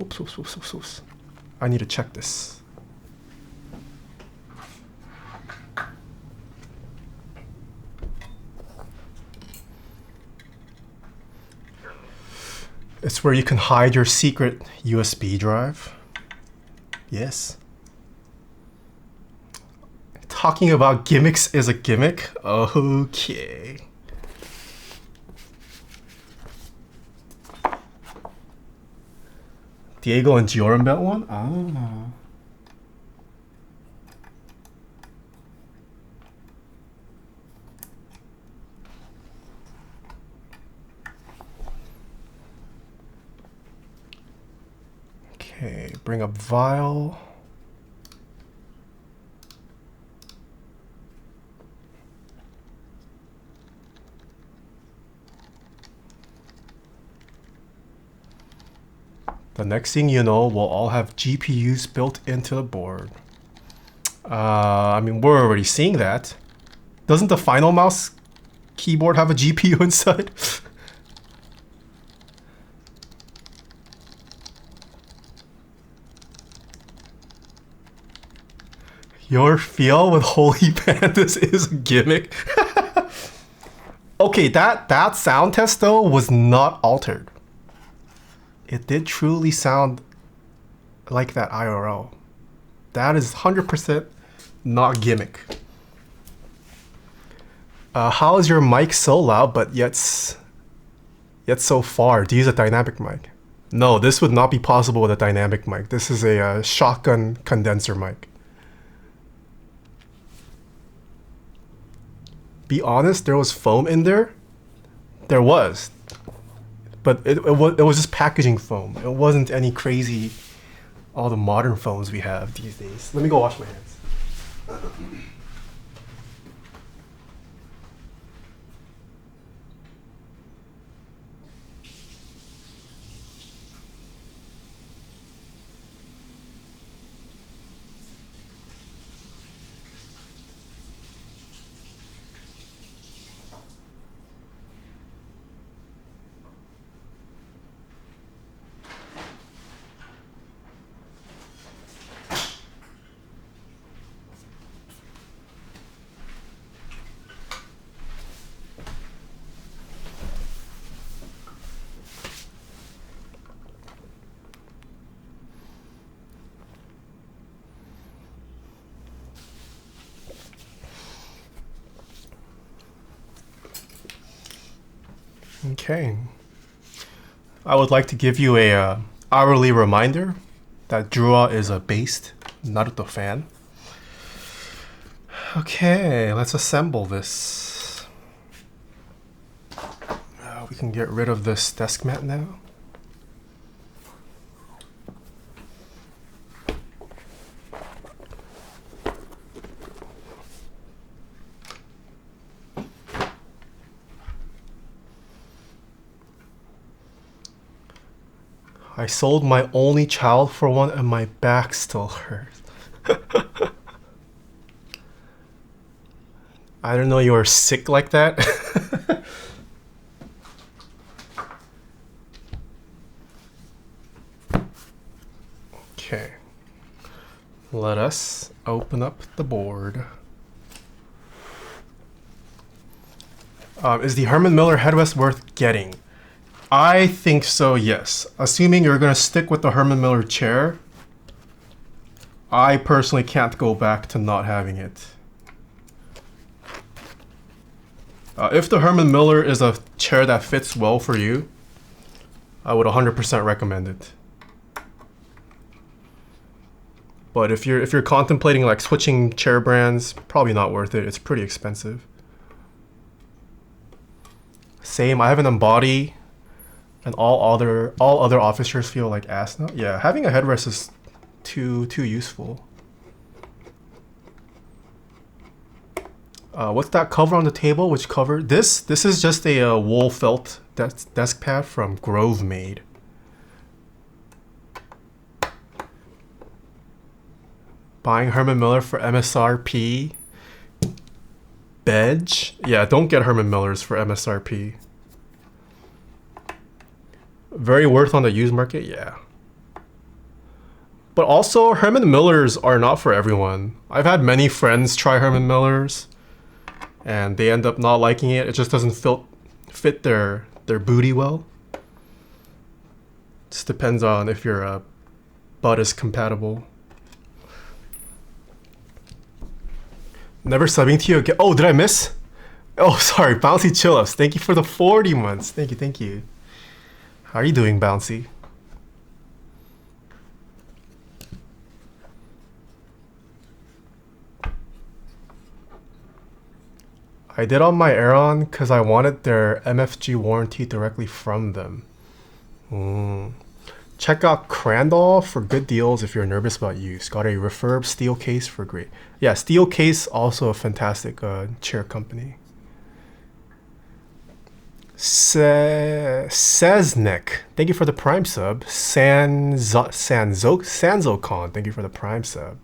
Speaker 1: Oops, oops, oops, oops, oops. I need to check this. It's where you can hide your secret USB drive. Yes. Talking about gimmicks is a gimmick? Okay. Diego and Joram bet one? Ah. Okay, bring up vial. The next thing you know, we'll all have GPUs built into the board. I mean, we're already seeing that. Doesn't the final mouse keyboard have a GPU inside? Your feel with holy pandas is a gimmick. Okay, that sound test though was not altered. It did truly sound like that IRL. That is 100% not gimmick. How is your mic so loud but yet so far? Do you use a dynamic mic? No, this would not be possible with a dynamic mic. This is a shotgun condenser mic. Be honest, there was foam in there. There was. But it was just packaging foam. It wasn't any crazy, all the modern foams we have these days. Let me go wash my hands. Okay. I would like to give you a hourly reminder that Druah is a based Naruto fan. Okay, let's assemble this. We can get rid of this desk mat now. I sold my only child for one and my back still hurts. I didn't know you were sick like that. Okay. Let us open up the board. Is the Herman Miller headrest worth getting? I think so, yes. Assuming you're going to stick with the Herman Miller chair, I personally can't go back to not having it. If the Herman Miller is a chair that fits well for you, I would 100% recommend it. But if you're contemplating like switching chair brands, probably not worth it. It's pretty expensive. Same, I have an Embody. And all other office chairs feel like ass now. Yeah, having a headrest is too useful. What's that cover on the table? Which cover? This is just a wool felt desk pad from Grove Made. Buying Herman Miller for MSRP. Bedge? Yeah, don't get Herman Millers for MSRP. Very worth on the used market? Yeah. But also, Herman Millers are not for everyone. I've had many friends try Herman Millers, and they end up not liking it. It just doesn't fit their booty well. Just depends on if your butt is compatible. Never subbing to you again. Oh, did I miss? Oh, sorry. Bouncy Chill-Ups. Thank you for the 40 months. Thank you, thank you. How are you doing, Bouncy? I did on my Aeron because I wanted their MFG warranty directly from them. Check out Crandall for good deals if you're nervous about use. Got a refurb steel case for great. Yeah, steel case, also a fantastic chair company. Seznek, thank you for the Prime sub. Sanzocon, thank you for the Prime sub.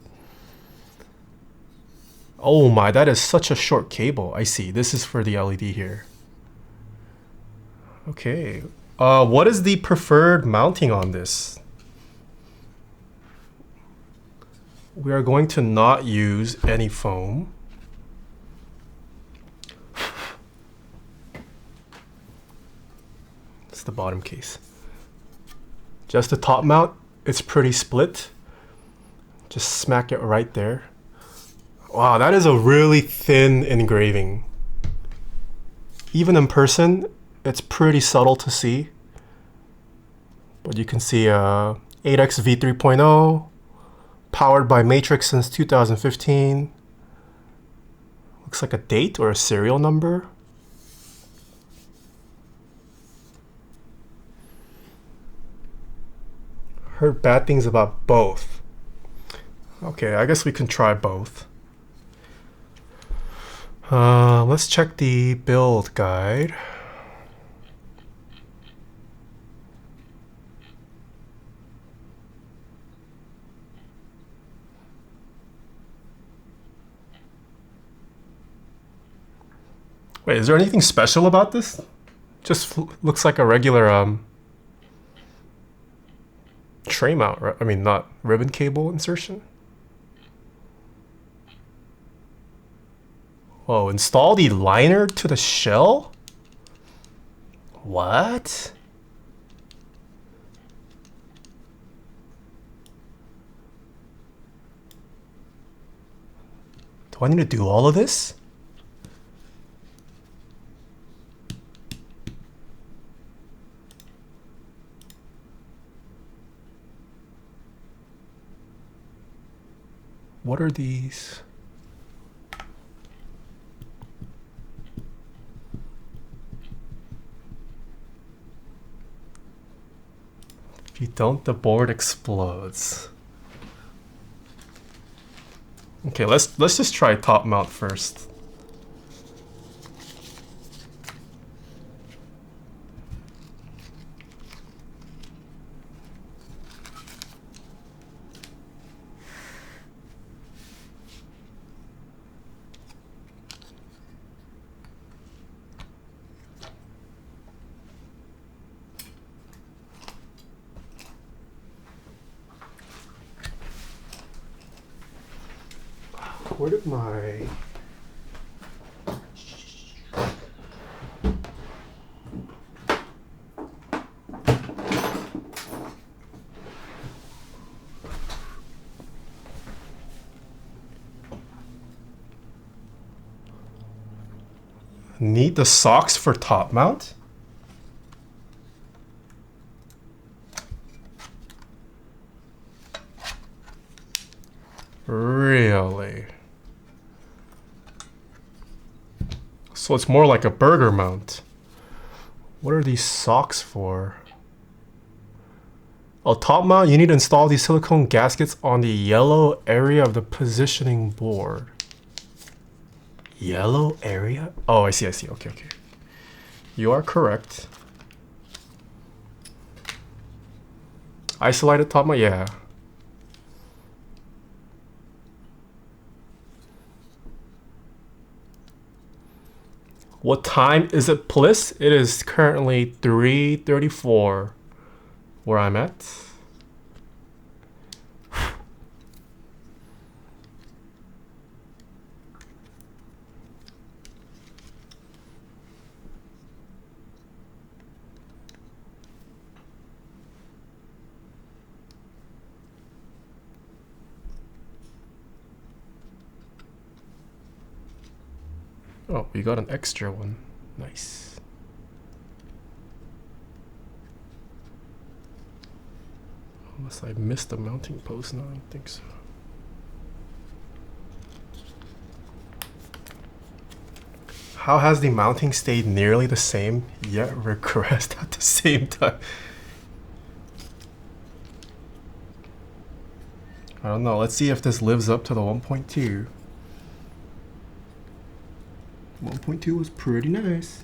Speaker 1: Oh my, that is such a short cable. I see. This is for the LED here. Okay. What is the preferred mounting on this? We are going to not use any foam. It's the bottom case. Just the top mount, it's pretty split. Just smack it right there. Wow, that is a really thin engraving. Even in person, it's pretty subtle to see. But you can see 8XV 3.0, powered by Matrix since 2015. Looks like a date or a serial number. Heard bad things about both. Okay, I guess we can try both. Let's check the build guide. Wait, is there anything special about this? Just looks like a regular tray mount, right? I mean, not ribbon cable insertion. Whoa, install the liner to the shell? What? Do I need to do all of this? What are these? If you don't, the board explodes. Okay, let's just try top mount first. Where did my... Need the socks for top mount? Really? So it's more like a burger mount. What are these socks for? Oh, top mount, you need to install these silicone gaskets on the yellow area of the positioning board. Yellow area? Oh, I see. Okay. You are correct. Isolated top mount, yeah. What time is it, please? It is currently 3:34 where I'm at. Oh, we got an extra one. Nice. Unless I missed the mounting post. No, I don't think so. How has the mounting stayed nearly the same, yet regressed at the same time? I don't know. Let's see if this lives up to the 1.2. 1.2 was pretty nice.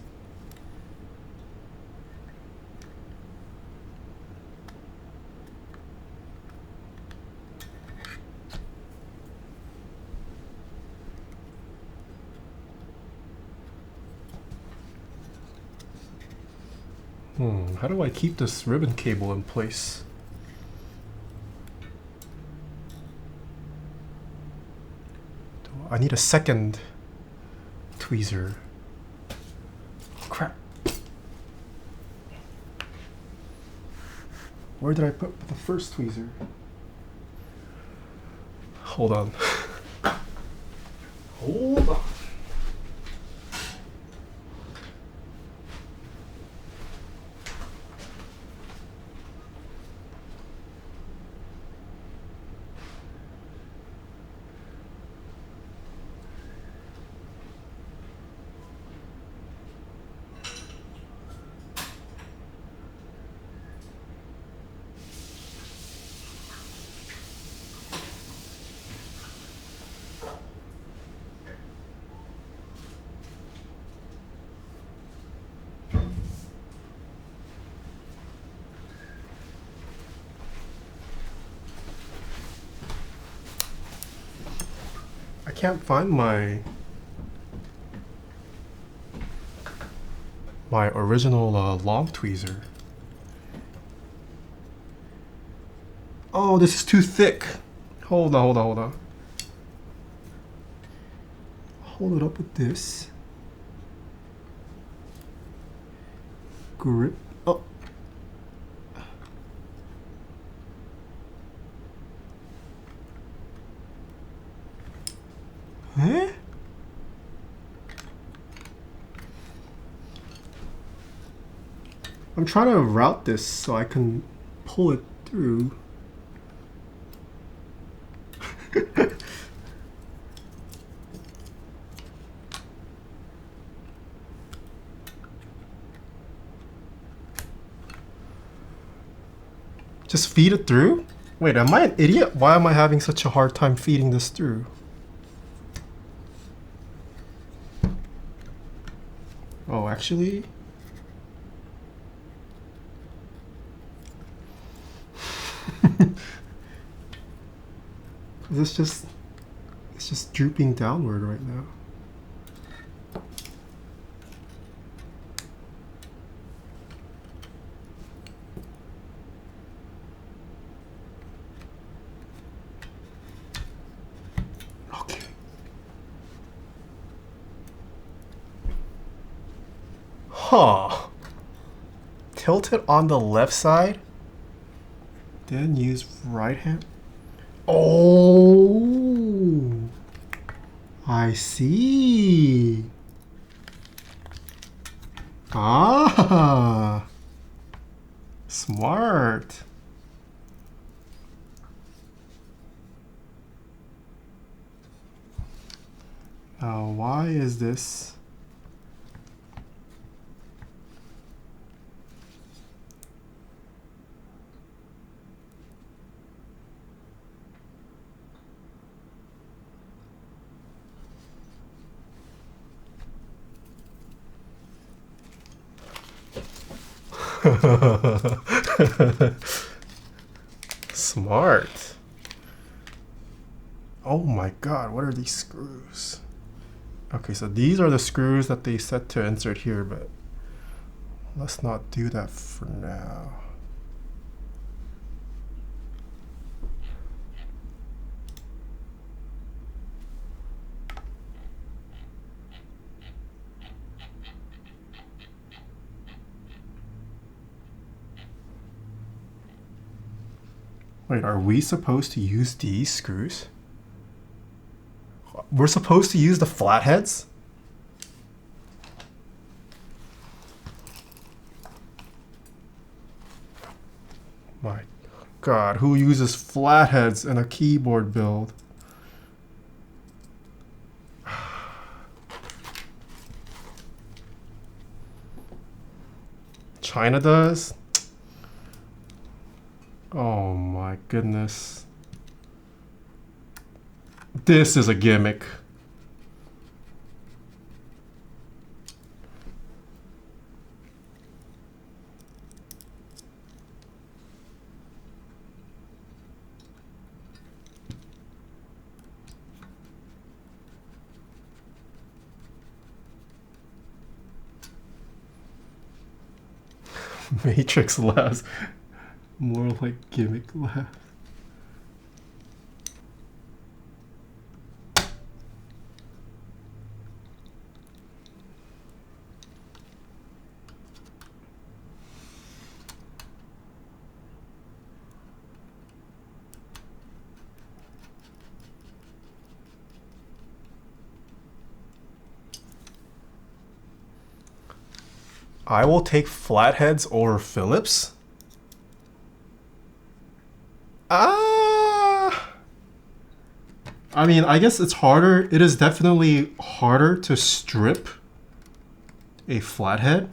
Speaker 1: How do I keep this ribbon cable in place? I need a second tweezer. Crap. Where did I put the first tweezer? Hold on. Hold on. I can't find my original long tweezer. Oh, this is too thick. Hold on. Hold it up with this. Grip. Oh. Huh? I'm trying to route this so I can pull it through. Just feed it through? Wait, am I an idiot? Why am I having such a hard time feeding this through? Oh, actually... it's just drooping downward right now. Okay. Huh. Tilt it on the left side, then use right hand. Oh, I see. Ah, smart. Now, why is this? Smart. Oh my god, what are these screws? Okay, so these are the screws that they said to insert here, but let's not do that for now. Wait, are we supposed to use these screws? We're supposed to use the flatheads? My God, who uses flatheads in a keyboard build? China does? Oh my goodness. This is a gimmick. Matrix laughs. More like gimmick laughs. I will take flatheads over Phillips. I mean, I guess it's harder. It is definitely harder to strip a flathead.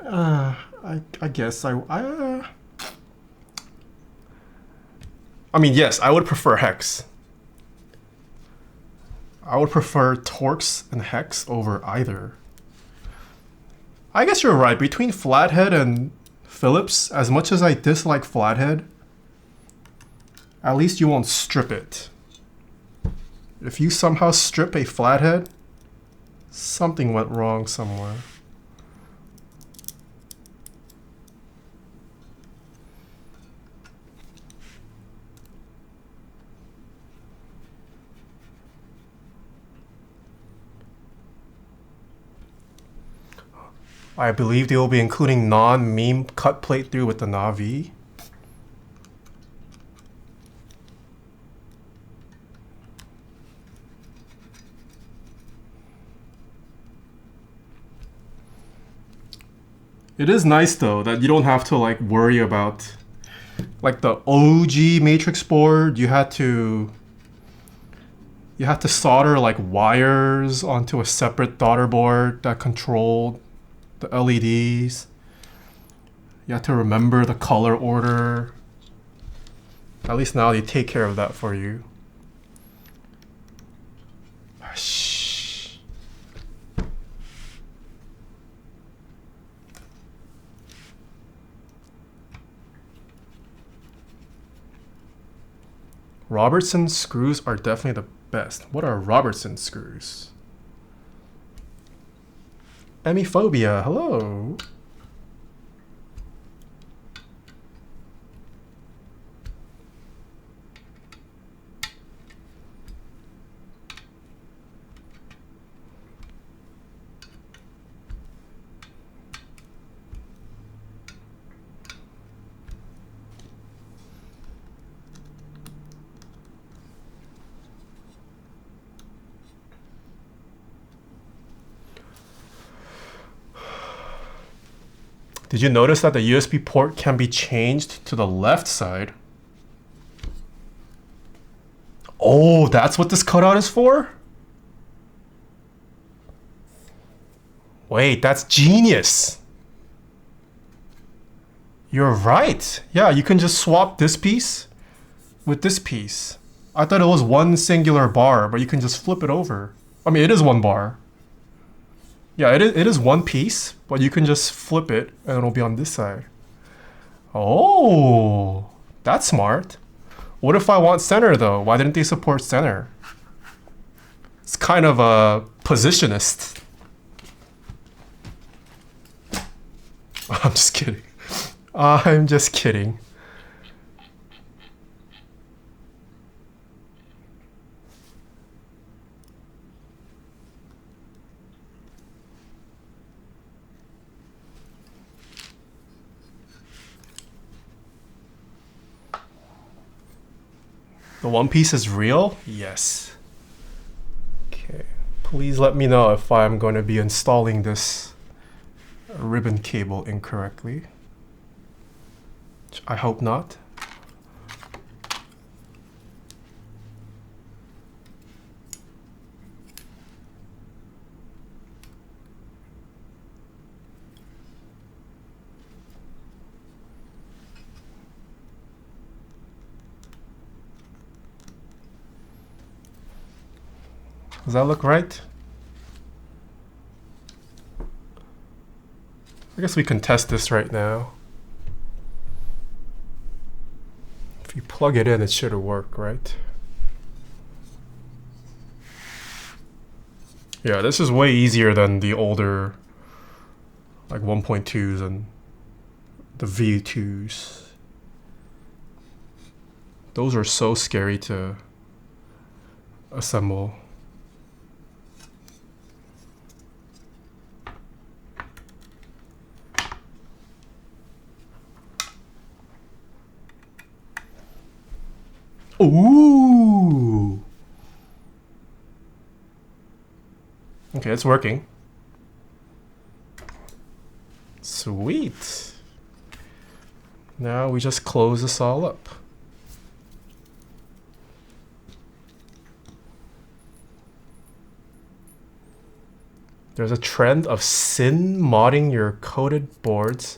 Speaker 1: I guess I mean, yes, I would prefer hex. I would prefer Torx and hex over either. I guess you're right. Between flathead and Phillips, as much as I dislike flathead, at least you won't strip it. If you somehow strip a flathead, something went wrong somewhere. I believe they will be including non-meme cut plate through with the Navi. It is nice though that you don't have to like worry about like the OG Matrix board. You had to solder like wires onto a separate daughter board that controlled the LEDs. You have to remember the color order. At least now they take care of that for you. Shh. Robertson screws are definitely the best. What are Robertson screws? Emiphobia, hello. Did you notice that the USB port can be changed to the left side? Oh, that's what this cutout is for? Wait, that's genius. You're right. Yeah, you can just swap this piece with this piece. I thought it was one singular bar, but you can just flip it over. I mean, it is one bar. Yeah, it is one piece, but you can just flip it and it'll be on this side. Oh, that's smart. What if I want center though? Why didn't they support center? It's kind of a positionist. I'm just kidding. I'm just kidding. The One Piece is real? Yes. Okay. Please let me know if I'm going to be installing this ribbon cable incorrectly. I hope not. Does that look right? I guess we can test this right now. If you plug it in, it should work, right? Yeah, this is way easier than the older, like 1.2s and the V2s. Those are so scary to assemble. Ooh. Okay, it's working. Sweet. Now we just close this all up. There's a trend of sin modding your coated boards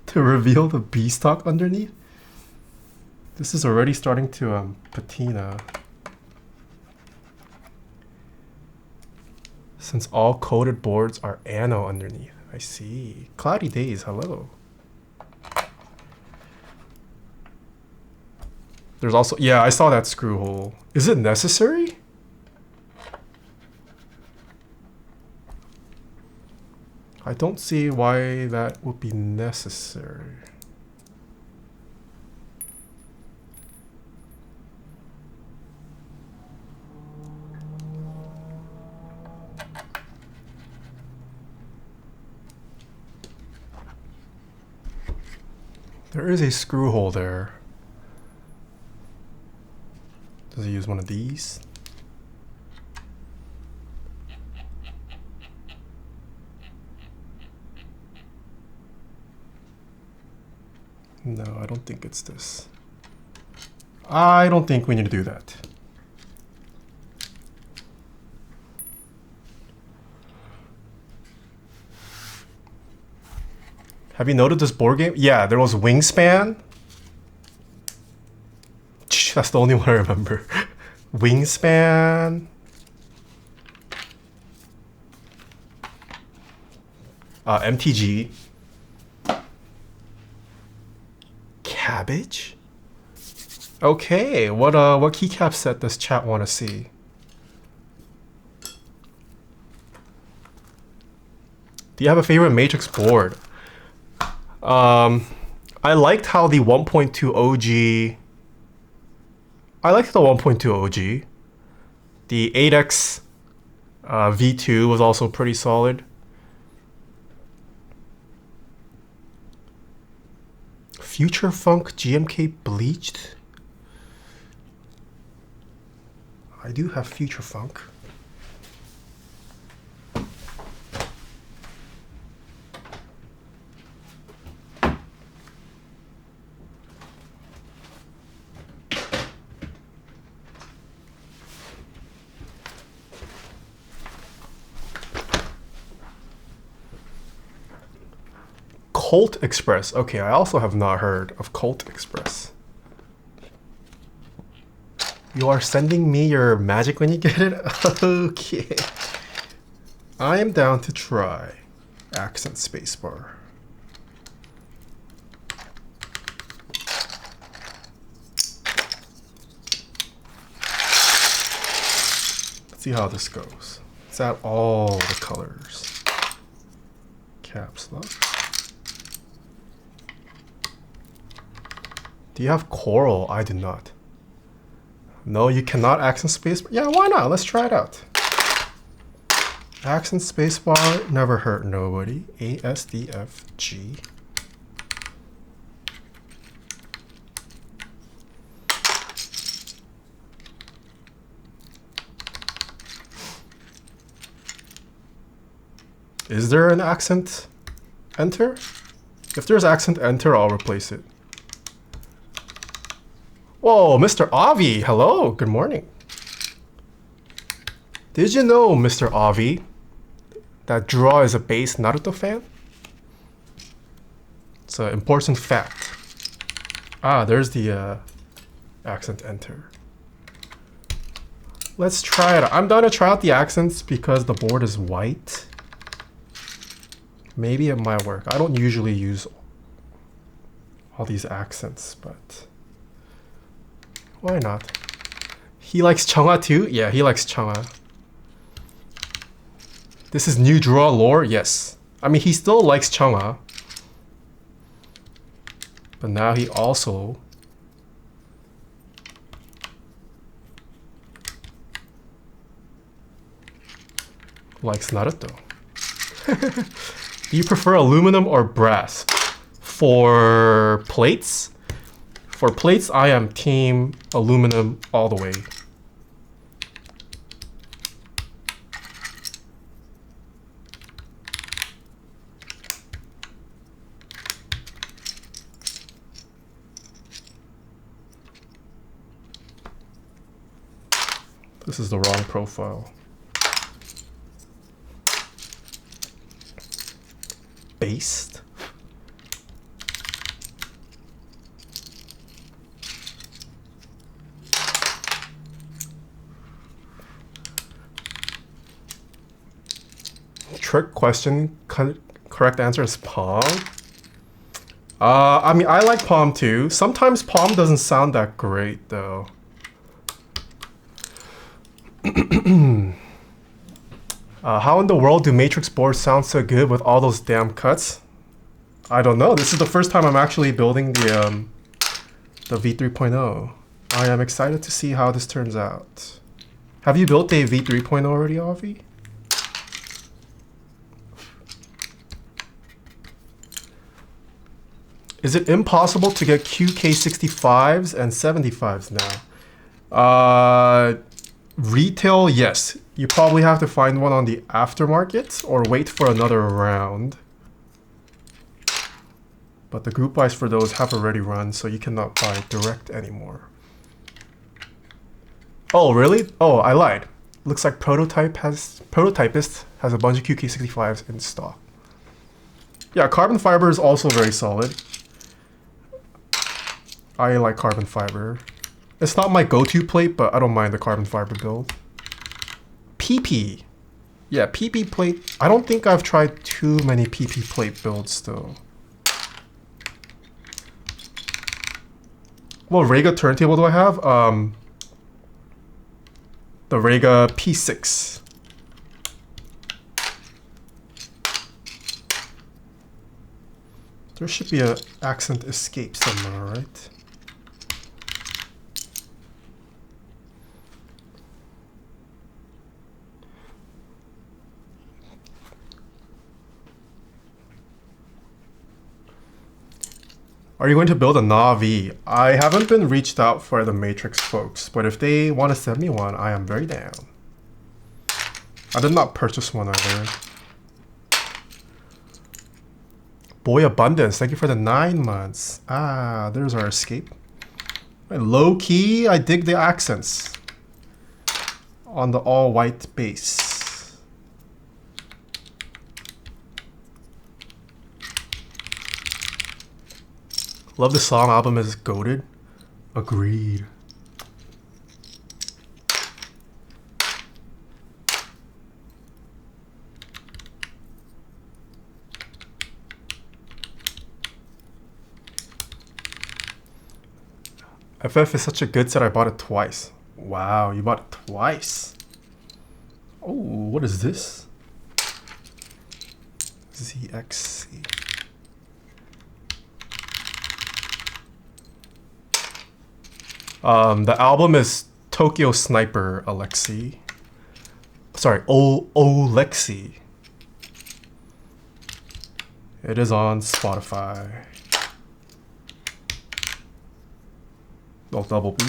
Speaker 1: to reveal the beanstalk underneath. This is already starting to patina. Since all coated boards are ano underneath. I see. Cloudy days, hello. There's also, yeah, I saw that screw hole. Is it necessary? I don't see why that would be necessary. There is a screw hole there. Does he use one of these? No, I don't think it's this. I don't think we need to do that. Have you noted this board game? Yeah, there was Wingspan. That's the only one I remember. Wingspan. MTG. Cabbage? Okay, what keycap set does chat want to see? Do you have a favorite Matrix board? I liked how the 1.2 OG. I liked the 1.2 OG. The 8X V2 was also pretty solid. Future Funk GMK bleached. I do have Future Funk. Colt Express. Okay, I also have not heard of Colt Express. You are sending me your magic when you get it? Okay. I am down to try. Accent spacebar. See how this goes. Let's add all the colors. Caps lock. Do you have coral? I do not. No, you cannot accent space. Yeah, why not? Let's try it out. Accent spacebar never hurt nobody. ASDFG. Is there an accent enter? If there's accent enter, I'll replace it. Whoa, Mr. Avi, hello, good morning. Did you know, Mr. Avi, that Druah is a base Naruto fan? It's an important fact. Ah, there's the accent enter. Let's try it. I'm gonna try out the accents because the board is white. Maybe it might work. I don't usually use all these accents, but why not? He likes Chungha too? Yeah, he likes Chungha. This is new Druah lore? Yes. I mean, he still likes Chungha. But now he also likes Naruto. Do you prefer aluminum or brass? For plates? For plates, I am team aluminum all the way. This is the wrong profile. Based. Trick question. Correct answer is palm. I mean, I like palm too. Sometimes palm doesn't sound that great though. How in the world do matrix boards sound so good with all those damn cuts? I don't know. This is the first time I'm actually building the V3.0. I am excited to see how this turns out. Have you built a V3.0 already, Avi? Is it impossible to get QK65s and 75s now? Retail, yes. You probably have to find one on the aftermarket or wait for another round. But the group buys for those have already run, so you cannot buy direct anymore. Oh, really? Oh, I lied. Looks like Prototypist has a bunch of QK65s in stock. Yeah, carbon fiber is also very solid. I like carbon fiber. It's not my go-to plate, but I don't mind the carbon fiber build. PP. Yeah, PP plate. I don't think I've tried too many PP plate builds though. What Rega turntable do I have? The Rega P6. There should be an accent escape somewhere, right? Are you going to build a Navi? I haven't been reached out for the Matrix folks, but if they want to send me one, I am very down. I did not purchase one either. Boy Abundance, thank you for the 9 months. Ah, there's our escape. Low key, I dig the accents on the all white base. Love the song, album is goated. Agreed. FF is such a good set, I bought it twice. Wow, you bought it twice. Oh, what is this? ZXC. The album is Tokyo Sniper Alexi. Sorry, Olexi. It is on Spotify. Oh, double B.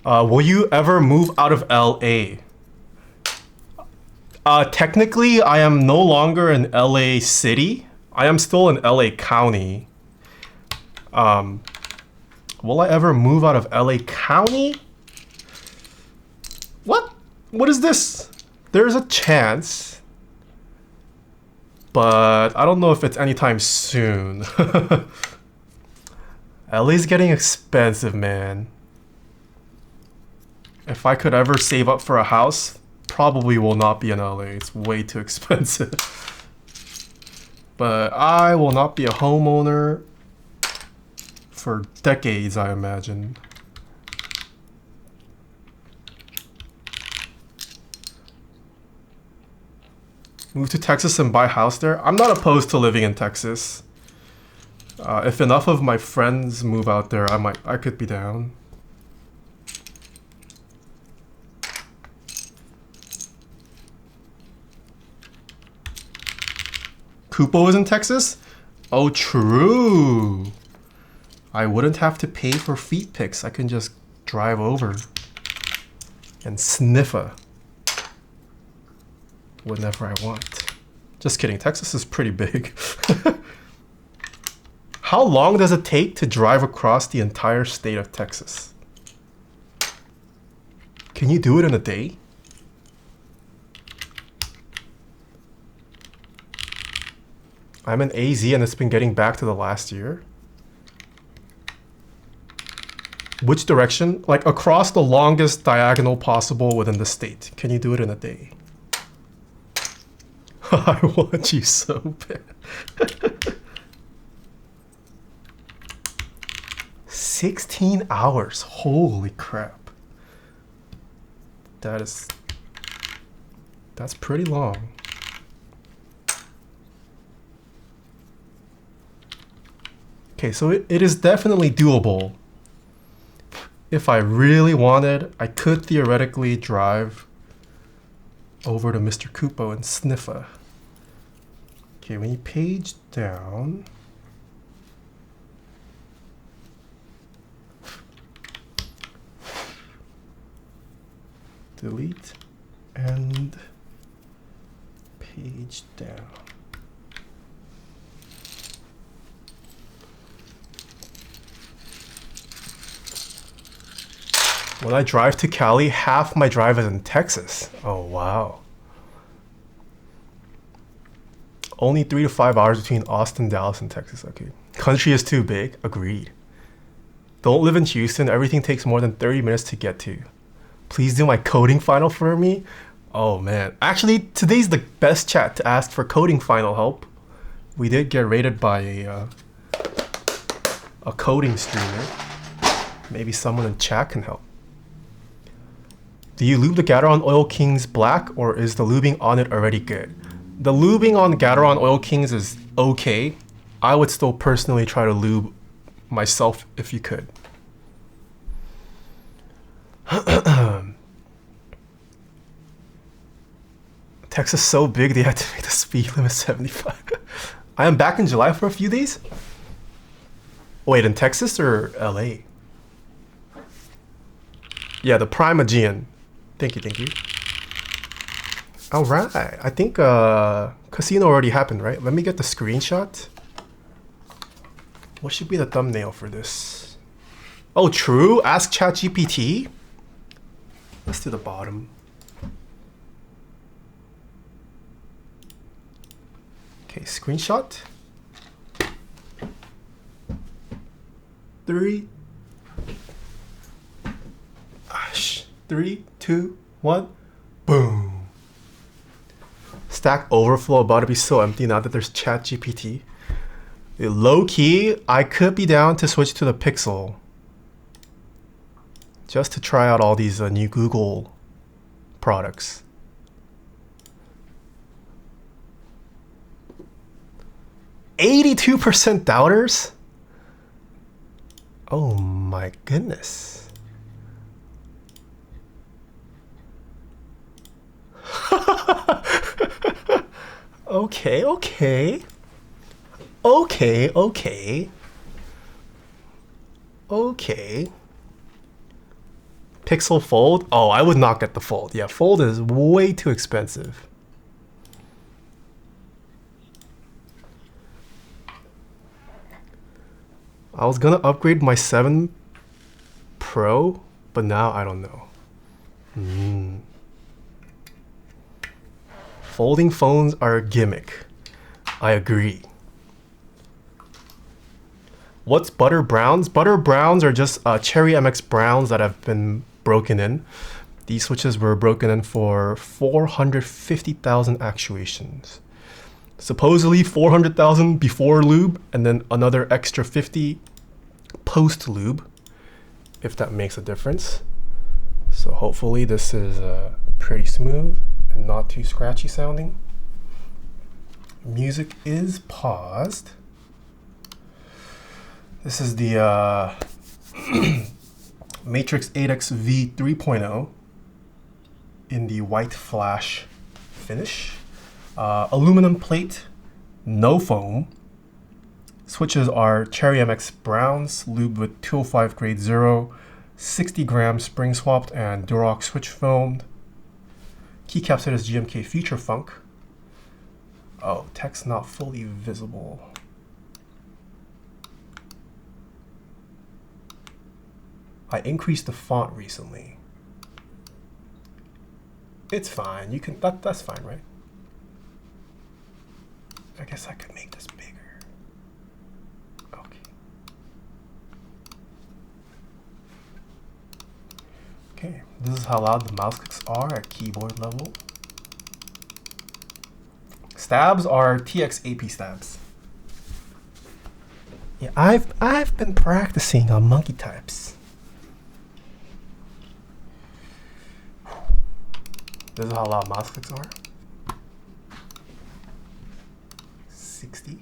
Speaker 1: Will you ever move out of LA? Technically, I am no longer in LA City. I am still in LA County. Will I ever move out of LA County? What? What is this? There's a chance. But I don't know if it's anytime soon. LA's getting expensive, man. If I could ever save up for a house, probably will not be in LA. It's way too expensive. But I will not be a homeowner for decades, I imagine. Move to Texas and buy a house there? I'm not opposed to living in Texas. If enough of my friends move out there, I could be down. Kupo is in Texas? Oh, true. I wouldn't have to pay for feet pics. I can just drive over and sniffa whenever I want. Just kidding. Texas is pretty big. How long does it take to drive across the entire state of Texas? Can you do it in a day? I'm in AZ and it's been getting back to the last year. Which direction? Like across the longest diagonal possible within the state. Can you do it in a day? I want you so bad. 16 hours. Holy crap. That's pretty long. Okay, so it is definitely doable. If I really wanted, I could theoretically drive over to Mr. Kupo and sniffa. Okay, when you page down, delete and page down. When I drive to Cali, half my drive is in Texas. Oh, wow. Only 3 to 5 hours between Austin, Dallas, and Texas. Okay. Country is too big. Agreed. Don't live in Houston. Everything takes more than 30 minutes to get to. Please do my coding final for me. Oh, man. Actually, today's the best chat to ask for coding final help. We did get rated by a coding streamer. Maybe someone in chat can help. Do you lube the Gateron Oil Kings black, or is the lubing on it already good? The lubing on Gateron Oil Kings is okay. I would still personally try to lube myself if you could. Texas so big they had to make the speed limit 75. I am back in July for a few days. Wait, in Texas or LA? Yeah, the Prime Aegean. Thank you, thank you. All right, I think casino already happened, right? Let me get the screenshot. What should be the thumbnail for this? Oh, true. Ask ChatGPT. Let's do the bottom. Okay, screenshot. 3, 3, 2, 1, boom. Stack Overflow about to be so empty now that there's ChatGPT. Low key, I could be down to switch to the Pixel just to try out all these new Google products. %82 doubters? Oh my goodness. Okay. Pixel Fold? Oh, I would not get the Fold. Yeah, Fold is way too expensive. I was gonna upgrade my 7 Pro, but now I don't know. Folding phones are a gimmick. I agree. What's Butter Browns? Butter Browns are just Cherry MX Browns that have been broken in. These switches were broken in for 450,000 actuations. Supposedly 400,000 before lube, and then another extra 50 post lube, if that makes a difference. So hopefully this is pretty smooth and not too scratchy sounding. Music is paused. This is the Matrix 8XV 3.0 in the white flash finish. Aluminum plate, no foam. Switches are Cherry MX Browns, lubed with 205 grade 0, 60 grams spring swapped and Druah switch foamed. Keycaps set is GMK Future Funk. Oh, text not fully visible. I increased the font recently. It's fine. You can that's fine, right? I guess I could make this bigger. Okay. Okay, this is how loud the mouse clicks are at keyboard level. Stabs are TX AP stabs. Yeah, I've been practicing on monkey types. This is how loud mouse clicks are. 60.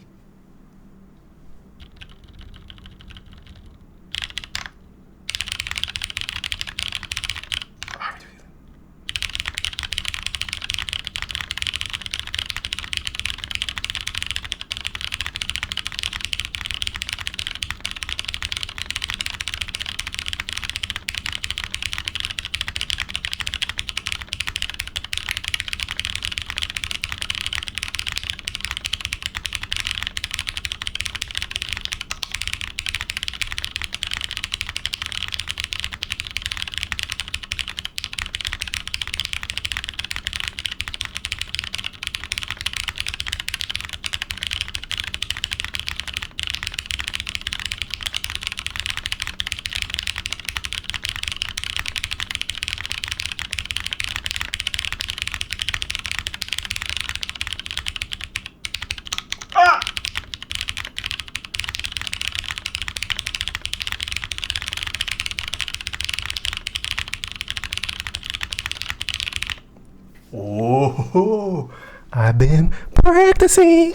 Speaker 1: Oh, I've been practicing.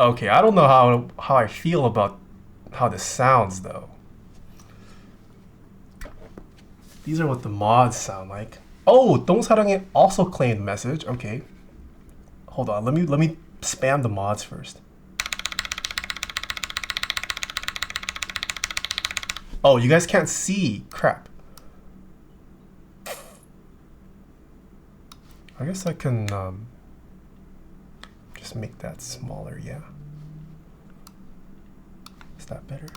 Speaker 1: Okay, I don't know how I feel about how this sounds though. These are what the mods sound like. Oh, Don't 사랑해 also claimed message. Okay. Hold on, let me spam the mods first. Oh, you guys can't see. Crap. I guess I can just make that smaller, yeah. Is that better?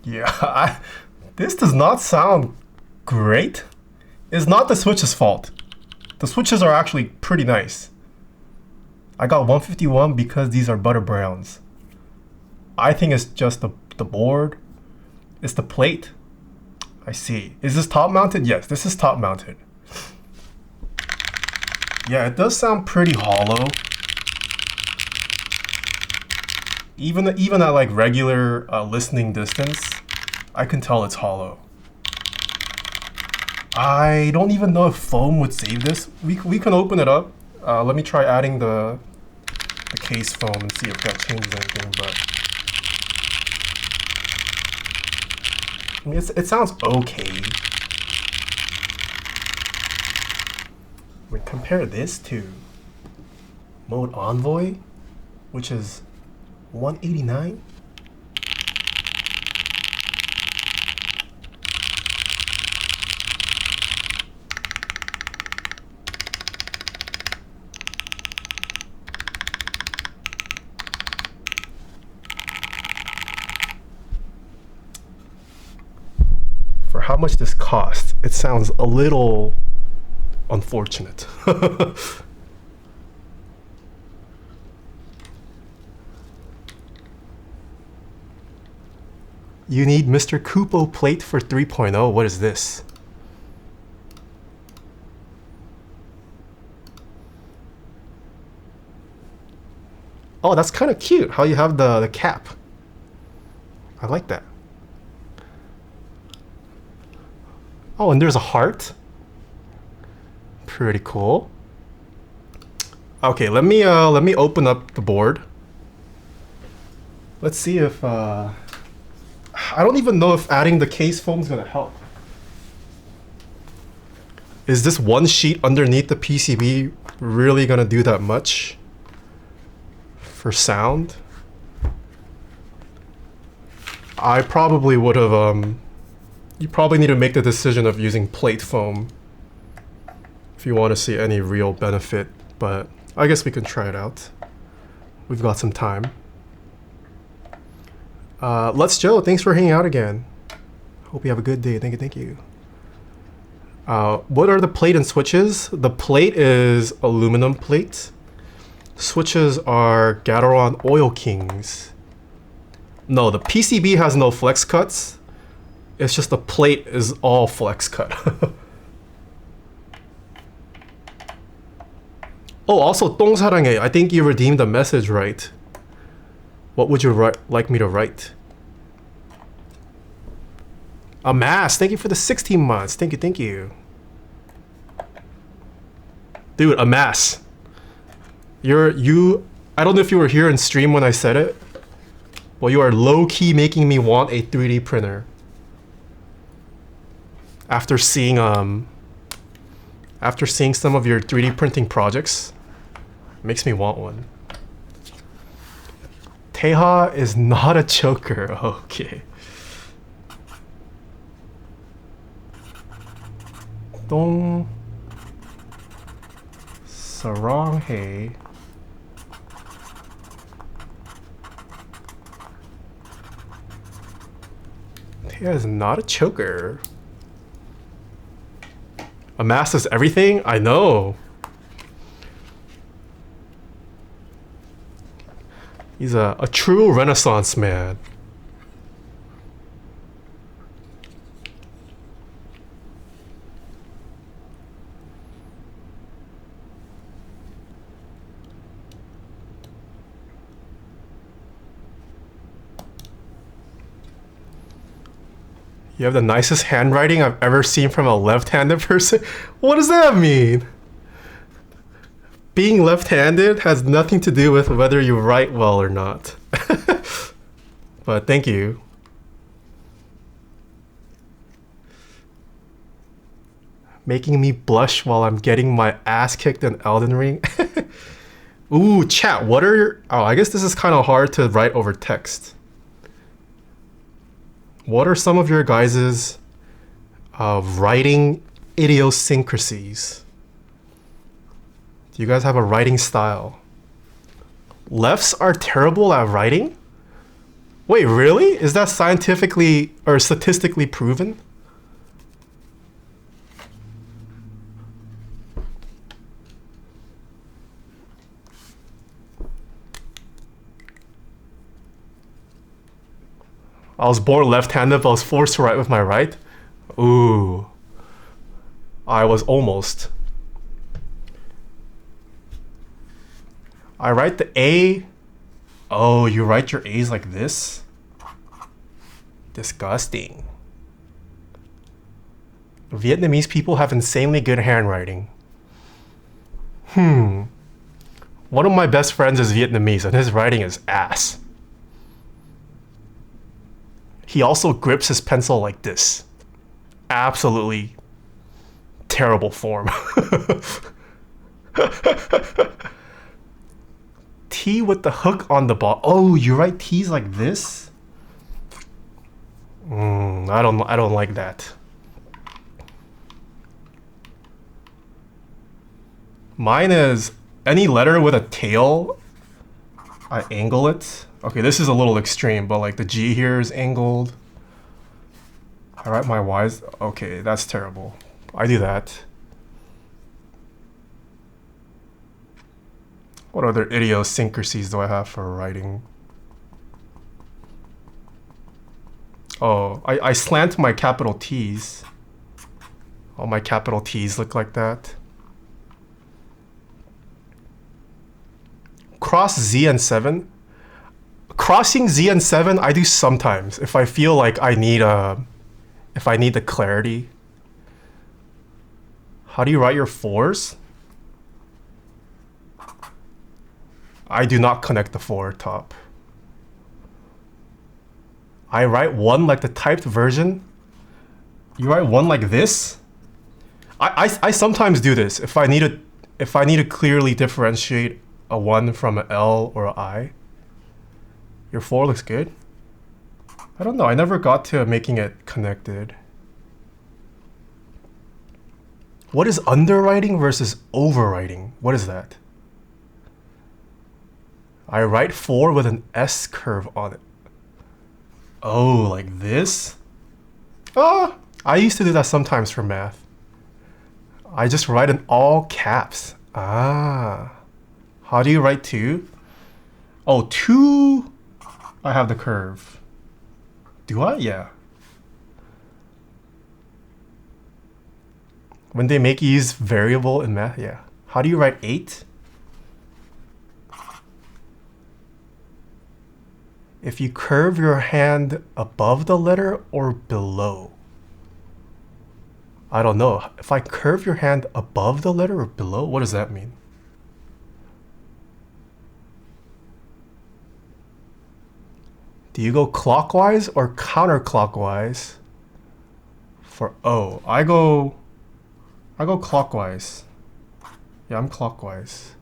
Speaker 1: Yeah, this does not sound great. It's not the switch's fault. The switches are actually pretty nice. I got 151 because these are butter browns. I think it's just the board. It's the plate. I see. Is this top mounted? Yes, this is top mounted. Yeah, it does sound pretty hollow. Even at like regular listening distance, I can tell it's hollow. I don't even know if foam would save this. We can open it up. Let me try adding the case foam and see if that changes anything. But I mean, it sounds okay. I mean, compare this to Mode Envoy, which is 189. For how much this costs, it sounds a little unfortunate. You need Mr. Kupo plate for 3.0. What is this? Oh, that's kind of cute how you have the cap. I like that. Oh, and there's a heart. Pretty cool. Okay, let me open up the board. Let's see if I don't even know if adding the case foam is gonna help. Is this one sheet underneath the PCB really gonna do that much for sound? I probably would have you probably need to make the decision of using plate foam if you want to see any real benefit, but I guess we can try it out. We've got some time. Let's Joe, thanks for hanging out again. Hope you have a good day. Thank you. What are the plate and switches? The plate is aluminum plate. Switches are Gateron Oil Kings. No, the PCB has no flex cuts. It's just the plate is all flex cut. Oh, also 똥사랑해. I think you redeemed the message right. What would you like me to write? A mass. Thank you for the 16 months. Thank you. Dude, a mass. I don't know if you were here in stream when I said it. Well, you are low-key making me want a 3D printer. After seeing some of your 3D printing projects, makes me want one. Taeha is not a choker. Okay. 똥 사랑해. Taeha is not a choker. A mass is everything? I know. He's a true Renaissance man. You have the nicest handwriting I've ever seen from a left-handed person? What does that mean? Being left-handed has nothing to do with whether you write well or not. But thank you. Making me blush while I'm getting my ass kicked in Elden Ring. Ooh, chat, what are your... Oh, I guess this is kind of hard to write over text. What are some of your guys' writing idiosyncrasies? Do you guys have a writing style? Lefts are terrible at writing? Wait, really? Is that scientifically or statistically proven? I was born left-handed, but I was forced to write with my right. Ooh. I was almost. I write the A. Oh, you write your A's like this? Disgusting. Vietnamese people have insanely good handwriting. One of my best friends is Vietnamese and his writing is ass. He also grips his pencil like this. Absolutely terrible form. T with the hook on the ball. Oh, you write T's like this? I don't like that. Mine is any letter with a tail, I angle it. Okay, this is a little extreme, but like the G here is angled. I write my Y's. Okay, that's terrible. I do that. What other idiosyncrasies do I have for writing? Oh, I slant my capital T's. All my capital T's look like that. Cross Z and 7. Crossing Z and 7 I do sometimes if I feel like I need the clarity. How do you write your 4s? I do not connect the 4 top. I write 1 like the typed version. You write 1 like this? I sometimes do this if I need to clearly differentiate a 1 from an L or an I. Your 4 looks good. I don't know, I never got to making it connected. What is underwriting versus overwriting? What is that? I write 4 with an S curve on it. Oh, like this? Ah, I used to do that sometimes for math. I just write in all caps. Ah. How do you write 2? Oh, 2. I have the curve. Do I? Yeah. When they make you use variable in math, yeah. How do you write 8? If you curve your hand above the letter or below. I don't know. If I curve your hand above the letter or below, what does that mean? Do you go clockwise or counterclockwise for O? I go clockwise. Yeah, I'm clockwise.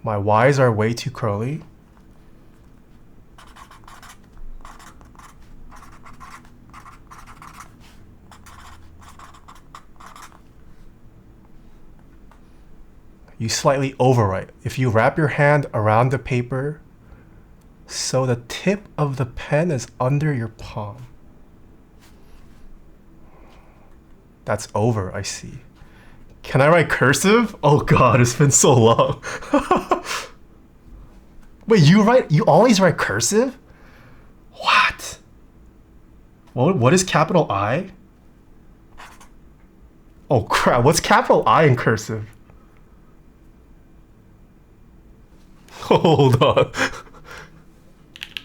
Speaker 1: My Y's are way too curly. You slightly overwrite. If you wrap your hand around the paper so the tip of the pen is under your palm. That's over, I see. Can I write cursive? Oh god, it's been so long. Wait, you always write cursive? What? What is capital I? Oh crap, what's capital I in cursive? Hold on.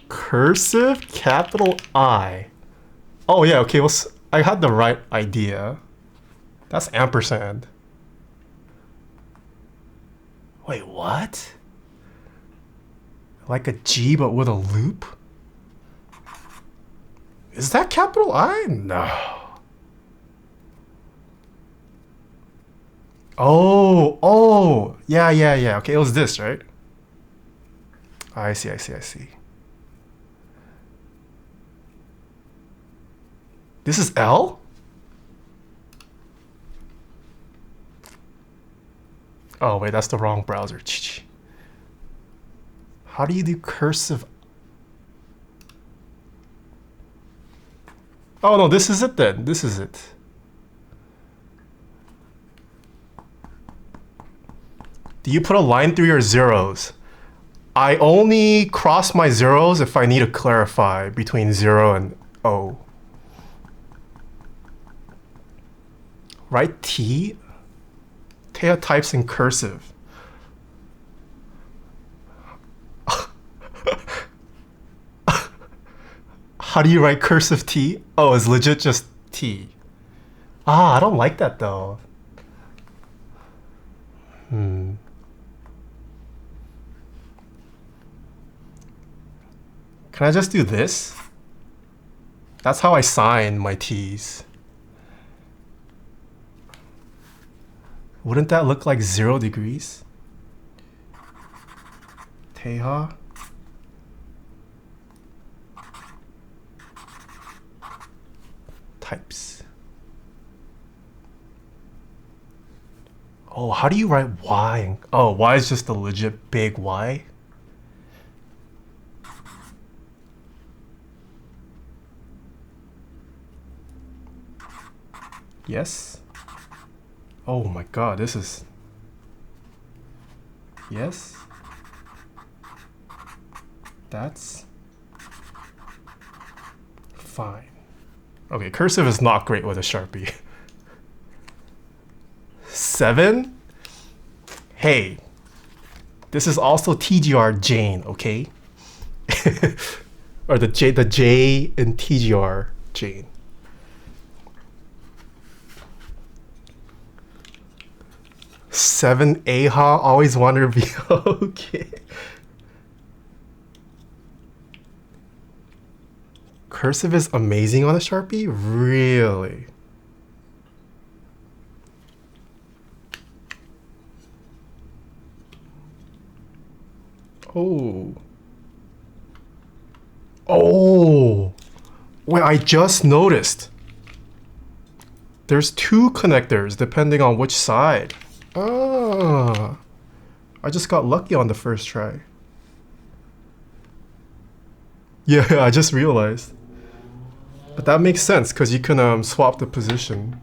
Speaker 1: Cursive, capital I. Oh yeah, okay, well, I had the right idea. That's ampersand. Wait, what? Like a G but with a loop? Is that capital I? No. Oh, yeah. Okay, it was this, right? I see. This is L? Oh wait, that's the wrong browser. How do you do cursive? Oh no, this is it then. This is it. Do you put a line through your zeros? I only cross my zeros if I need to clarify between 0 and O. Write T? Taeha types in cursive. How do you write cursive T? Oh, it's legit just T. Ah, I don't like that though. Can I just do this? That's how I sign my T's. Wouldn't that look like 0 degrees? Taeha. Types. Oh, how do you write Y? Oh, Y is just a legit big Y. Yes. Oh my god, this is... Yes. That's... fine. Okay, cursive is not great with a Sharpie. 7? Hey. This is also TGR Jane, okay? Or the J in TGR Jane. Seven Taeha, always wanted to be okay. Cursive is amazing on a Sharpie? Really? Oh. Oh. Wait, I just noticed. There's 2 connectors depending on which side. Ah. I just got lucky on the first try. Yeah, I just realized. But that makes sense because you can swap the position.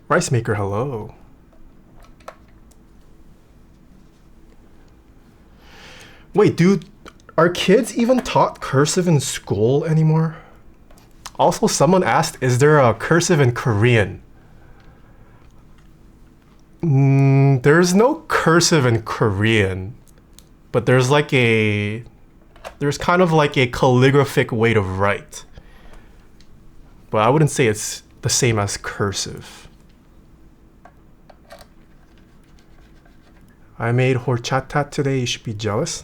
Speaker 1: Rice Maker, hello. Wait, dude, are kids even taught cursive in school anymore? Also, someone asked, is there a cursive in Korean? There's no cursive in Korean, but there's kind of like a calligraphic way to write. But I wouldn't say it's the same as cursive. I made horchata today, you should be jealous.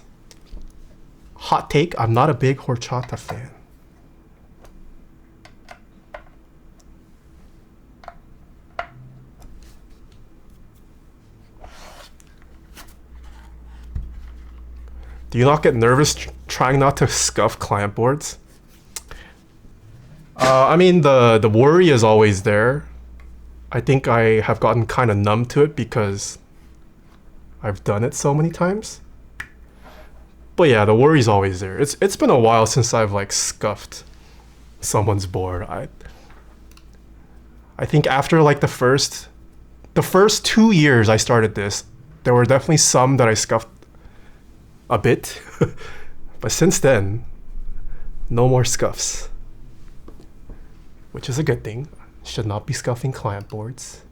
Speaker 1: Hot take, I'm not a big horchata fan. Do you not get nervous trying not to scuff client boards? I mean, the worry is always there. I think I have gotten kind of numb to it because I've done it so many times. But yeah, the worry's always there. It's been a while since I've like scuffed someone's board. I think after like the first 2 years I started this, there were definitely some that I scuffed a bit. But since then, no more scuffs. Which is a good thing. Should not be scuffing client boards.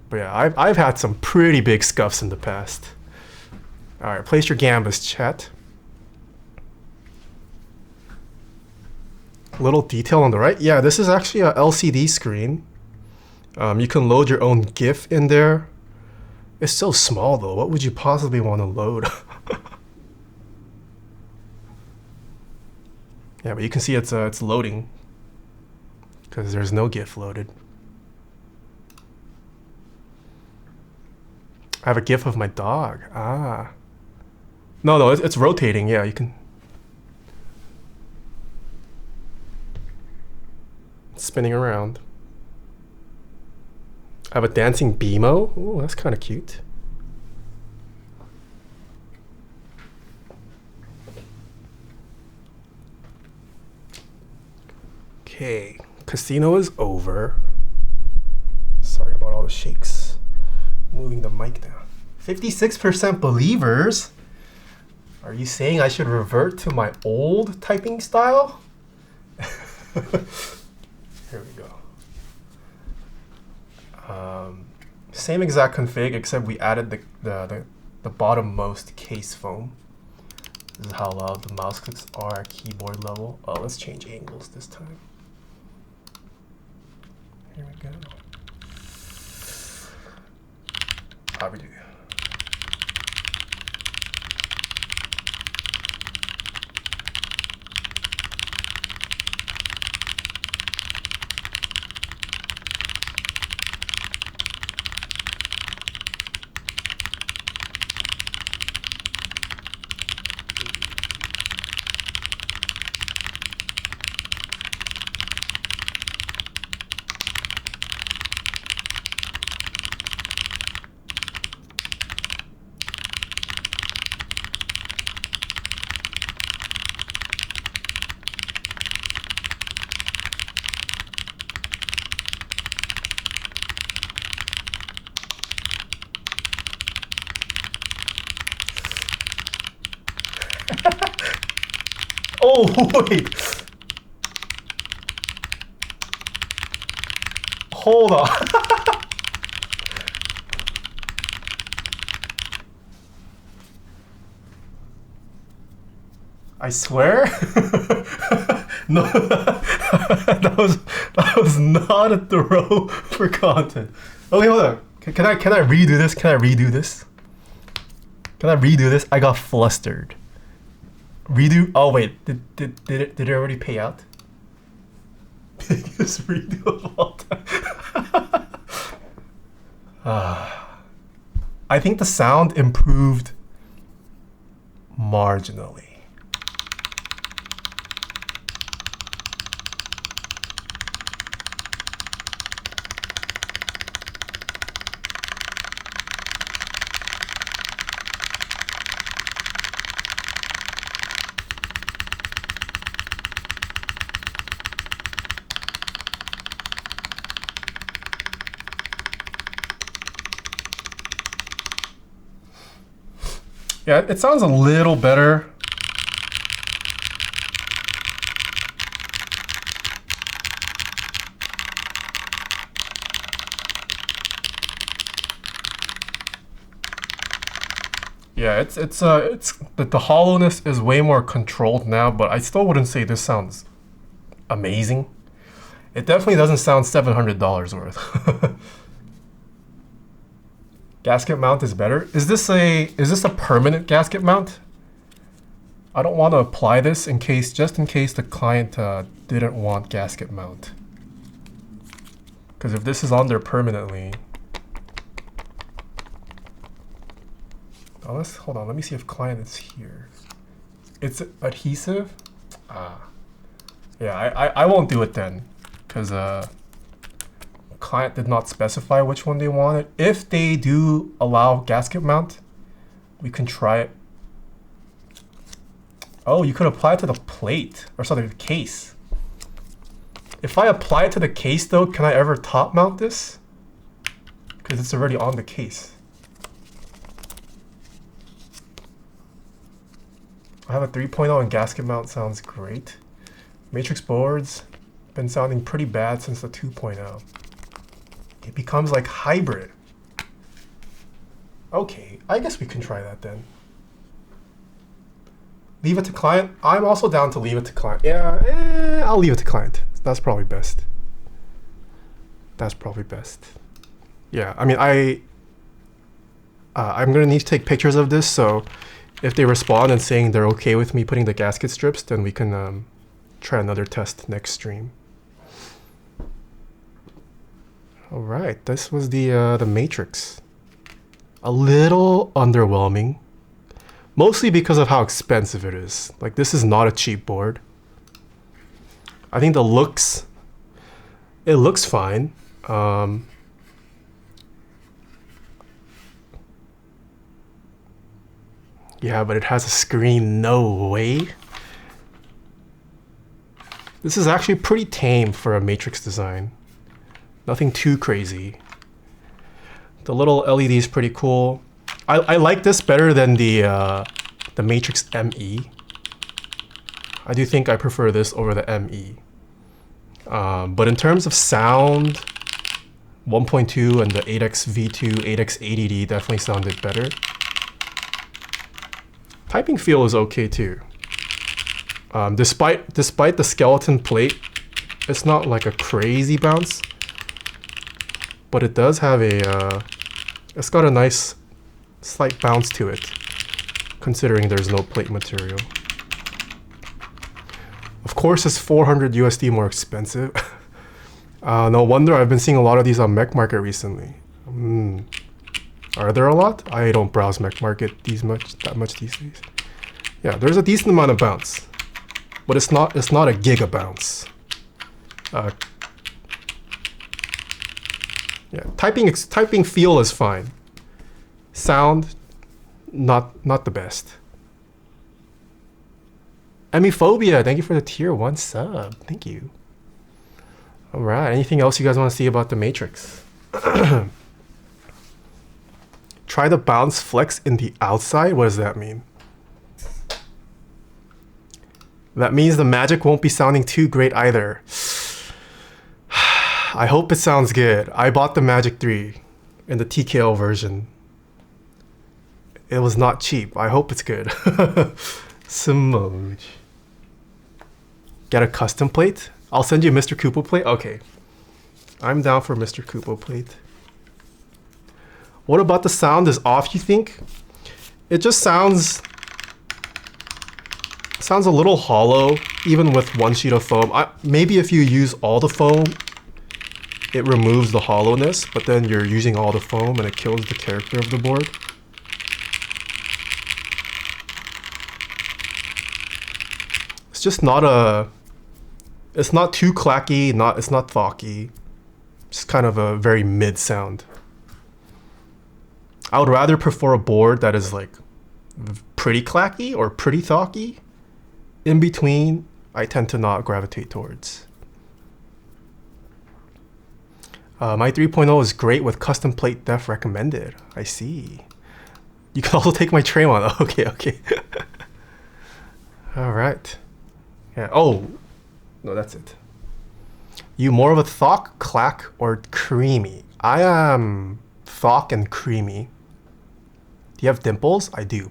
Speaker 1: But yeah, I've had some pretty big scuffs in the past. Alright, place your gambas, chat. Little detail on the right. Yeah, this is actually a LCD screen. You can load your own GIF in there. It's so small though. What would you possibly want to load? Yeah, but you can see it's loading because there's no GIF loaded. I have a GIF of my dog. Ah. No, it's rotating. Yeah, you can. It's spinning around. I have a dancing BMO. Ooh, that's kind of cute. Okay, casino is over. Sorry about all the shakes. Moving the mic down. 56% believers. Are you saying I should revert to my old typing style? Here we go. Same exact config, except we added the bottommost case foam. This is how loud the mouse clicks are at keyboard level. Oh, let's change angles this time. Here we go. How we do? Oh, wait. Hold on. I swear? No, that was not a throw for content. Okay, hold on. Can I redo this? Can I redo this? Can I redo this? I got flustered. Redo. Oh wait, did it already pay out? Biggest redo of all time. I think the sound improved marginally. Yeah, it sounds a little better. Yeah, it's the hollowness is way more controlled now, but I still wouldn't say this sounds amazing. It definitely doesn't sound $700 worth. Gasket mount is better. Is this a permanent gasket mount? I don't want to apply this just in case the client didn't want gasket mount. Because if this is on there permanently, hold on. Let me see if client is here. It's adhesive. Yeah, I won't do it then, because client did not specify which one they wanted. If they do allow gasket mount, we can try it. Oh, you could apply it to the plate, or sorry, the case. If I apply it to the case though, can I ever top mount this? Because it's already on the case. I have a 3.0 and gasket mount sounds great. Matrix boards been sounding pretty bad since the 2.0. It becomes like hybrid. Okay, I guess we can try that then. Leave it to client. I'm also down to leave it to client. Yeah, I'll leave it to client. That's probably best. That's probably best. Yeah, I mean, I'm gonna need to take pictures of this, so if they respond and saying they're okay with me putting the gasket strips, then we can try another test next stream. All right, this was the Matrix. A little underwhelming, Mostly because of how expensive it is. Like, this is not a cheap board. I think the looks, it looks fine. Yeah, but it has a screen, no way. This is actually pretty tame for a Matrix design. Nothing too crazy. The little LED is pretty cool. I like this better than the Matrix ME. I do think I prefer this over the ME. But in terms of sound, 1.2 and the 8XV 8X80D definitely sounded better. Typing feel is okay too. Despite the skeleton plate, it's not like a crazy bounce, but it does have a it's got a nice slight bounce to it, considering there's no plate material. Of course, it's 400 USD more expensive. No wonder I've been seeing a lot of these on Mech Market recently. Are there a lot? I don't browse Mech Market that much these days. Yeah, there's a decent amount of bounce, but it's not a giga bounce. Yeah, typing feel is fine. Sound, not the best. Emiphobia, thank you for the tier 1 sub. Thank you. All right, anything else you guys want to see about the Matrix? Try the bounce flex in the outside. What does that mean? That means the magic won't be sounding too great either. I hope it sounds good. I bought the Magic 3 in the TKO version. It was not cheap. I hope it's good. Smoj. Get a custom plate? I'll send you a Mr. Koopo plate? Okay. I'm down for Mr. Koopo plate. What about the sound is off, you think? It just sounds a little hollow, even with one sheet of foam. Maybe if you use all the foam, it removes the hollowness, but then you're using all the foam and it kills the character of the board. It's just not it's not too clacky, it's not thocky. Just kind of a very mid sound. I would rather prefer a board that is like pretty clacky or pretty thocky. In between, I tend to not gravitate towards. My 3.0 is great with custom plate def recommended. I see. You can also take my tray on. Okay. All right. Yeah. Oh, no, that's it. You more of a thock, clack, or creamy? I am thock and creamy. Do you have dimples? I do.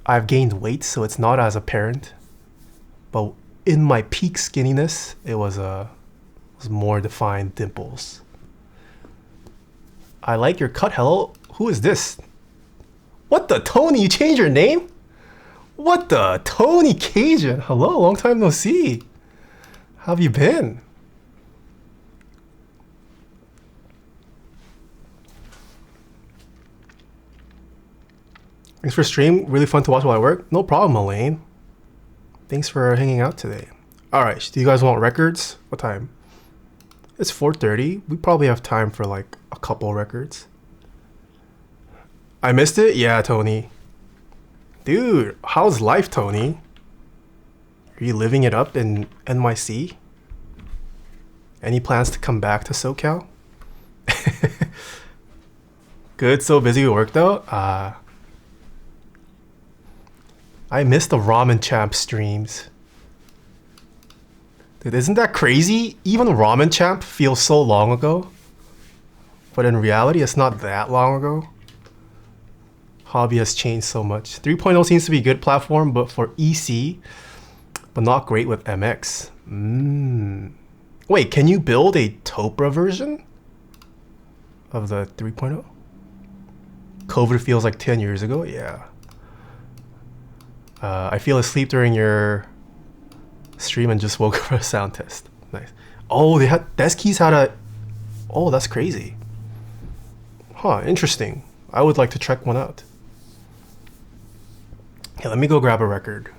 Speaker 1: I've gained weight, so it's not as apparent. But in my peak skinniness, it was more defined dimples. I like your cut. Hello, who is this? What the Tony? You changed your name? What the Tony Cajun? Hello, long time no see. How have you been? Thanks for stream. Really fun to watch while I work. No problem, Elaine. Thanks for hanging out today. All right, do you guys want records? What time? It's 4:30. We probably have time for like a couple records. I missed it? Yeah, Tony. Dude, how's life, Tony? Are you living it up in NYC? Any plans to come back to SoCal? Good, so busy with work though? I missed the Ramen Champ streams. Dude, isn't that crazy? Even Ramen Champ feels so long ago. But in reality, it's not that long ago. Hobby has changed so much. 3.0 seems to be a good platform, but for EC, but not great with MX. Wait, can you build a Topra version of the 3.0? COVID feels like 10 years ago? Yeah. I feel asleep during your stream and just woke up for a sound test. Nice. Oh, Deskies had a... Oh, that's crazy. Huh, interesting. I would like to check one out. Okay, let me go grab a record.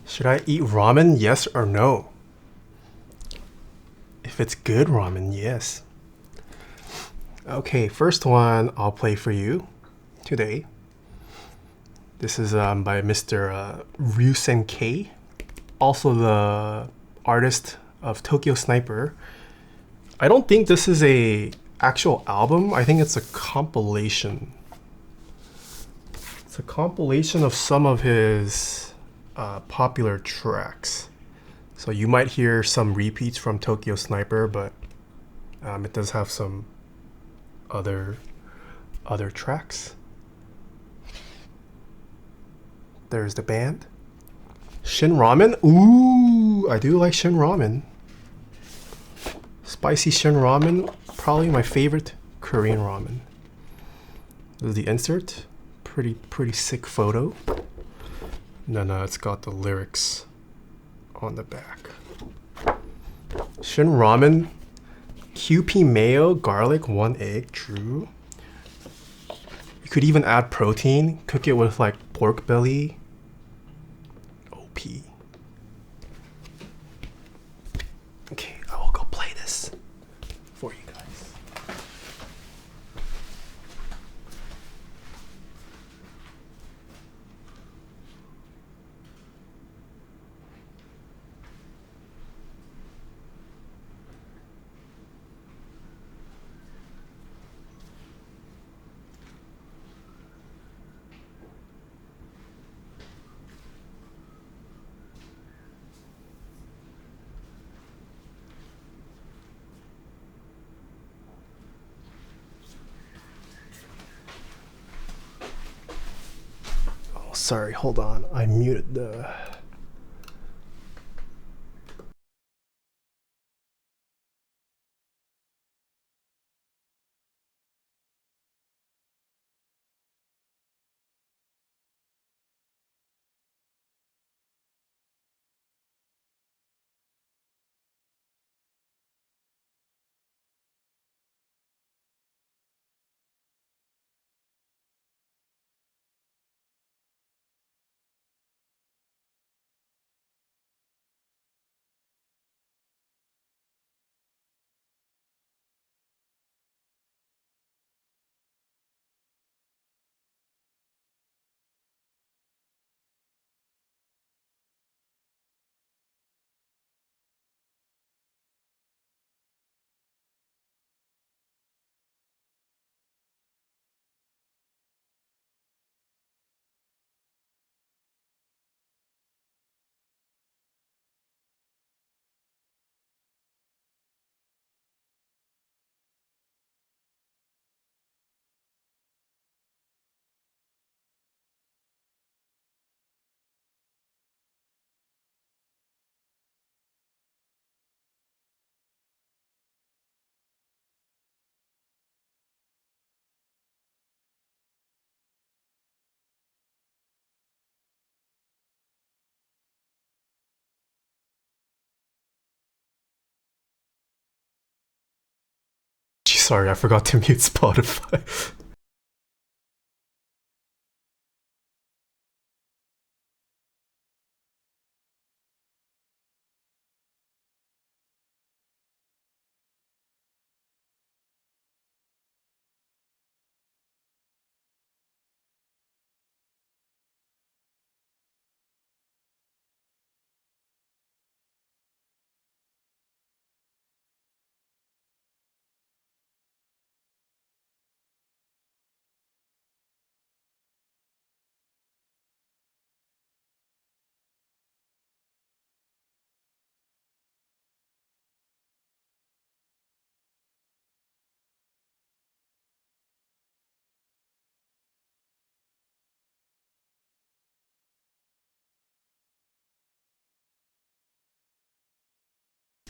Speaker 1: Should I eat ramen, yes or no? If it's good ramen, yes. Okay, first one I'll play for you today. This is by Mr. Ryusen K, also the artist of Tokyo Sniper. I don't think this is a actual album. I think it's a compilation. It's a compilation of some of his popular tracks. So you might hear some repeats from Tokyo Sniper, but it does have some other tracks. There's the band. Shin Ramen. Ooh, I do like Shin Ramen. Spicy Shin Ramen, probably my favorite Korean ramen. This is the insert. Pretty sick photo. Then it's got the lyrics on the back. Shin Ramen, QP mayo, garlic, 1 egg, true. You could even add protein, cook it with like pork belly. OP. Okay, I will go play this for you guys. Sorry, hold on. I muted the Sorry, I forgot to mute Spotify.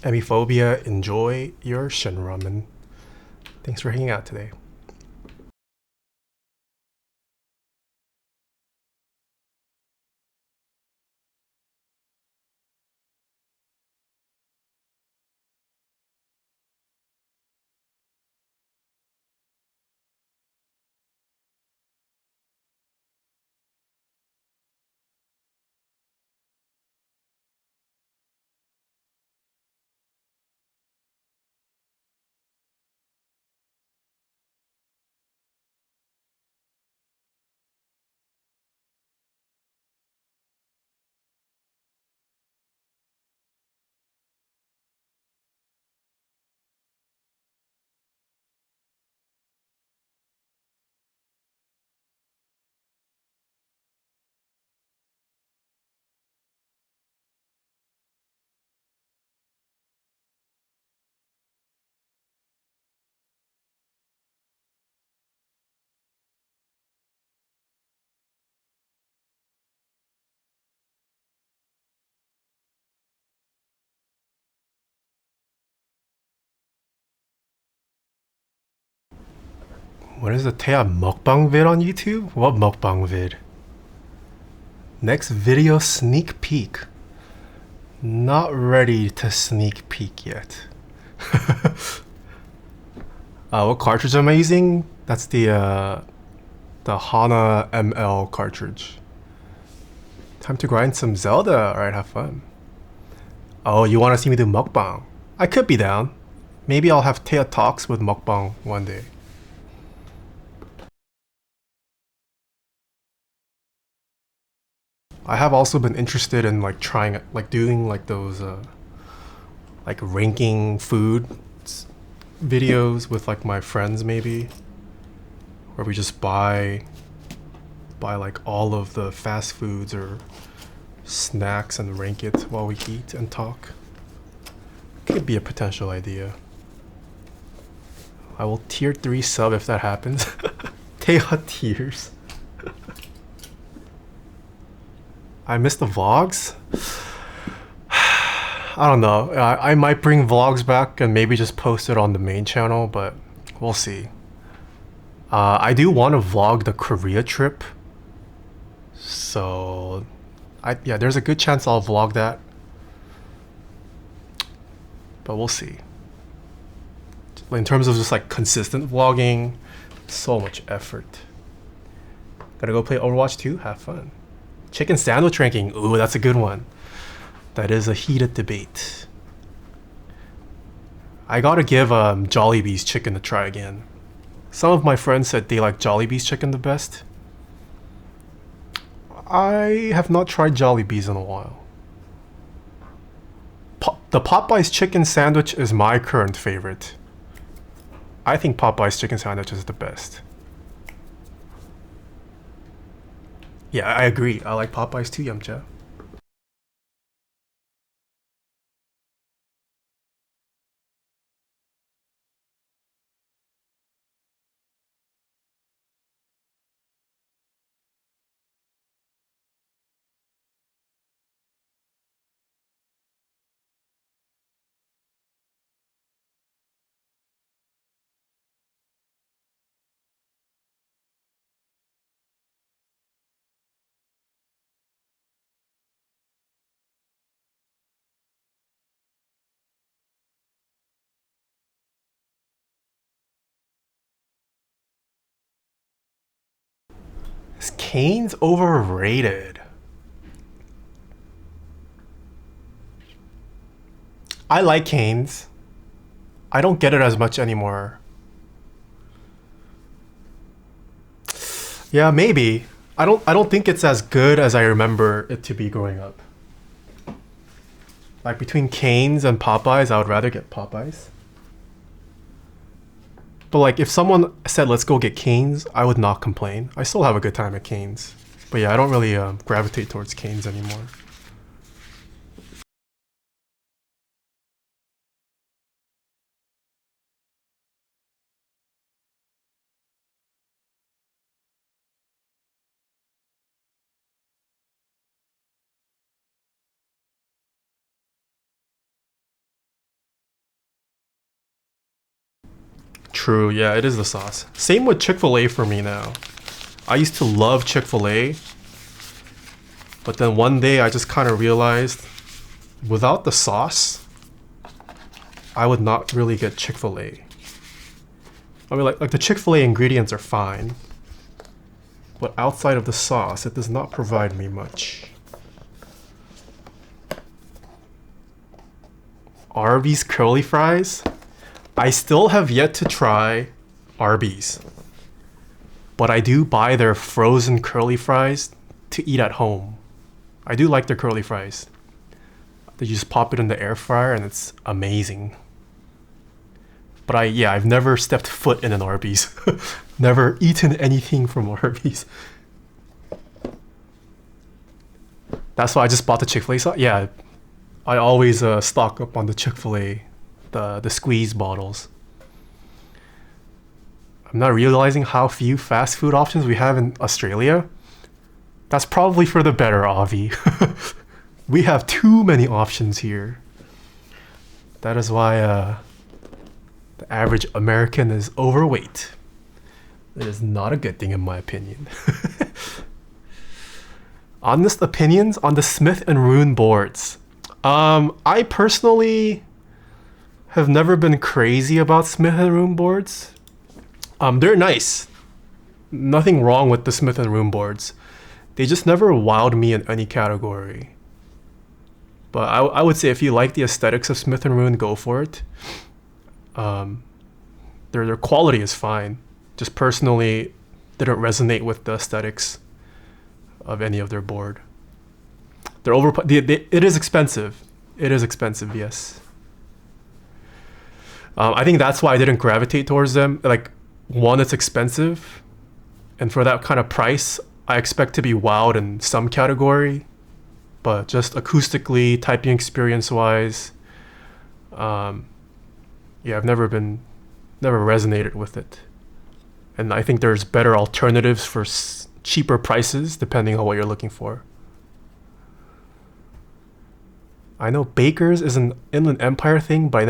Speaker 1: Emiphobia, enjoy your Shin Ramen. Thanks for hanging out today. What is the Taeha mukbang vid on YouTube? What mukbang vid? Next video sneak peek. Not ready to sneak peek yet. What cartridge am I using? That's the Hana ML cartridge. Time to grind some Zelda. Alright, have fun. Oh, you want to see me do mukbang? I could be down. Maybe I'll have Taeha talks with mukbang one day. I have also been interested in like trying like doing like those like ranking food videos with like my friends maybe, where we just buy like all of the fast foods or snacks and rank it while we eat and talk. Could be a potential idea. I will tier 3 sub if that happens. Taeha tears. I missed the vlogs? I don't know. I might bring vlogs back and maybe just post it on the main channel, but we'll see. I do want to vlog the Korea trip. So, yeah, there's a good chance I'll vlog that. But we'll see. In terms of just like consistent vlogging, so much effort. Gotta go play Overwatch 2? Have fun. Chicken sandwich ranking. Ooh, that's a good one. That is a heated debate. I gotta give Jollibee's chicken a try again. Some of my friends said they like Jollibee's chicken the best. I have not tried Jollibee's in a while. The Popeye's chicken sandwich is my current favorite. I think Popeye's chicken sandwich is the best. Yeah, I agree. I like Popeyes too, Yamcha. Is Cane's overrated? I like Cane's. I don't get it as much anymore. Yeah, maybe. I don't think it's as good as I remember it to be growing up. Like between Cane's and Popeyes, I would rather get Popeyes. But like if someone said let's go get Cane's, I would not complain. I still have a good time at Cane's. But yeah, I don't really gravitate towards Cane's anymore. True, yeah, it is the sauce. Same with Chick-fil-A for me now. I used to love Chick-fil-A, but then one day I just kind of realized without the sauce, I would not really get Chick-fil-A. I mean, like the Chick-fil-A ingredients are fine, but outside of the sauce, it does not provide me much. Arby's curly fries? I still have yet to try Arby's, but I do buy their frozen curly fries to eat at home. I do like their curly fries. They just pop it in the air fryer and it's amazing. But I've never stepped foot in an Arby's. Never eaten anything from Arby's. That's why I just bought the Chick-fil-A sauce. Yeah, I always stock up on the Chick-fil-A, the squeeze bottles. I'm not realizing how few fast food options we have in Australia. That's probably for the better, Avi. We have too many options here. That is why the average American is overweight. It is not a good thing in my opinion. Honest opinions on the Smith & Rune boards. I personally have never been crazy about Smith & Rune boards. They're nice. Nothing wrong with the Smith & Rune boards. They just never wowed me in any category. But I would say if you like the aesthetics of Smith & Rune, go for it. Their quality is fine. Just personally didn't resonate with the aesthetics of any of their board. They're it is expensive. It is expensive, yes. I think that's why I didn't gravitate towards them. Like, one, it's expensive, and for that kind of price, I expect to be wowed in some category, but just acoustically, typing experience-wise, I've never resonated with it. And I think there's better alternatives for cheaper prices depending on what you're looking for. I know Baker's is an Inland Empire thing, but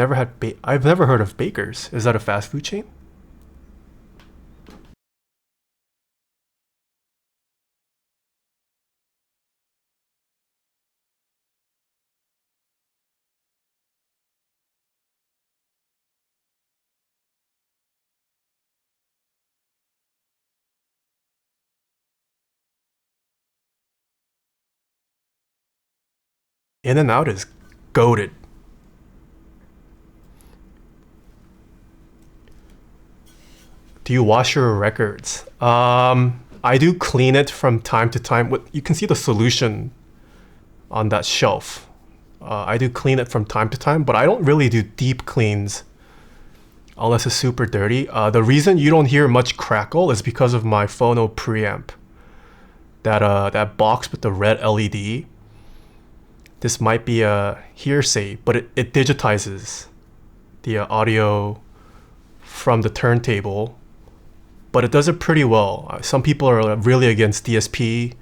Speaker 1: I've never heard of Baker's. Is that a fast food chain? In and Out is goated. Do you wash your records? I do clean it from time to time. You can see the solution on that shelf. I do clean it from time to time, but I don't really do deep cleans unless it's super dirty. The reason you don't hear much crackle is because of my phono preamp. That box with the red LED. This might be a hearsay, but it digitizes the audio from the turntable, but it does it pretty well. Some people are really against DSP,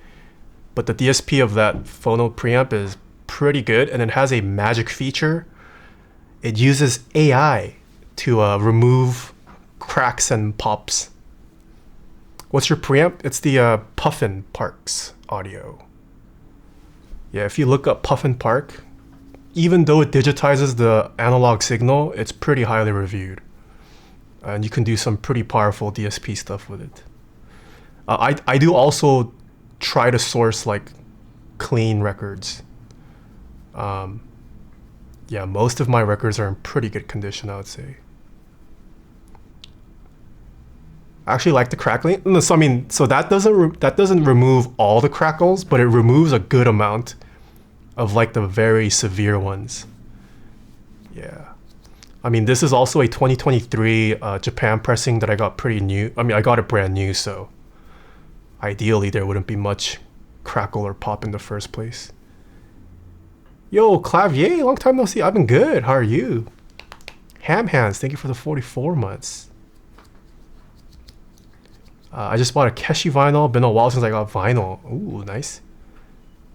Speaker 1: but the DSP of that phono preamp is pretty good, and it has a magic feature. It uses AI to remove cracks and pops. What's your preamp? It's the Puffin Parks audio. Yeah, if you look up Puffin Park, even though it digitizes the analog signal, it's pretty highly reviewed. And you can do some pretty powerful DSP stuff with it. I do also try to source like clean records. Yeah, most of my records are in pretty good condition, I would say. I actually like the crackling. No, so I mean, so that doesn't remove all the crackles, but it removes a good amount of like the very severe ones. Yeah. I mean, this is also a 2023 Japan pressing that I got pretty new. I mean, I got it brand new, so ideally there wouldn't be much crackle or pop in the first place. Yo, Clavier, long time no see. I've been good. How are you? Ham Hands, thank you for the 44 months. I just bought a Keshi vinyl. Been a while since I got vinyl. Ooh, nice.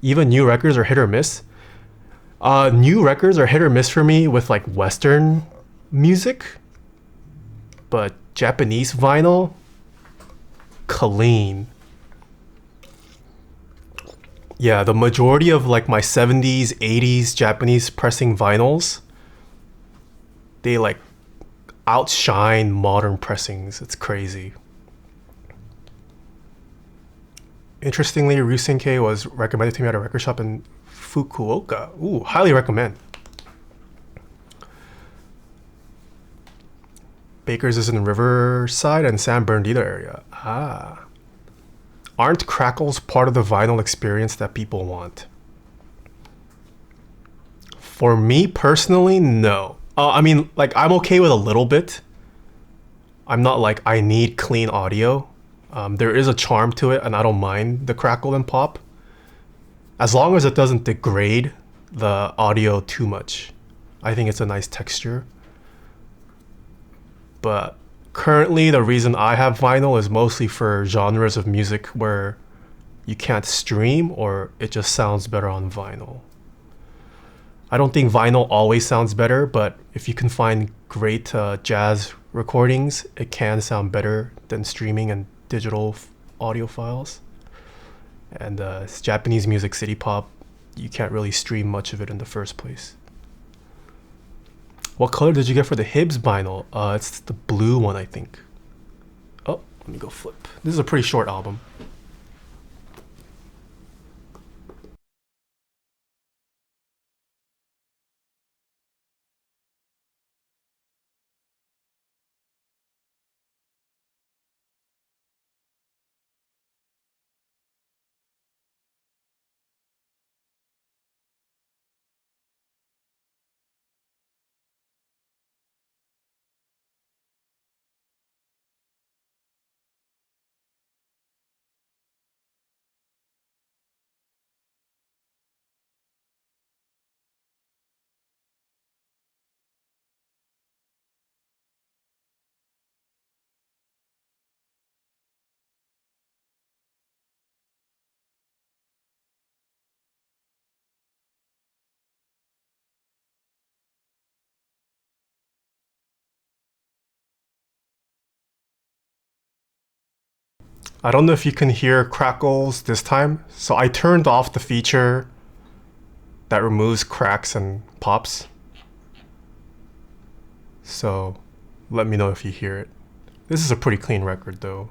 Speaker 1: Even new records are hit or miss. New records are hit or miss for me with like Western music, but Japanese vinyl, clean. Yeah, the majority of like my 70s, 80s Japanese pressing vinyls, they like outshine modern pressings. It's crazy. Interestingly, Rusenke was recommended to me at a record shop in Fukuoka. Ooh, highly recommend. Baker's is in Riverside and San Bernardino area. Ah. Aren't crackles part of the vinyl experience that people want? For me personally, no. I mean, like, I'm okay with a little bit. I'm not like, I need clean audio. There is a charm to it, and I don't mind the crackle and pop. As long as it doesn't degrade the audio too much. I think it's a nice texture. But currently, the reason I have vinyl is mostly for genres of music where you can't stream or it just sounds better on vinyl. I don't think vinyl always sounds better, but if you can find great jazz recordings, it can sound better than streaming and digital audio files. And it's Japanese music, city pop, you can't really stream much of it in the first place. What color did you get for the Hibbs vinyl? It's the blue one, I think. Oh, let me go flip. This is a pretty short album. I don't know if you can hear crackles this time. So I turned off the feature that removes cracks and pops. So let me know if you hear it. This is a pretty clean record though.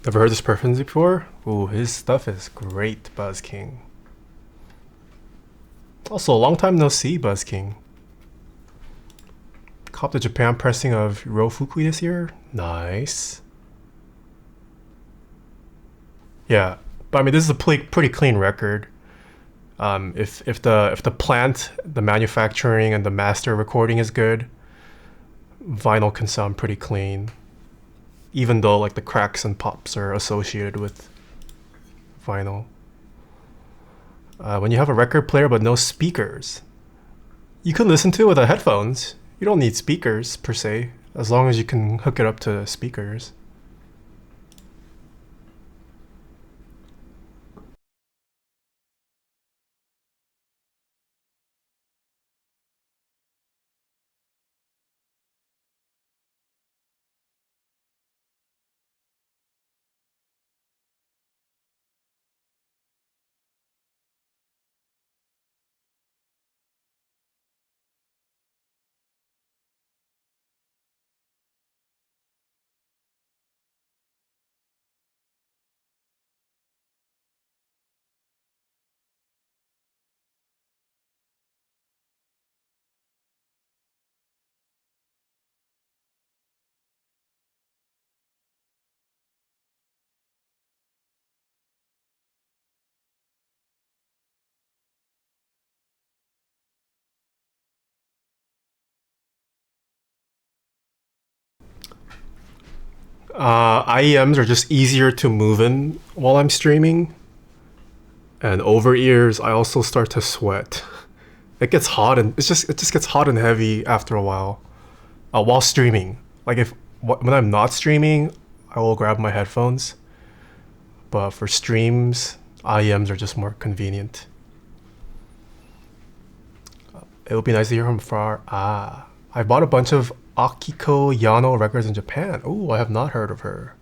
Speaker 1: Never heard this person before? Ooh, his stuff is great, Buzz King. Also, a long time no see, Buzz King. Cop the Japan pressing of Rofukui this year? Nice. Yeah, but I mean, this is a pretty clean record. If the plant, the manufacturing, and the master recording is good, vinyl can sound pretty clean. Even though like the cracks and pops are associated with vinyl. When you have a record player but no speakers, you can listen to it with the headphones. You don't need speakers per se, as long as you can hook it up to speakers. IEMs are just easier to move in while I'm streaming. And over ears, I also start to sweat. It gets hot and it just gets hot and heavy after a while streaming. Like if when I'm not streaming, I will grab my headphones. But for streams, IEMs are just more convenient. It would be nice to hear from far. I bought a bunch of Akiko Yano records in Japan. Ooh, I have not heard of her.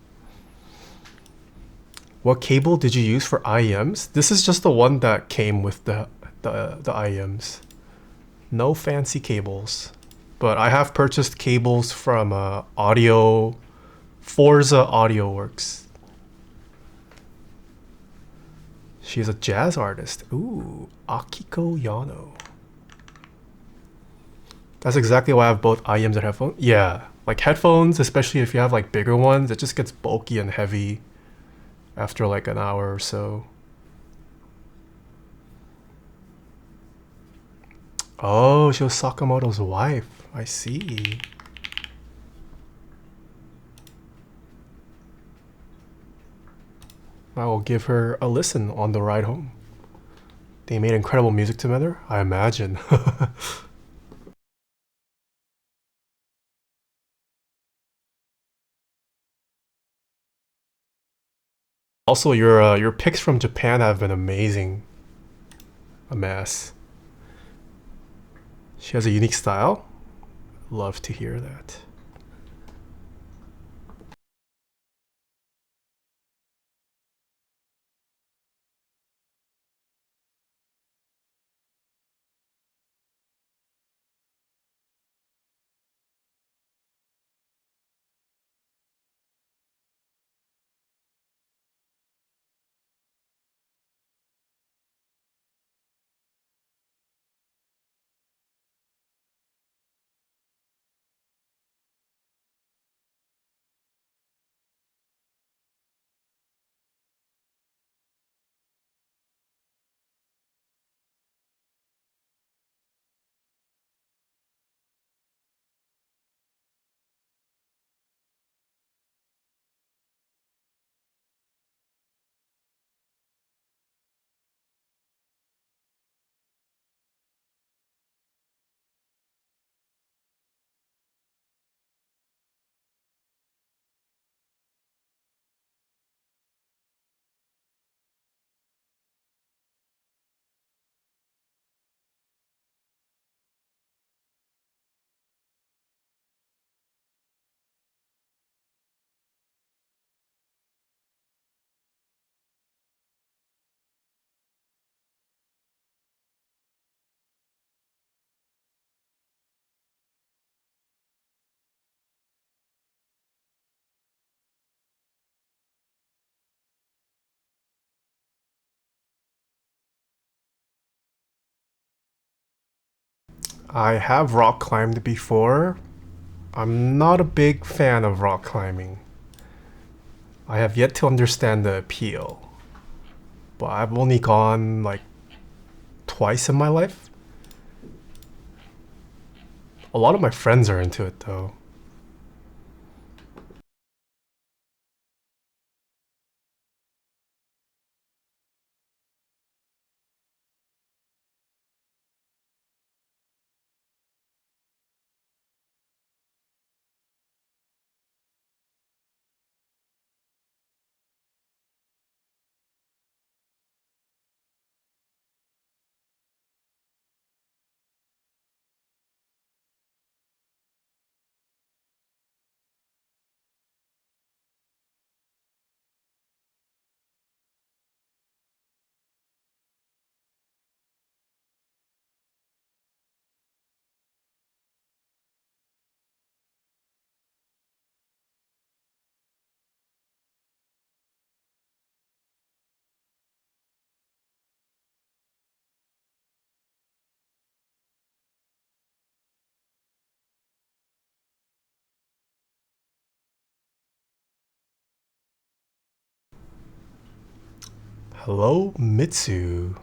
Speaker 1: What cable did you use for IEMs? This is just the one that came with the IEMs. No fancy cables. But I have purchased cables from Audio Forza Audio Works. She's a jazz artist. Ooh, Akiko Yano. That's exactly why I have both IEMs and headphones. Yeah, like headphones, especially if you have like bigger ones, it just gets bulky and heavy after like an hour or so. Oh, she was Sakamoto's wife. I see. I will give her a listen on the ride home. They made incredible music together, I imagine. Also, your picks from Japan have been amazing. A mess. She has a unique style. Love to hear that. I have rock climbed before. I'm not a big fan of rock climbing. I have yet to understand the appeal. But I've only gone like twice in my life. A lot of my friends are into it though. Hello, Mitsu.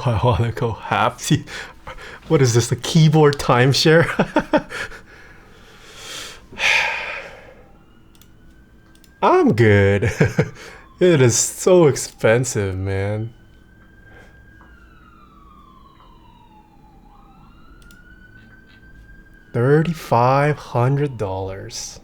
Speaker 1: I wanna go half. What is this, the keyboard timeshare? I'm good. It is so expensive, man. $3,500.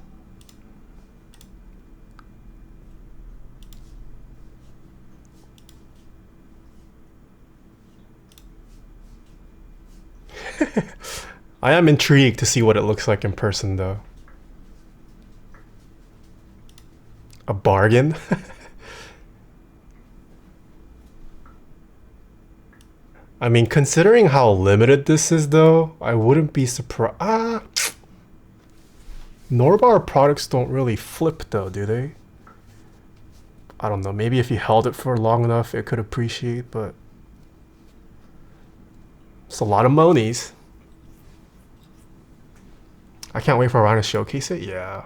Speaker 1: I am intrigued to see what it looks like in person, though. A bargain? I mean, considering how limited this is, though, I wouldn't be surprised. Norbar products don't really flip, though, do they? I don't know. Maybe if you held it for long enough, it could appreciate, but it's a lot of monies. I can't wait for Ryan to showcase it. Yeah.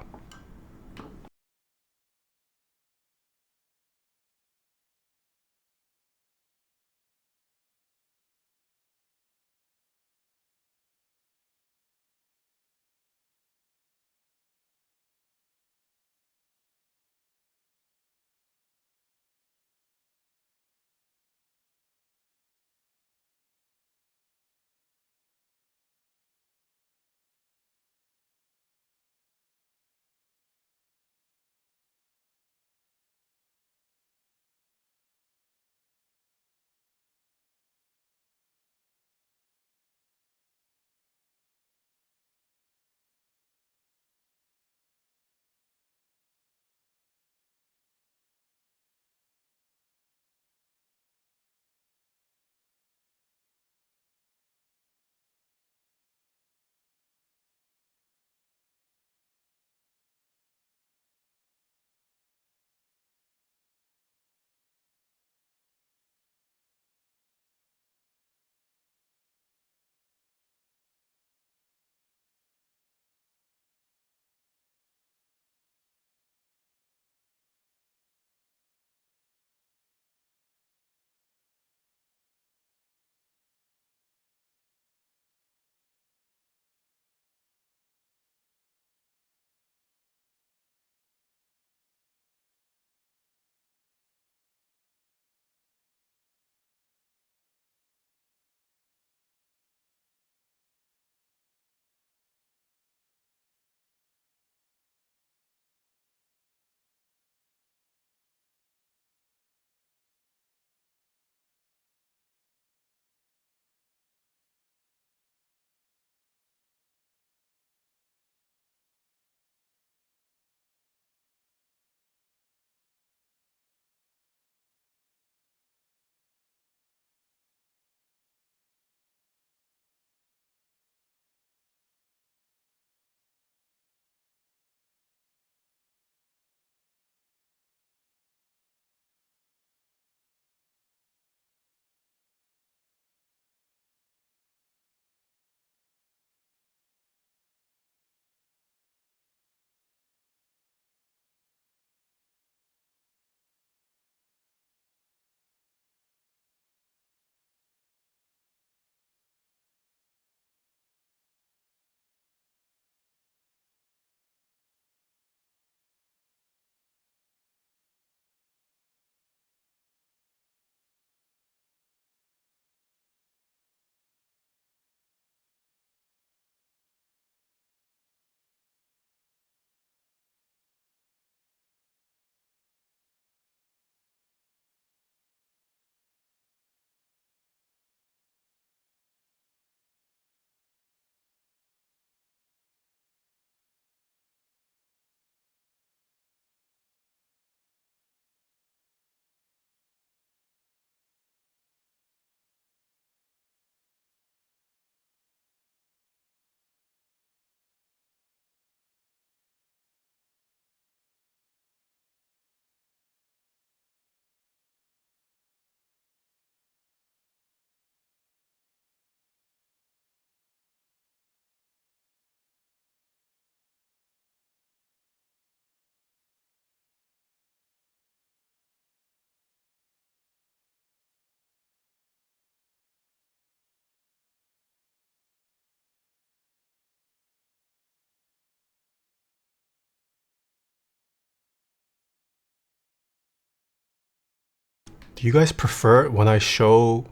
Speaker 1: Do you guys prefer it when I show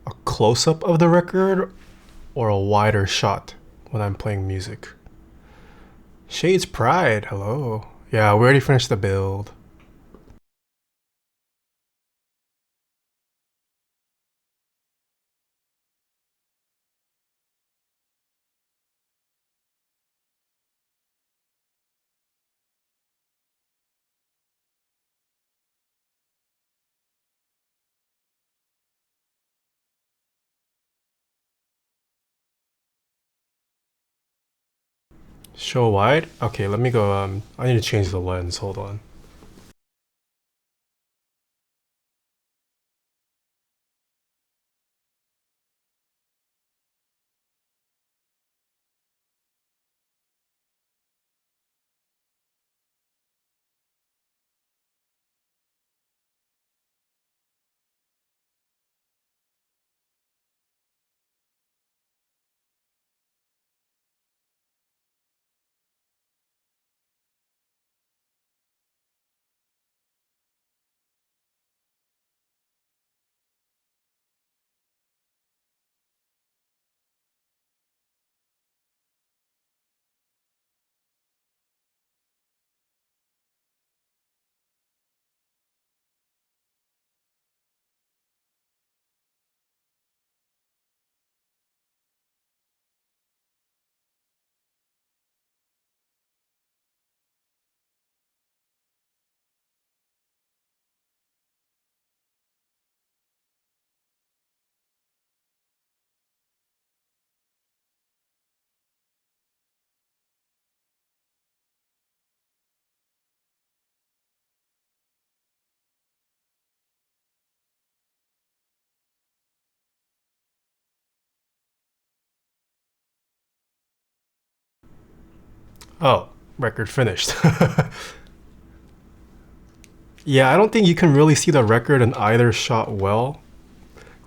Speaker 1: a close-up of the record or a wider shot when I'm playing music? Shades Pride, hello. Yeah, we already finished the build. Show wide? Okay, let me go, I need to change the lens, hold on. Oh, record finished. Yeah, I don't think you can really see the record in either shot well.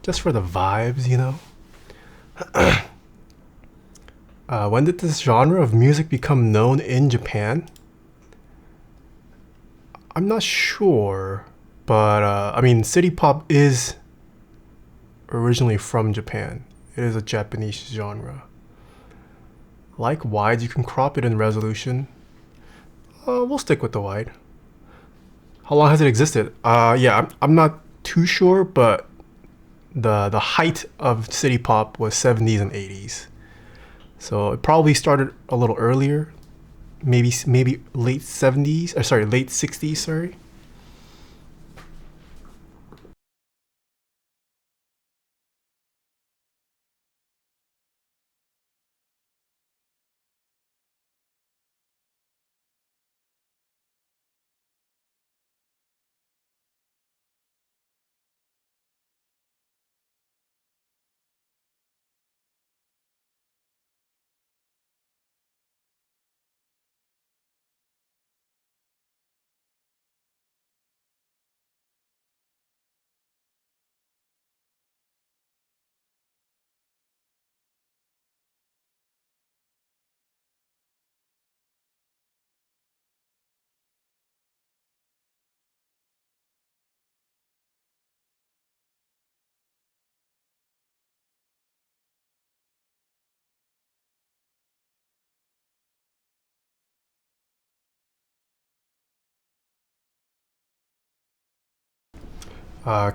Speaker 1: Just for the vibes, you know? When did this genre of music become known in Japan? I'm not sure, but I mean, city pop is originally from Japan. It is a Japanese genre. Like wide, you can crop it in resolution. We'll stick with the wide. How long has it existed? Yeah, I'm not too sure, but the height of city pop was 70s and 80s. So it probably started a little earlier, maybe late 70s, or sorry, late 60s, sorry.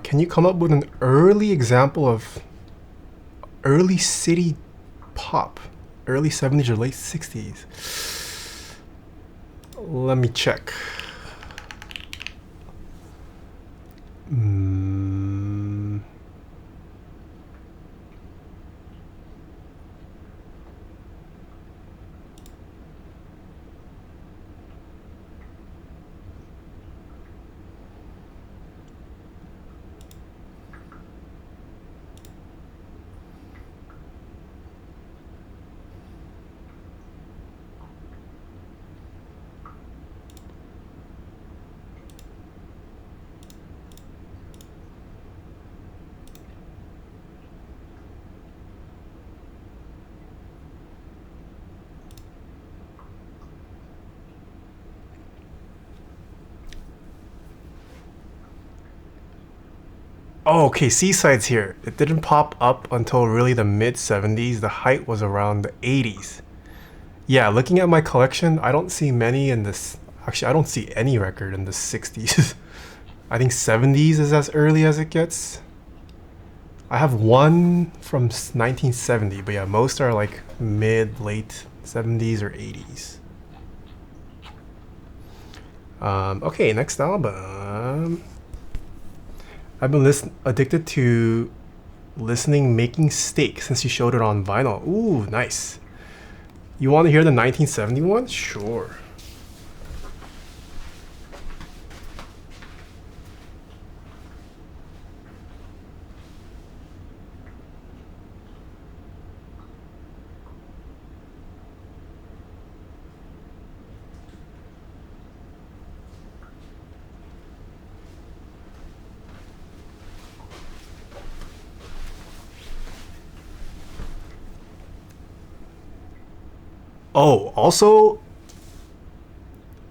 Speaker 1: Can you come up with an early example of early city pop? Early 70s or late 60s? Let me check. Mm. Oh, okay, Seaside's here. It didn't pop up until really the mid 70s. The height was around the 80s. Yeah, looking at my collection, I don't see many in this. Actually, I don't see any record in the 60s. I think 70s is as early as it gets. I have one from 1970, but yeah, most are like mid, late 70s or 80s. Okay, next album. I've been addicted to listening Making Steak since you showed it on vinyl. Ooh, nice. You want to hear the 1971? Sure. Oh, also,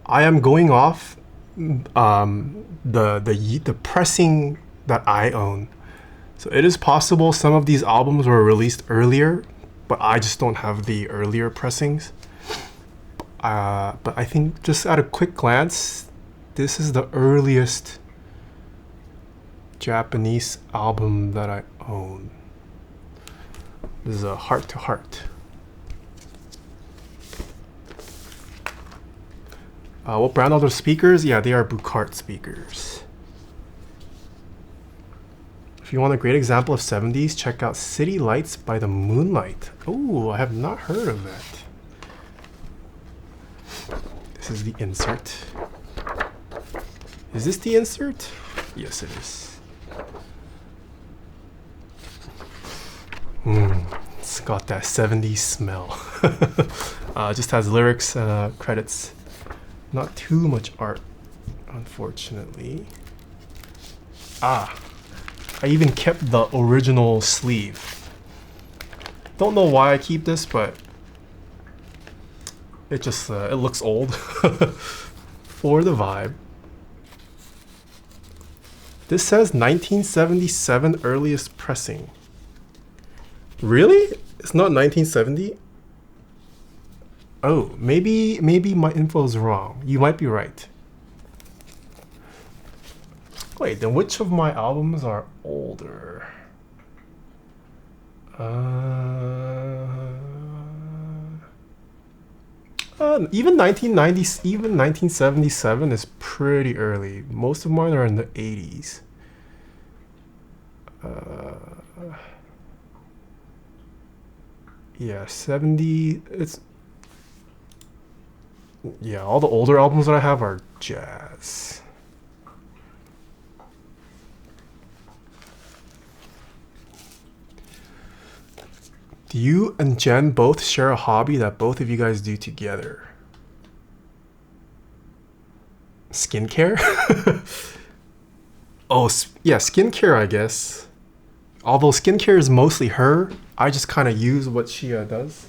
Speaker 1: I am going off the pressing that I own. So it is possible some of these albums were released earlier, but I just don't have the earlier pressings. But I think just at a quick glance, this is the earliest Japanese album that I own. This is a Heart to Heart. What brand are those speakers? Yeah, they are Bucart speakers. If you want a great example of 70s, check out City Lights by the Moonlight. Oh, I have not heard of that. This is the insert. Is this the insert? Yes, it is. It's got that 70s smell. Just has lyrics, credits. Not too much art, unfortunately. I even kept the original sleeve. Don't know why I keep this, but it just it looks old for the vibe. This says 1977 earliest pressing. Really? It's not 1970? Oh, maybe my info is wrong. You might be right. Wait, then which of my albums are older? Even 1990s, even 1977 is pretty early. Most of mine are in the 80s. Yeah, 70. Yeah, all the older albums that I have are jazz. Do you and Jen both share a hobby that both of you guys do together? Skincare? Oh, yeah, skincare, I guess. Although skincare is mostly her, I just kind of use what she does.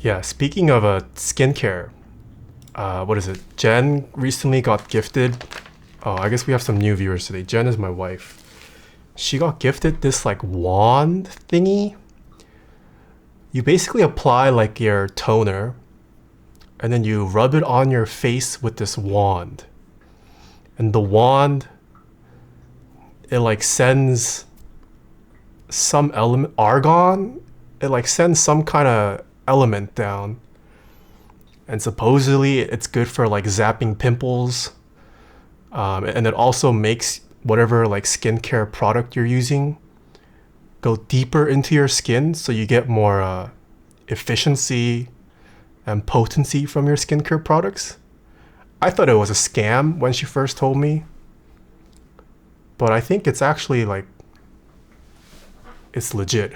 Speaker 1: Yeah, speaking of skincare, what is it? Jen recently got gifted. Oh, I guess we have some new viewers today. Jen is my wife. She got gifted this like wand thingy. You basically apply like your toner and then you rub it on your face with this wand. And the wand, it like sends some element, argon, it like sends some kind of element down. And supposedly it's good for like zapping pimples. And it also makes whatever like skincare product you're using go deeper into your skin so you get more efficiency and potency from your skincare products. I thought it was a scam when she first told me, but I think it's actually like, it's legit.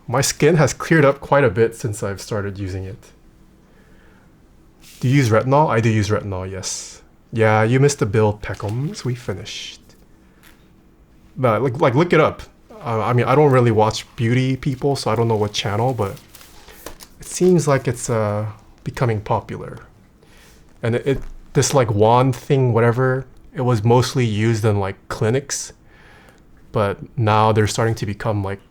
Speaker 1: My skin has cleared up quite a bit since I've started using it. Do you use retinol? I do use retinol, yes. Yeah, you missed the build, Peckums. We finished. But like look it up. I mean, I don't really watch beauty people, so I don't know what channel, but it seems like it's becoming popular. And this like wand thing, whatever, it was mostly used in like clinics, but now they're starting to become like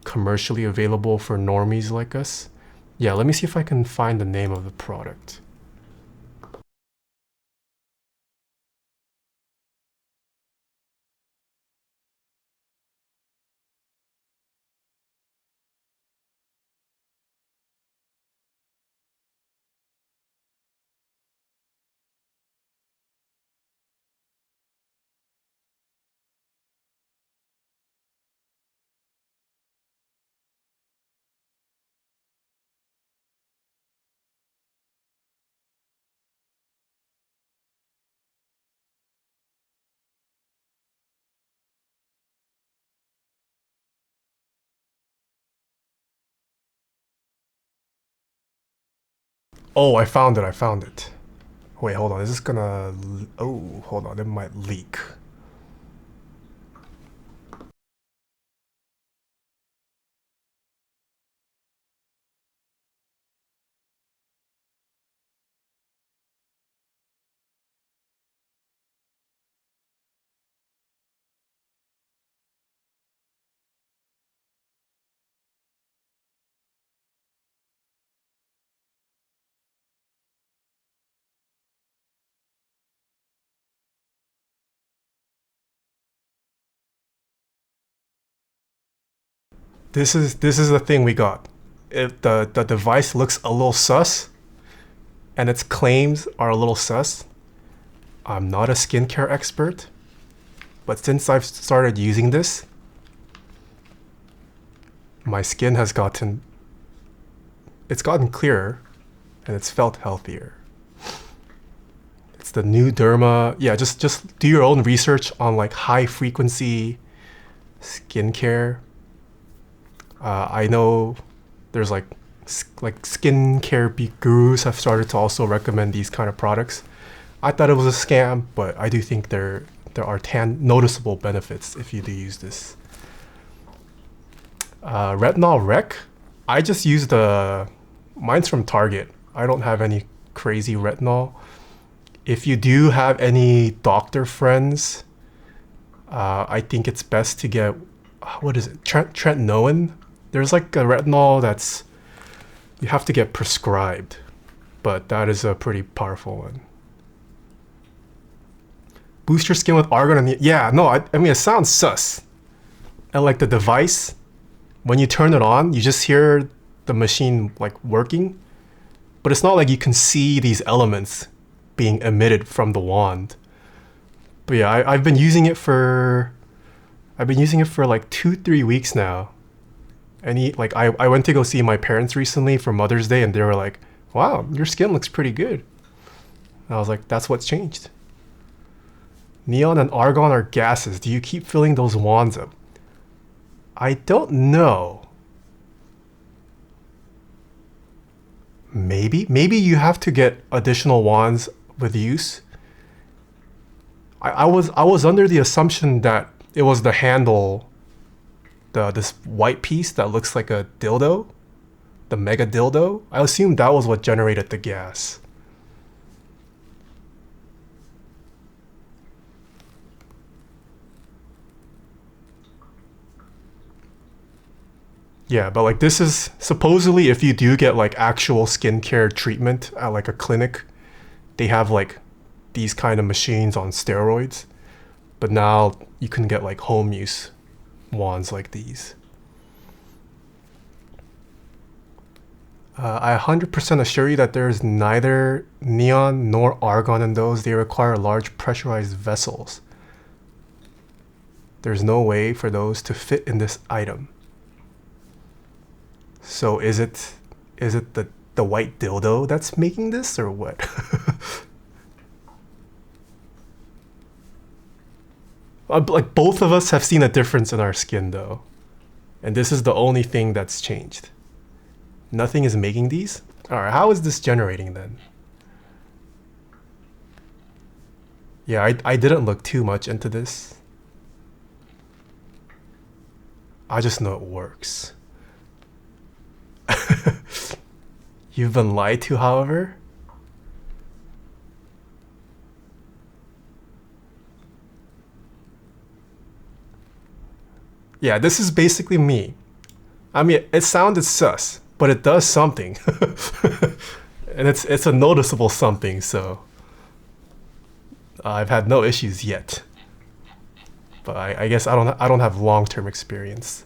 Speaker 1: commercially available for normies like us. Yeah, let me see if I can find the name of the product. Oh, I found it. Wait, hold on. Is this gonna... Oh, hold on. It might leak. This is the thing we got. If the device looks a little sus, and its claims are a little sus, I'm not a skincare expert, but since I've started using this, my skin has gotten clearer, and it's felt healthier. It's the new Derma. Yeah, just do your own research on like high frequency skincare. I know there's like skincare gurus have started to also recommend these kind of products. I thought it was a scam, but I do think there are noticeable benefits if you do use this. Retinol Rec. I just use mine's from Target. I don't have any crazy retinol. If you do have any doctor friends, I think it's best to get, what is it? Tretinoin. There's like a retinol that's, you have to get prescribed, but that is a pretty powerful one. Boost your skin with argon and yeah, no, I mean, it sounds sus. And like the device, when you turn it on, you just hear the machine like working, but it's not like you can see these elements being emitted from the wand. But yeah, I've been using it for like 2-3 weeks now. And I went to go see my parents recently for Mother's Day, and they were like, wow, your skin looks pretty good. And I was like, that's what's changed. Neon and argon are gases. Do you keep filling those wands up? I don't know. Maybe you have to get additional wands with use. I was under the assumption that it was the handle, this white piece that looks like a dildo, the mega dildo. I assumed that was what generated the gas. Yeah, but like this is supposedly if you do get like actual skincare treatment at like a clinic, they have like these kind of machines on steroids. But now you can get like home use wands like these. I 100% assure you that there is neither neon nor argon in those. They require large pressurized vessels. There's no way for those to fit in this item. So is it the white dildo that's making this or what? Like both of us have seen a difference in our skin though. And this is the only thing that's changed. Nothing is making these? Alright, how is this generating then? Yeah, I didn't look too much into this. I just know it works. You've been lied to, however? Yeah, this is basically me. I mean, it sounded sus, but it does something. And it's a noticeable something, so I've had no issues yet. But I guess I don't have long-term experience.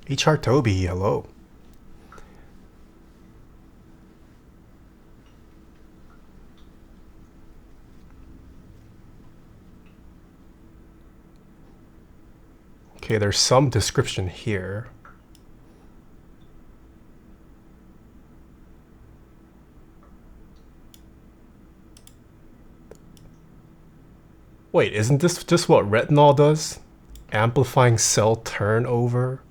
Speaker 1: HR Toby, hello. Okay, there's some description here. Wait, isn't this just what retinol does? Amplifying cell turnover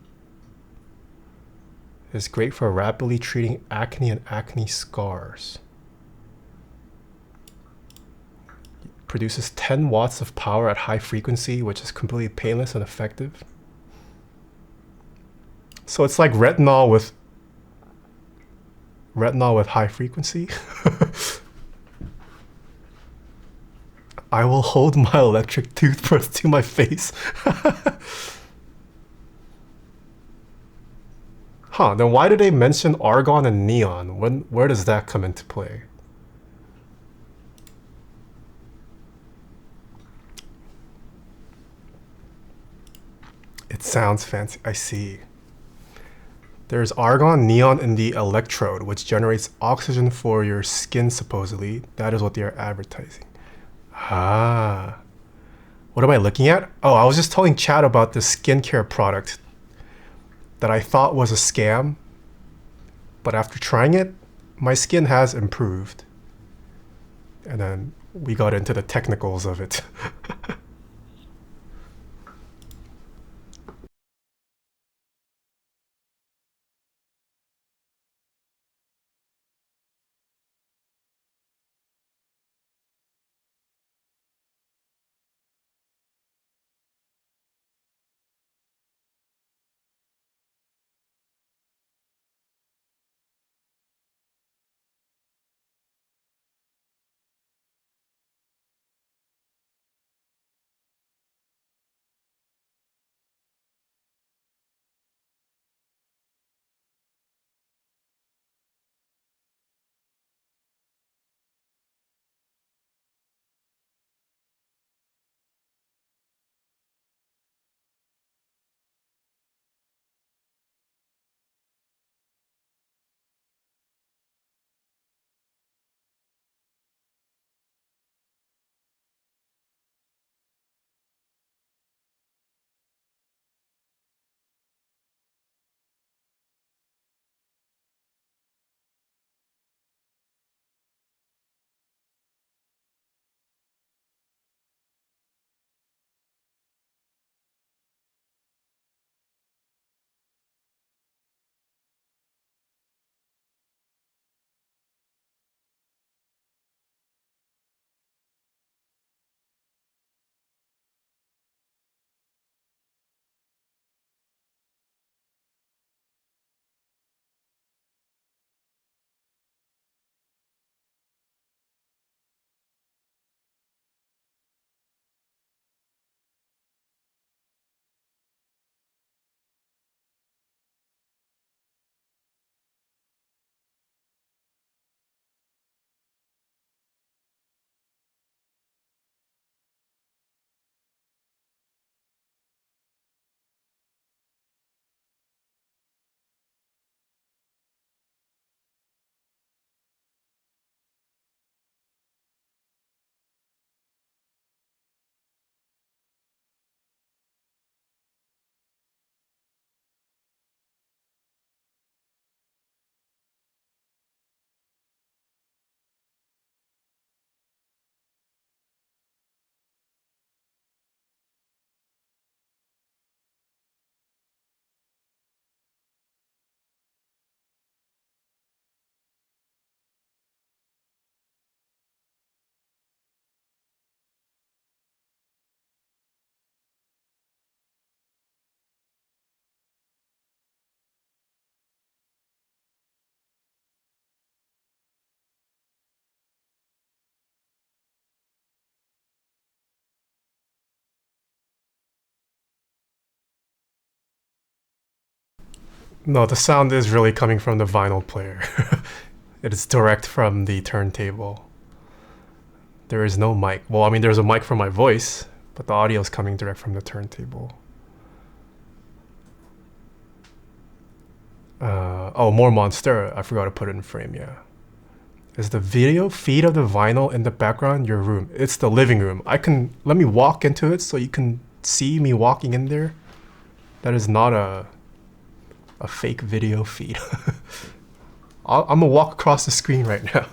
Speaker 1: is great for rapidly treating acne and acne scars. Produces 10 watts of power at high frequency, which is completely painless and effective. So it's like retinol with high frequency. I will hold my electric toothbrush to my face. Huh, then why do they mention argon and neon? Where does that come into play? It sounds fancy. I see. There's argon, neon in the electrode, which generates oxygen for your skin, supposedly. That is what they are advertising. Ah. What am I looking at? Oh, I was just telling Chad about this skincare product that I thought was a scam. But after trying it, my skin has improved. And then we got into the technicals of it. No, the sound is really coming from the vinyl player. It is direct from the turntable. There is no mic. Well, I mean, there's a mic for my voice, but the audio is coming direct from the turntable. Oh, more Monstera. I forgot to put it in frame, yeah. Is the video feed of the vinyl in the background your room? It's the living room. Let me walk into it so you can see me walking in there. That is not a fake video feed. I'm gonna walk across the screen right now.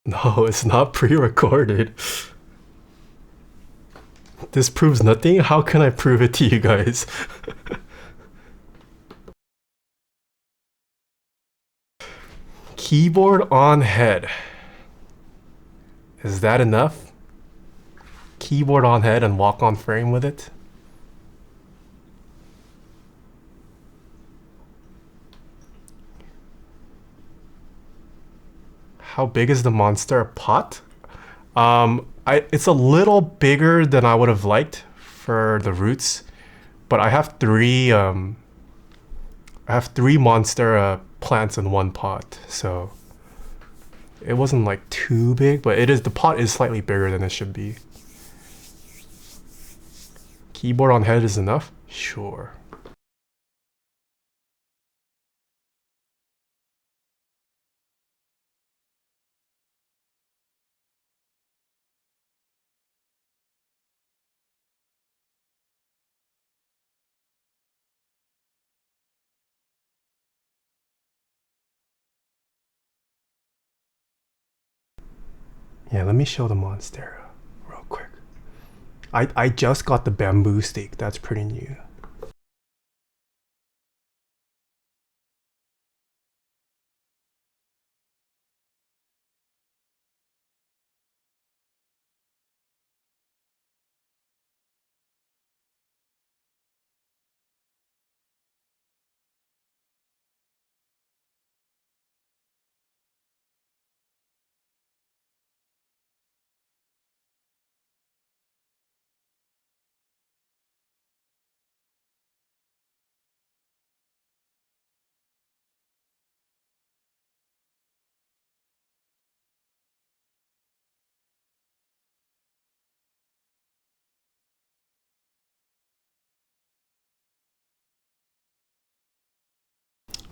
Speaker 1: No, it's not pre-recorded. This proves nothing? How can I prove it to you guys? Keyboard on head. Is that enough? Keyboard on head and walk on frame with it? How big is the monster pot? It's a little bigger than I would have liked for the roots, but I have three monstera plants in one pot, so it wasn't like too big, but the pot is slightly bigger than it should be. Keyboard on head is enough? Sure. Yeah, let me show the monstera real quick. I just got the bamboo stick. That's pretty new.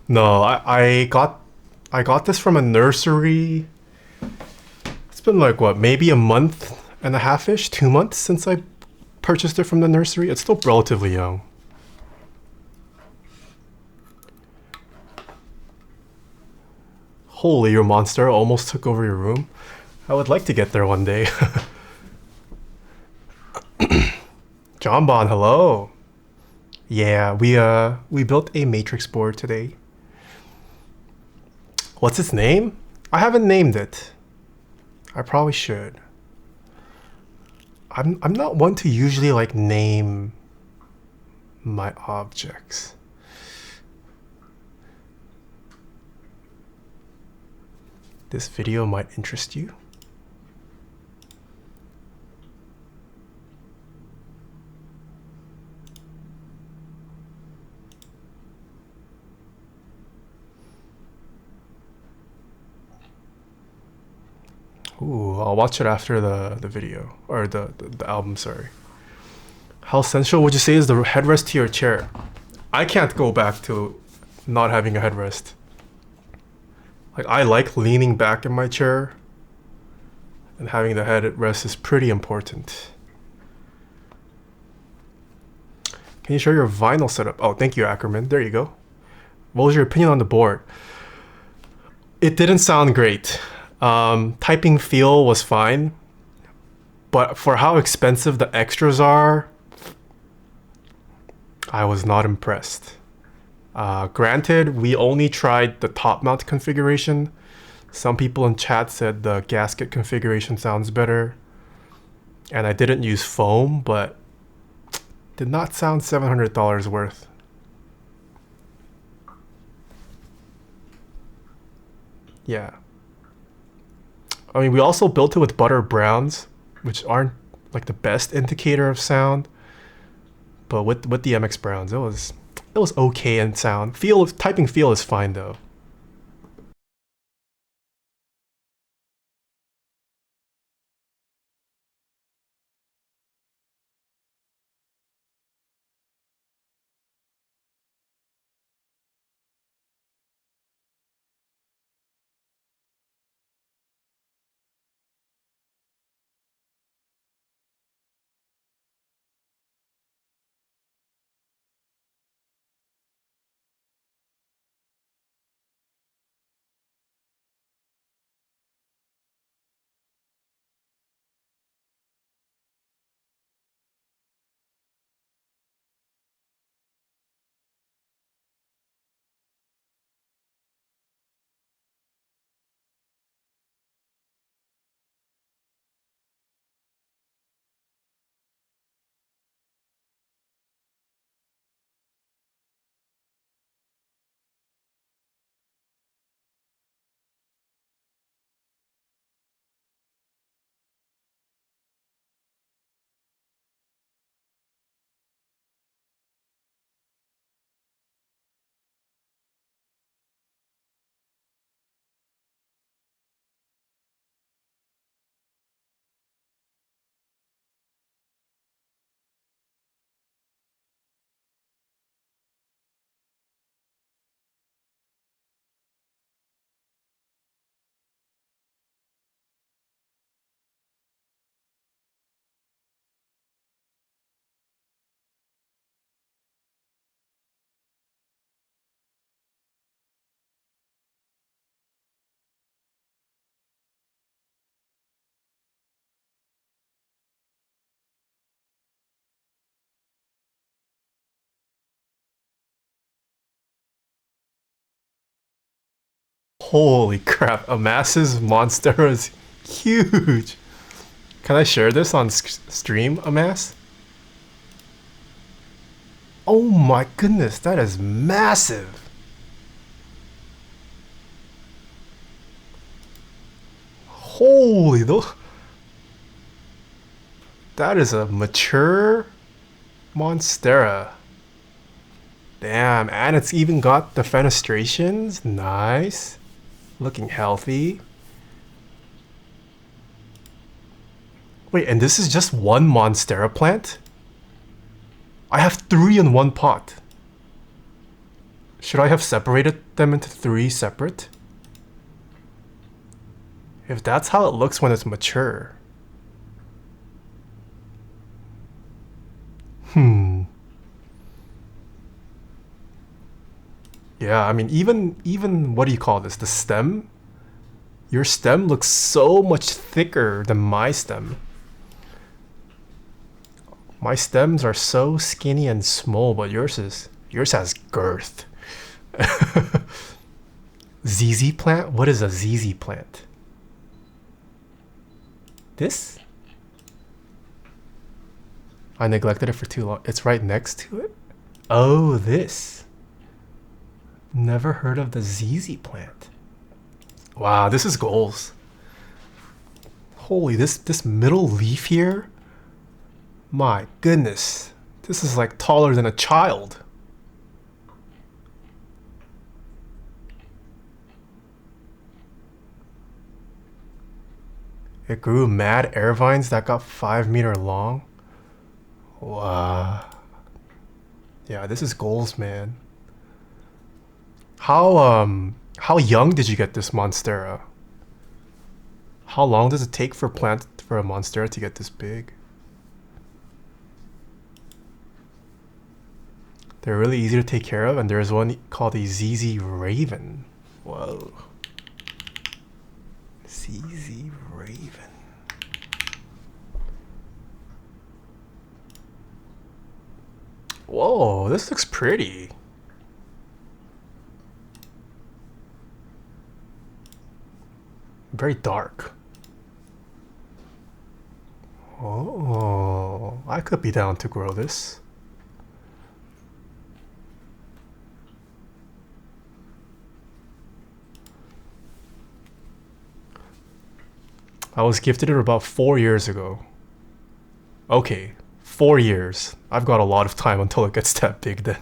Speaker 1: No, I got this from a nursery. It's been like what, maybe a month and a half-ish, 2 months since I purchased it from the nursery. It's still relatively young. Holy, your monster almost took over your room. I would like to get there one day. John Bon, hello. Yeah, we built a matrix board today. What's its name? I haven't named it. I probably should. I'm not one to usually like name my objects. This video might interest you. Ooh, I'll watch it after the video, or the album, sorry. How essential would you say is the headrest to your chair? I can't go back to not having a headrest. Like, I like leaning back in my chair, and having the headrest is pretty important. Can you show your vinyl setup? Oh, thank you, Ackerman. There you go. What was your opinion on the board? It didn't sound great. Typing feel was fine, but for how expensive the extras are, I was not impressed. Granted, we only tried the top mount configuration. Some people in chat said the gasket configuration sounds better. And I didn't use foam, but did not sound $700 worth. Yeah. I mean, we also built it with butter browns, which aren't like the best indicator of sound. But with the MX browns, it was okay in sound. Typing feel is fine though. Holy crap, Amass's monster is huge. Can I share this on stream, Amass? Oh my goodness, that is massive. Holy, that is a mature Monstera. Damn, and it's even got the fenestrations. Nice. Looking healthy. Wait, and this is just one Monstera plant? I have 3 in one pot. Should I have separated them into 3 separate? If that's how it looks when it's mature. Yeah, I mean, even what do you call this? The stem? Your stem looks so much thicker than my stem. My stems are so skinny and small, but yours has girth. ZZ plant? What is a ZZ plant? This? I neglected it for too long. It's right next to it? Oh, this. Never heard of the ZZ plant. Wow, this is goals. Holy, this middle leaf here? My goodness. This is like taller than a child. It grew mad air vines that got 5-meter long. Wow. Yeah, this is goals, man. How young did you get this Monstera? How long does it take for a Monstera to get this big? They're really easy to take care of, and there's one called a ZZ Raven. Whoa. ZZ Raven. Whoa, this looks pretty. Very dark. Oh, I could be down to grow this. I was gifted it about 4 years ago. Okay, 4 years. I've got a lot of time until it gets that big then.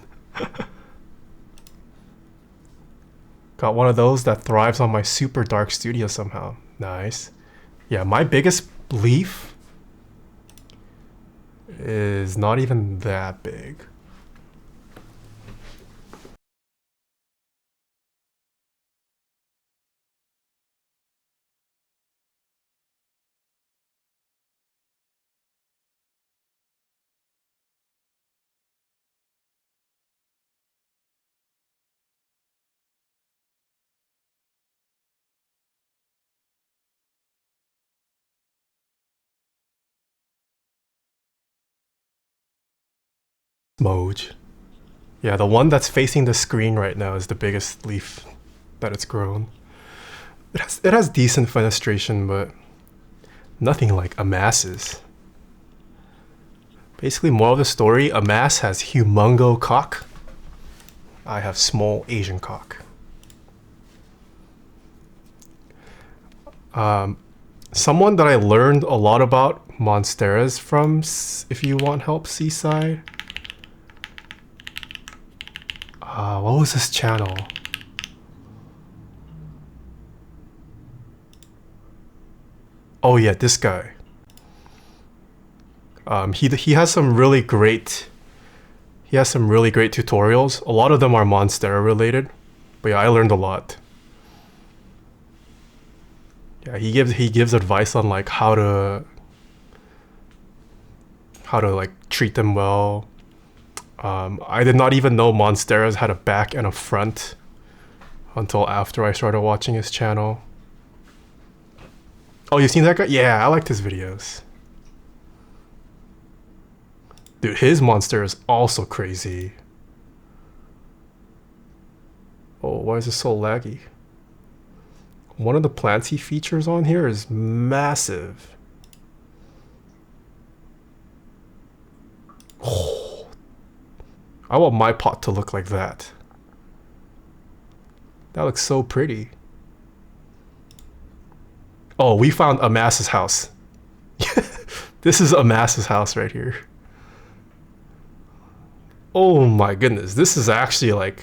Speaker 1: Got one of those that thrives on my super dark studio somehow. Nice. Yeah, my biggest leaf is not even that big. Moj. Yeah, the one that's facing the screen right now is the biggest leaf that it's grown. It has decent fenestration, but nothing like Amass's. Basically, moral of the story, Amass has humongo cock. I have small Asian cock. Someone that I learned a lot about Monsteras from, if you want help, Seaside. What was this channel? Oh yeah, this guy. He has some really great tutorials. A lot of them are Monstera related, but yeah, I learned a lot. Yeah, he gives advice on like how to like treat them well. I did not even know Monsteras had a back and a front until after I started watching his channel. Oh, you've seen that guy? Yeah, I liked his videos. Dude, his monster is also crazy. Oh, why is it so laggy? One of the plants he features on here is massive. Oh, I want my pot to look like that. That looks so pretty. Oh, we found Amass's house. This is Amass's house right here. Oh my goodness, this is actually like...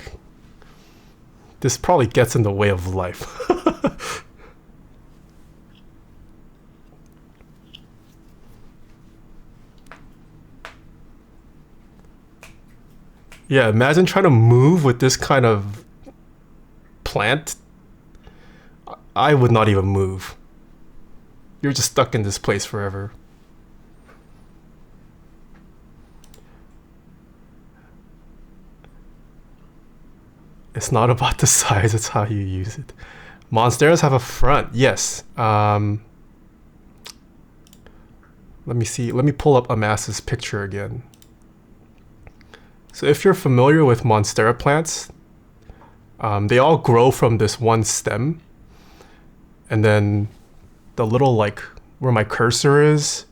Speaker 1: This probably gets in the way of life. Yeah, imagine trying to move with this kind of plant. I would not even move. You're just stuck in this place forever. It's not about the size, it's how you use it. Monsteras have a front, yes. Let me see, let me pull up Amass's picture again. So if you're familiar with Monstera plants, they all grow from this one stem. And then the little, like, where my cursor is,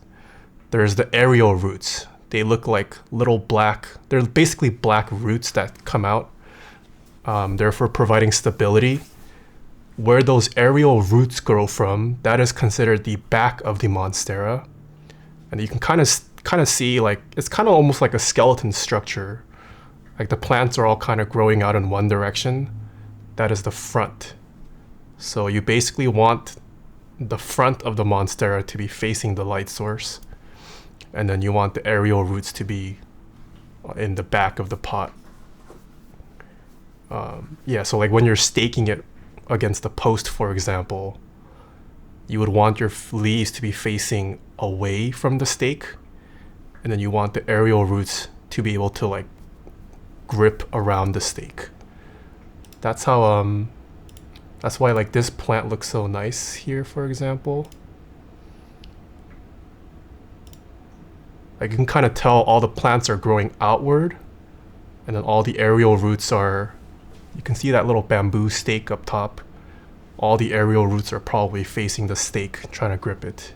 Speaker 1: there's the aerial roots. They look like little black, they're basically black roots that come out. Therefore providing stability. Where those aerial roots grow from, that is considered the back of the Monstera. And you can kind of see, like, it's kind of almost like a skeleton structure. Like the plants are all kind of growing out in one direction. That is the front. So you basically want the front of the Monstera to be facing the light source. And then you want the aerial roots to be in the back of the pot. Yeah, so like when you're staking it against the post, for example, you would want your leaves to be facing away from the stake, and then you want the aerial roots to be able to like grip around the stake. That's how that's why like this plant looks so nice here, for example. Like you can kind of tell all the plants are growing outward And then all the aerial roots are, you can see that little bamboo stake up top. All the aerial roots are probably facing the stake, trying to grip it.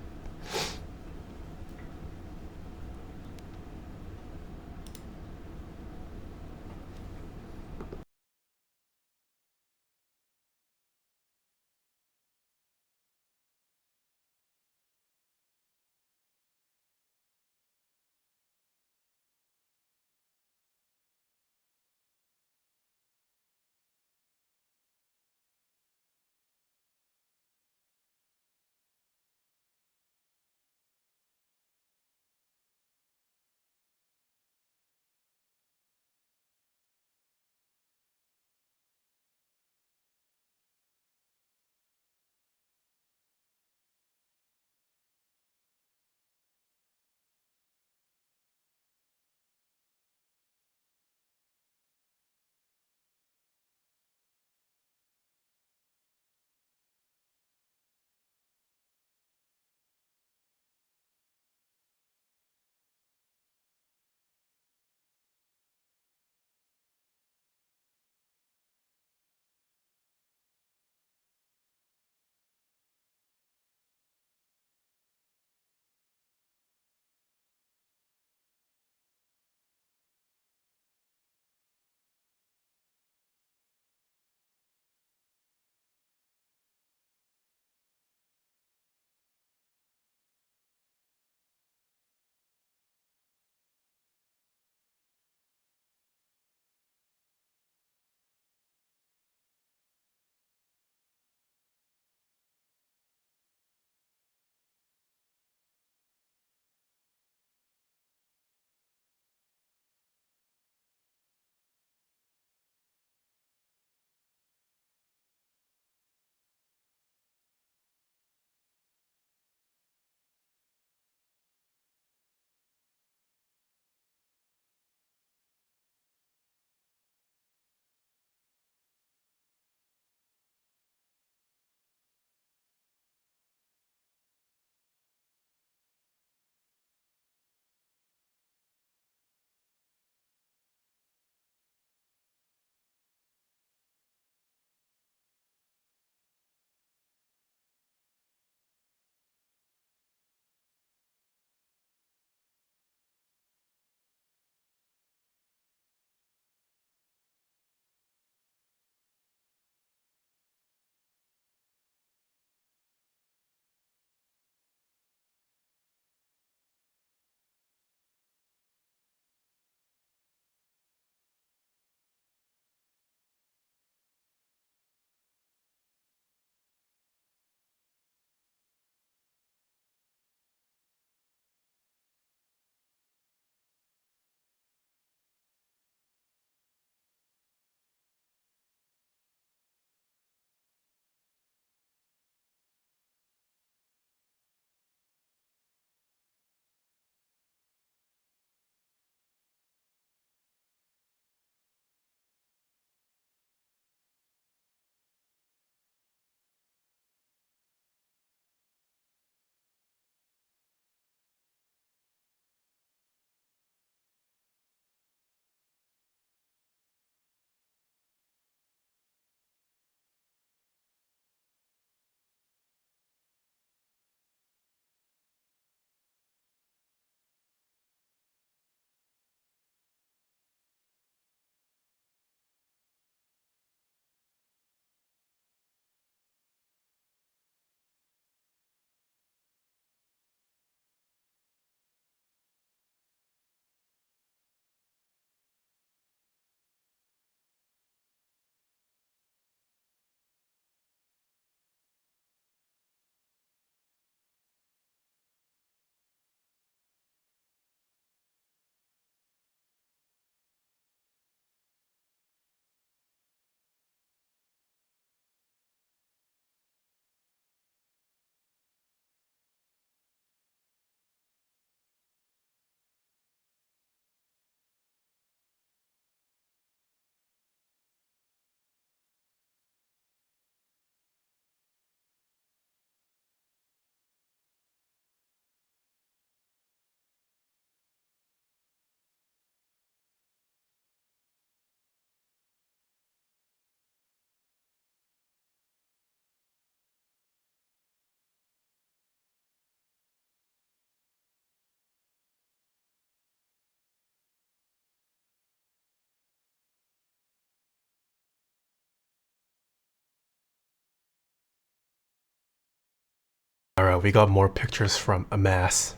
Speaker 1: Alright, we got more pictures from Amass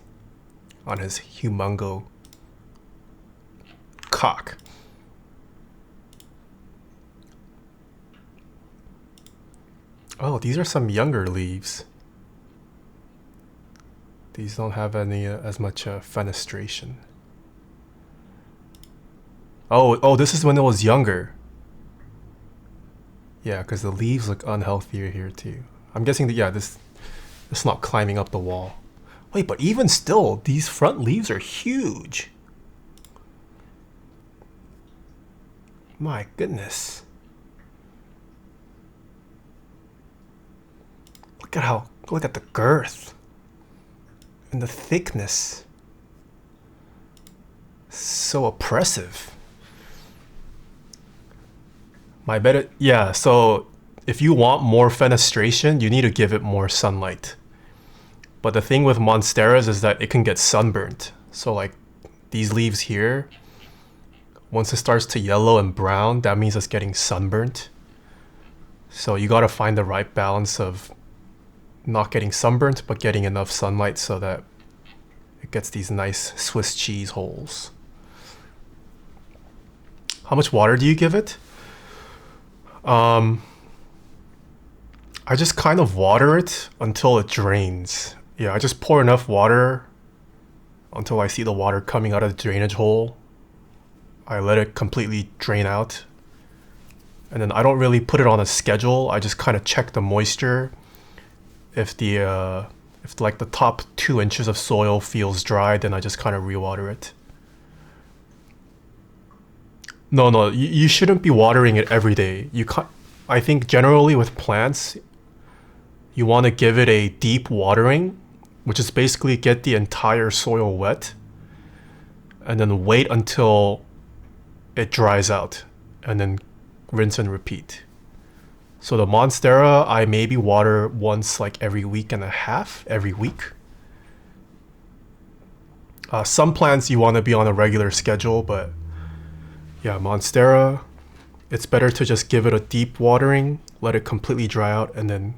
Speaker 1: on his humongo cock. Oh, these are some younger leaves. These don't have any as much fenestration. Oh, this is when it was younger. Yeah, because the leaves look unhealthier here too. I'm guessing that, yeah, it's not climbing up the wall. Wait, but even still, these front leaves are huge. My goodness. Look at the girth and the thickness. So oppressive. My bet, yeah, so if you want more fenestration, you need to give it more sunlight. But the thing with monsteras is that it can get sunburnt. So like these leaves here, once it starts to yellow and brown, that means it's getting sunburnt. So you gotta find the right balance of not getting sunburnt, but getting enough sunlight so that it gets these nice Swiss cheese holes. How much water do you give it? I just kind of water it until it drains. Yeah, I just pour enough water until I see the water coming out of the drainage hole. I let it completely drain out. And then I don't really put it on a schedule. I just kind of check the moisture. If like the top 2 inches of soil feels dry, then I just kind of rewater it. No, you shouldn't be watering it every day. I think generally with plants, you want to give it a deep watering, which is basically get the entire soil wet and then wait until it dries out and then rinse and repeat. So the monstera, I maybe water once like every week and a half, every week. Some plants you want to be on a regular schedule, but yeah, monstera, it's better to just give it a deep watering, let it completely dry out, and then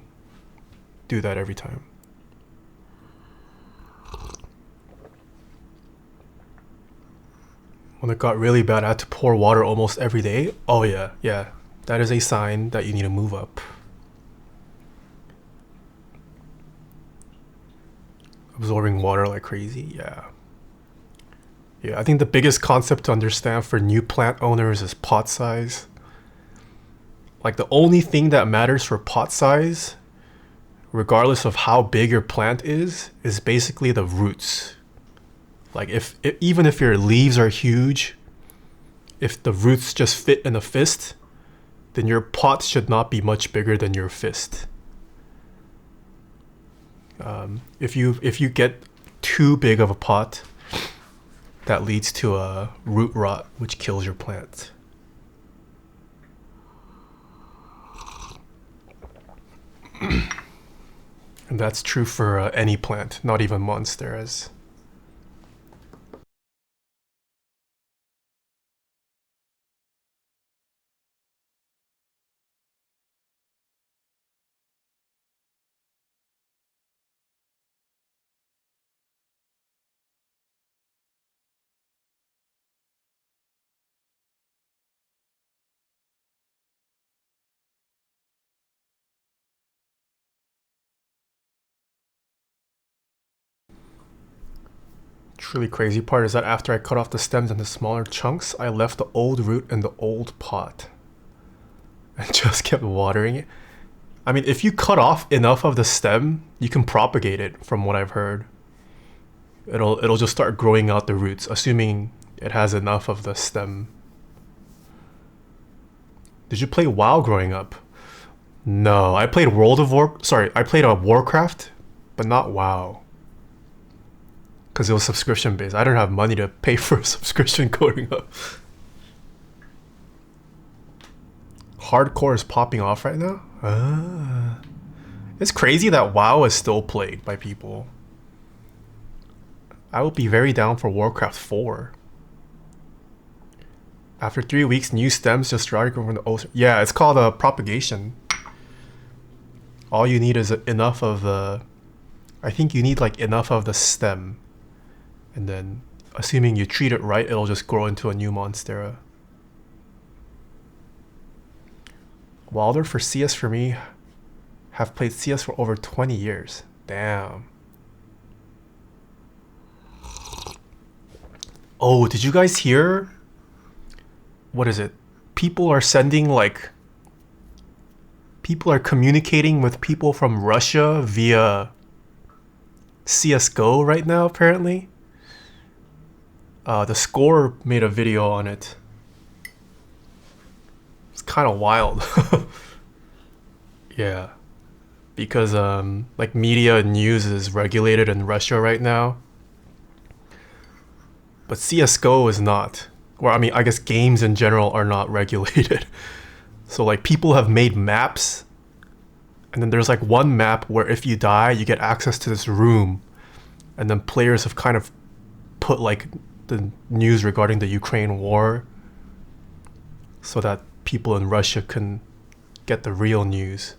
Speaker 1: do that every time. When it got really bad, I had to pour water almost every day. Oh yeah. That is a sign that you need to move up. Absorbing water like crazy, yeah. Yeah, I think the biggest concept to understand for new plant owners is pot size. Like the only thing that matters for pot size, regardless of how big your plant is basically the roots. Like even if your leaves are huge, if the roots just fit in a fist, then your pot should not be much bigger than your fist. If you get too big of a pot, that leads to a root rot, which kills your plant. And that's true for any plant, not even monsteras. Truly crazy part is that after I cut off the stems into smaller chunks, I left the old root in the old pot and just kept watering it. I mean, if you cut off enough of the stem, you can propagate it, from what I've heard. It'll just start growing out the roots, assuming it has enough of the stem. Did you play WoW growing up? No, I played I played Warcraft, but not WoW. Because it was subscription based. I didn't have money to pay for a subscription growing up. Hardcore is popping off right now? It's crazy that WoW is still played by people. I would be very down for Warcraft 4. After 3 weeks, new stems just started growing from the old. Yeah, it's called propagation. All you need is enough of the... I think you need like enough of the stem, and then assuming you treat it right, it'll just grow into a new monstera. Wilder for CS for me, have played CS for over 20 years. Damn. Oh, did you guys hear? What is it? People are sending like... People are communicating with people from Russia via CSGO right now, apparently. The Score made a video on it. It's kind of wild. Yeah. Because like media and news is regulated in Russia right now. But CSGO is not. Or I mean, I guess games in general are not regulated. So like people have made maps, and then there's like one map where if you die, you get access to this room, and then players have kind of put like the news regarding the Ukraine war so that people in Russia can get the real news.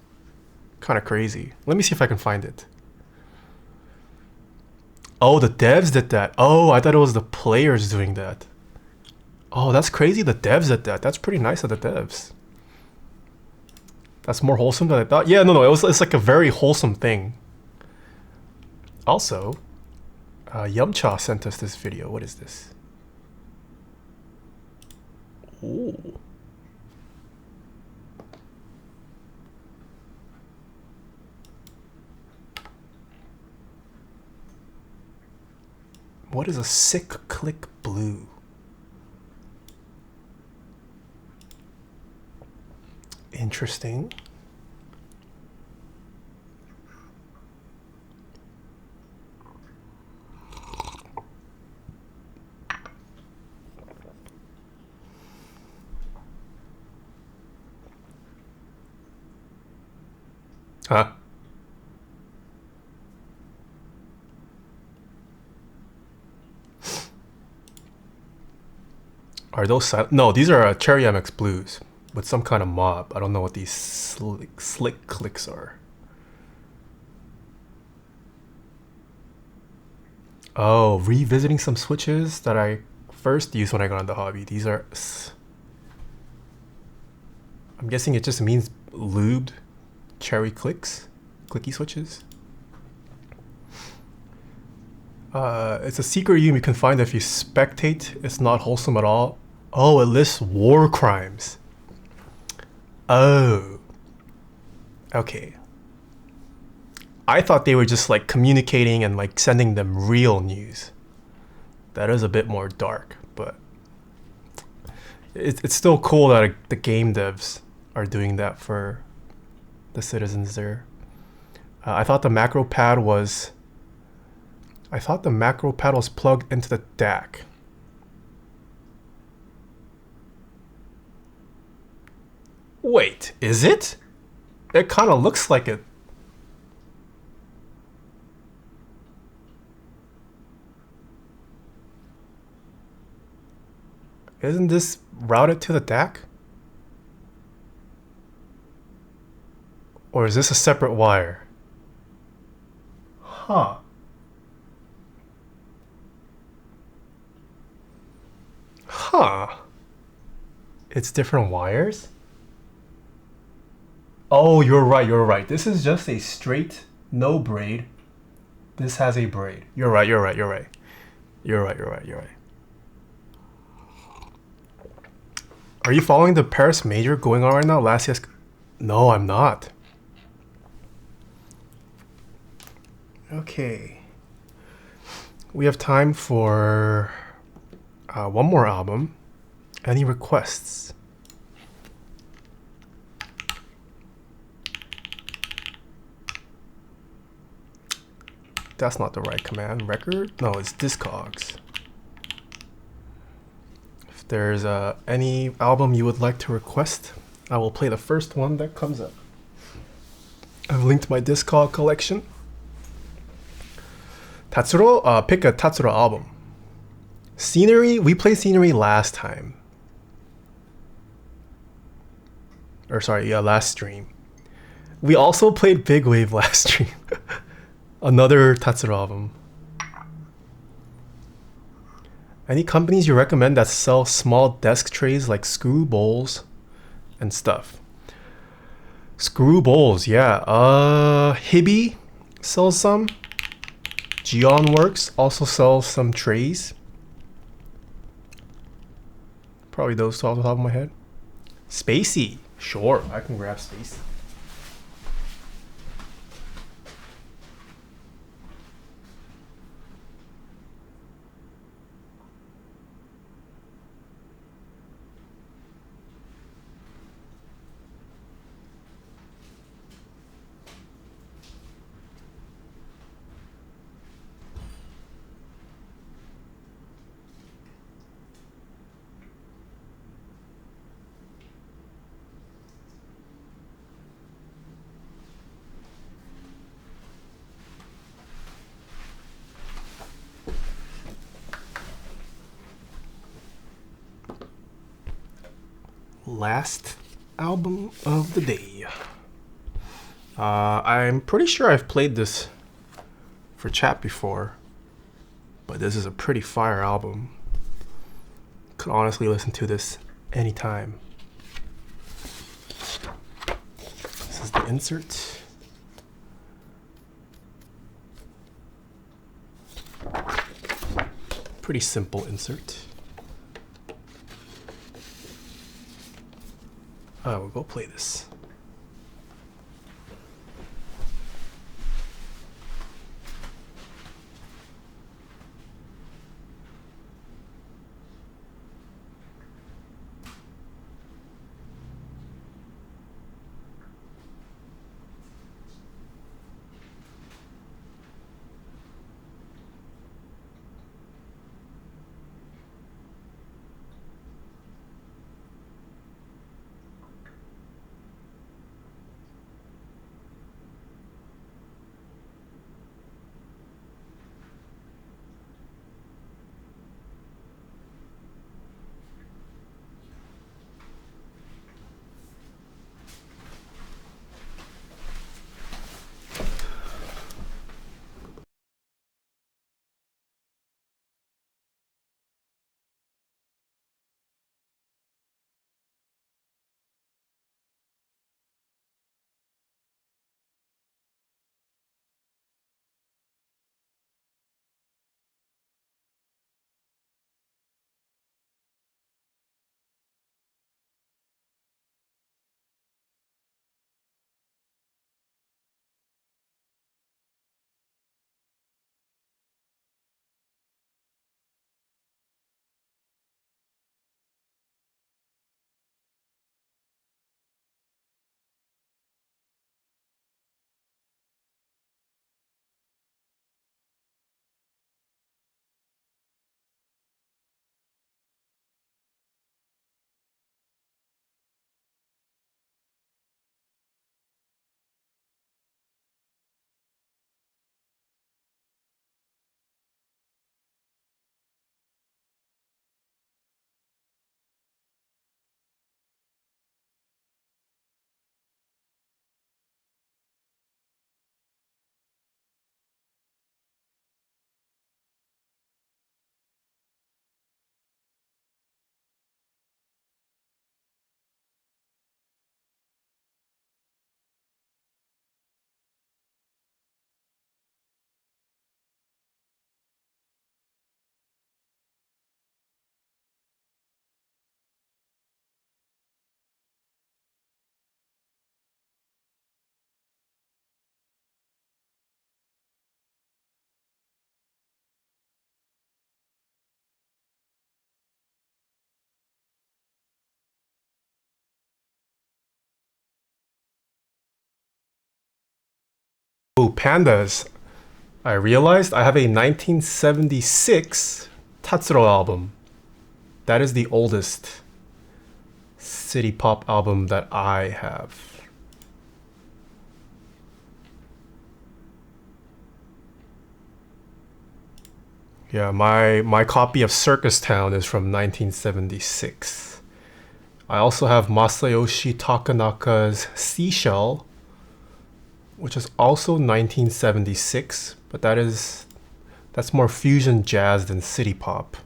Speaker 1: Kind of crazy. Let me see if I can find it. Oh, the devs did that. Oh, I thought it was the players doing that. Oh, that's crazy. The devs did that. That's pretty nice of the devs. That's more wholesome than I thought. Yeah, no, it's like a very wholesome thing. Also, Yumcha sent us this video. What is this? Ooh. What is a sick click blue? Interesting. Huh? Are those silent? No, these are Cherry MX blues with some kind of mob. I don't know what these slick clicks are. Oh, revisiting some switches that I first used when I got into the hobby. These are... I'm guessing it just means lubed cherry clicks, clicky switches. It's a secret you can find if you spectate. It's not wholesome at all. Oh, it lists war crimes. Oh. Okay. I thought they were just like communicating and like sending them real news. That is a bit more dark, but it's still cool that the game devs are doing that for the citizens there. I thought the macro pad was plugged into the DAC. Wait, is it? It kind of looks like it. Isn't this routed to the DAC? Or is this a separate wire? Huh. Huh. It's different wires? Oh, you're right. This is just a straight, no braid. This has a braid. You're right. Are you following the Paris Major going on right now? Last year's... No, I'm not. Okay. We have time for one more album. Any requests? That's not the right command. Record? No, it's Discogs. If there's any album you would like to request, I will play the first one that comes up. I've linked my Discog collection. Tatsuro? Pick a Tatsuro album. Scenery? We played Scenery last time. Or sorry, yeah, last stream. We also played Big Wave last stream. Another Tatsuro album. Any companies you recommend that sell small desk trays like screw bowls and stuff? Screw bowls, yeah. Hibby sells some. Gion Works also sells some trays. Probably those two off the top of my head. Spacey, sure, I can grab Spacey. Last album of the day. I'm pretty sure I've played this for chat before, but this is a pretty fire album. Could honestly listen to this anytime. This is the insert. Pretty simple insert. We'll go play this. Oh, pandas. I realized I have a 1976 Tatsuro album. That is the oldest city pop album that I have. Yeah, my copy of Circus Town is from 1976. I also have Masayoshi Takanaka's Seashell which is also 1976, but that's more fusion jazz than city pop.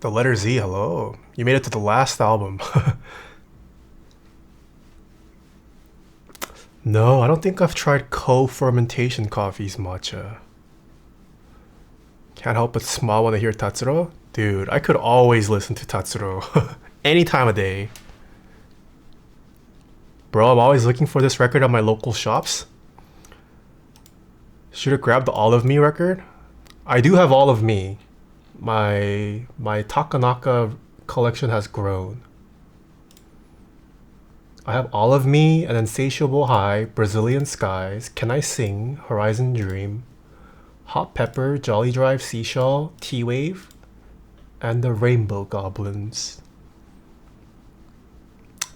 Speaker 1: The letter Z, hello. You made it to the last album. No, I don't think I've tried co-fermentation coffee's matcha. Can't help but smile when I hear Tatsuro. Dude, I could always listen to Tatsuro. Any time of day. Bro, I'm always looking for this record at my local shops. Should have grabbed the All of Me record. I do have All of Me. My Takanaka collection has grown. I have All of Me, and Insatiable High, Brazilian Skies, Can I Sing, Horizon Dream, Hot Pepper, Jolly Drive, Seashell, T-Wave, and the Rainbow Goblins.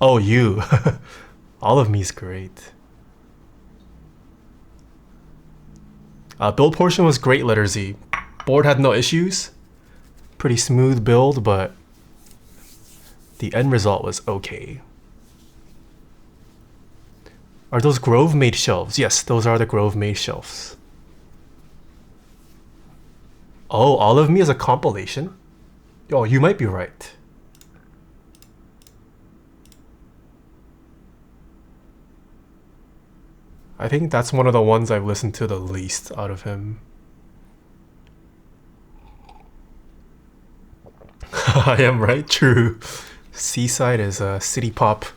Speaker 1: Oh, you. All of Me's great. Build portion was great, letter Z. Board had no issues. Pretty smooth build, but the end result was okay. Are those Grove made shelves? Yes, those are the Grove made shelves. Oh, All of Me is a compilation? Oh, you might be right. I think that's one of the ones I've listened to the least out of him. I am right, true. Seaside is a city poplopedia.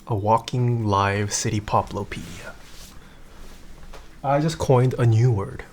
Speaker 1: A walking live city poplopedia. I just coined a new word.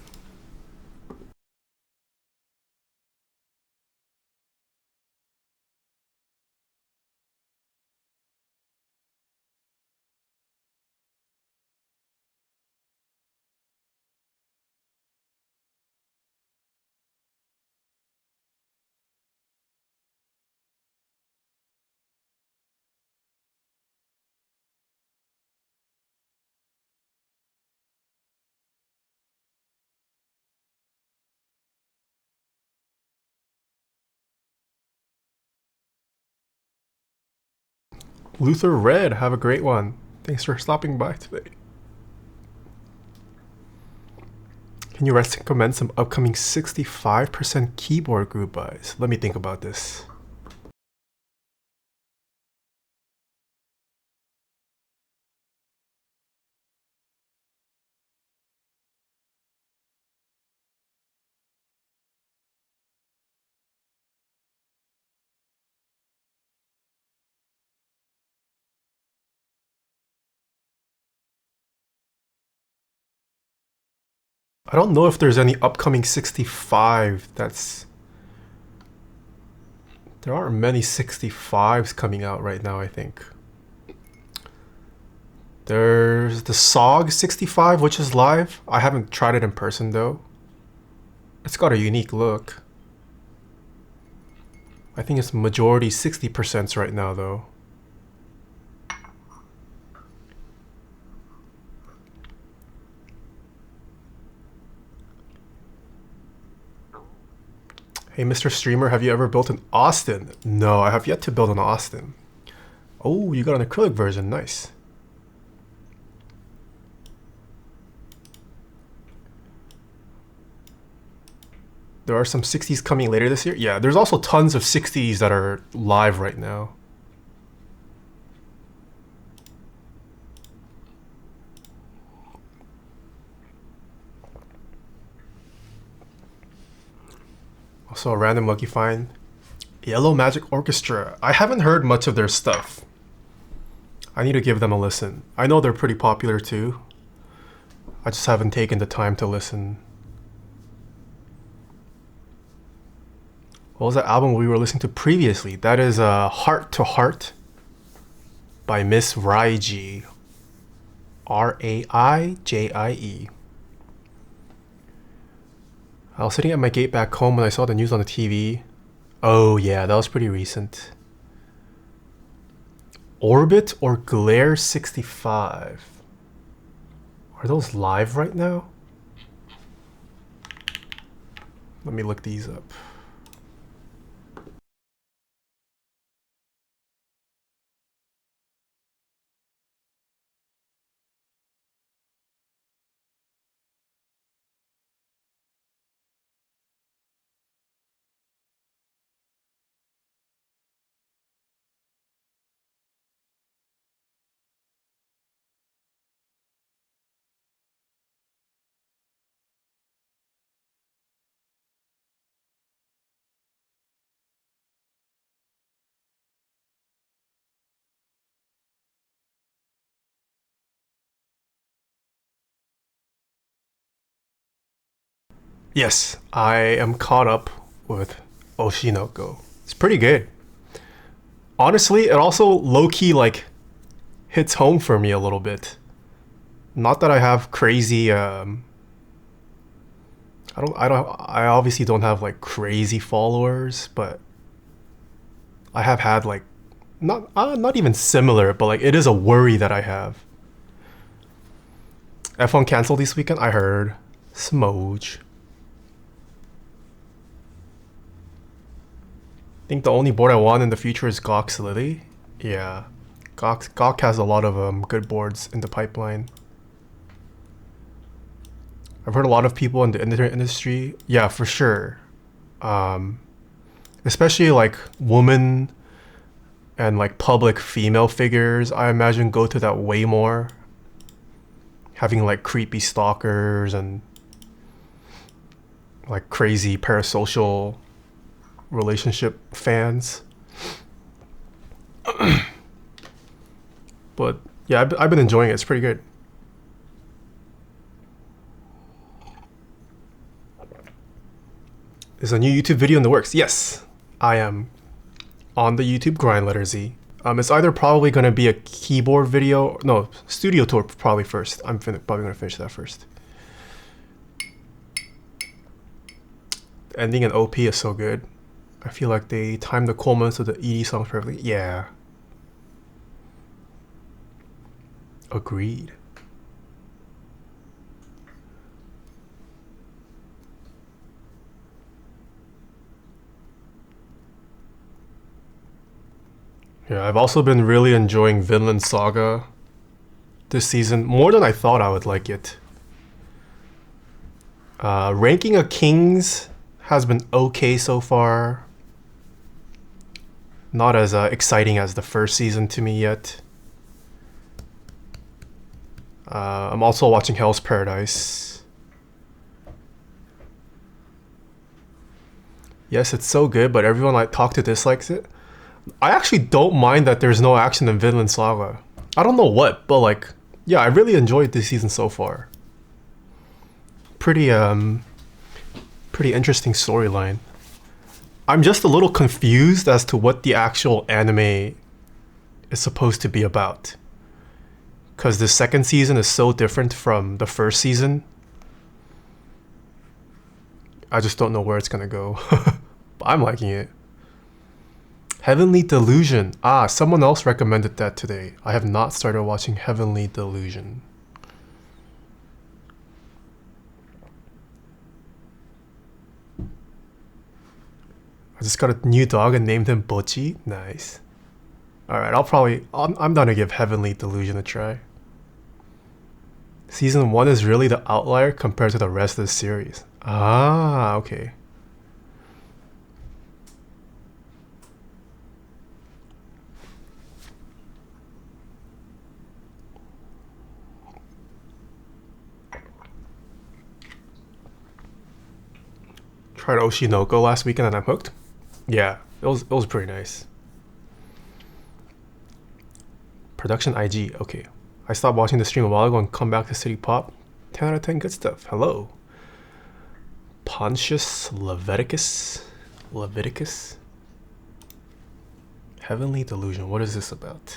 Speaker 1: Luther Red, have a great one. Thanks for stopping by today. Can you recommend some upcoming 65% keyboard group buys? Let me think about this. I don't know if there's any upcoming 65 that's... There aren't many 65s coming out right now, I think. There's the SOG 65, which is live. I haven't tried it in person though. It's got a unique look. I think it's majority 60% right now though. Hey, Mr. Streamer, have you ever built an Austin? No, I have yet to build an Austin. Oh, you got an acrylic version, nice. There are some 60s coming later this year? Yeah, there's also tons of 60s that are live right now. Also a random lucky find. Yellow Magic Orchestra. I haven't heard much of their stuff. I need to give them a listen. I know they're pretty popular too. I just haven't taken the time to listen. What was that album we were listening to previously? That is Heart to Heart by Miss Raiji. R-A-I-J-I-E. I was sitting at my gate back home when I saw the news on the TV. Oh yeah, that was pretty recent. Orbit or Glare 65? Are those live right now? Let me look these up. Yes, I am caught up with Oshinoko. It's pretty good. Honestly, it also low-key like hits home for me a little bit. Not that I have crazy I obviously don't have like crazy followers, but I have had like not even similar, but like it is a worry that I have. F1 canceled this weekend, I heard. Smooch. I think the only board I want in the future is Gawk's Lily. Yeah. Gawk has a lot of good boards in the pipeline. I've heard a lot of people in the internet industry. Yeah, for sure. Especially like women and like public female figures, I imagine go to that way more. Having like creepy stalkers and like crazy parasocial relationship fans. But yeah, I've been enjoying it. It's pretty good. Is a new YouTube video in the works? Yes, I am on the YouTube grind, letter Z. It's either probably going to be a keyboard video. No, studio tour probably first. I'm probably going to finish that first. The ending in OP is so good. I feel like they timed the Coleman's of the ED songs perfectly. Yeah. Agreed. Yeah, I've also been really enjoying Vinland Saga this season, more than I thought I would like it. Ranking of Kings has been okay so far. Not as exciting as the first season to me yet. I'm also watching Hell's Paradise. Yes, it's so good, but everyone I talk to dislikes it. I actually don't mind that there's no action in Vinland Saga. I don't know what, but like, yeah, I really enjoyed this season so far. Pretty interesting storyline. I'm just a little confused as to what the actual anime is supposed to be about. Because the second season is so different from the first season. I just don't know where it's gonna go. But I'm liking it. Heavenly Delusion. Ah, someone else recommended that today. I have not started watching Heavenly Delusion. I just got a new dog and named him Bochi. Nice. Alright, I'm gonna give Heavenly Delusion a try. Season 1 is really the outlier compared to the rest of the series. Ah, okay. Tried Oshinoko last weekend and I'm hooked. Yeah, it was pretty nice. Production IG, okay. I stopped watching the stream a while ago and come back to City Pop. 10 out of 10 good stuff. Hello. Pontius Leviticus? Heavenly Delusion, what is this about?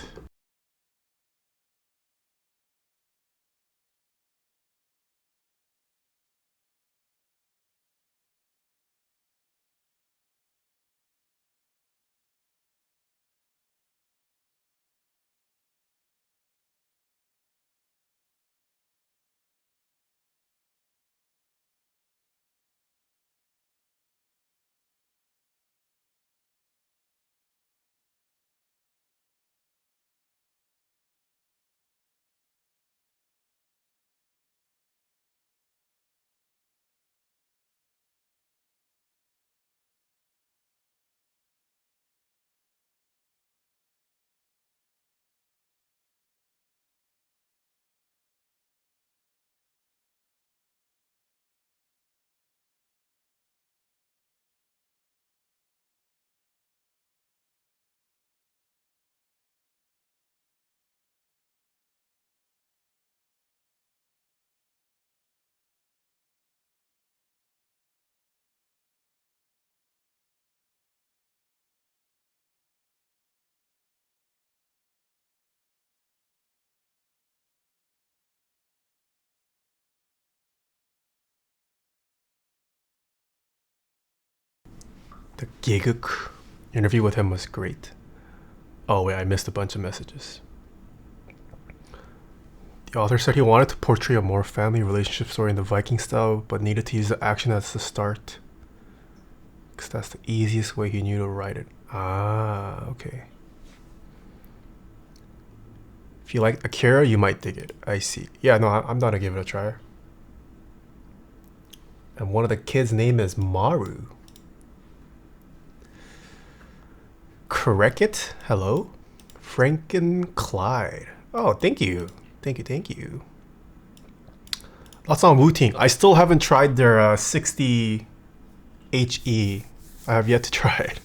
Speaker 1: The Giguk interview with him was great. Oh wait, I missed a bunch of messages. The author said he wanted to portray a more family relationship story in the Viking style, but needed to use the action as the start. Because that's the easiest way he knew to write it. Ah, okay. If you like Akira, you might dig it. I see. Yeah, no, I'm down to give it a try. And one of the kids' name is Maru. Correct it? Hello? Franken Clyde. Oh, thank you. Thank you. That's on Wu-Ting. I still haven't tried their 60 HE. I have yet to try it.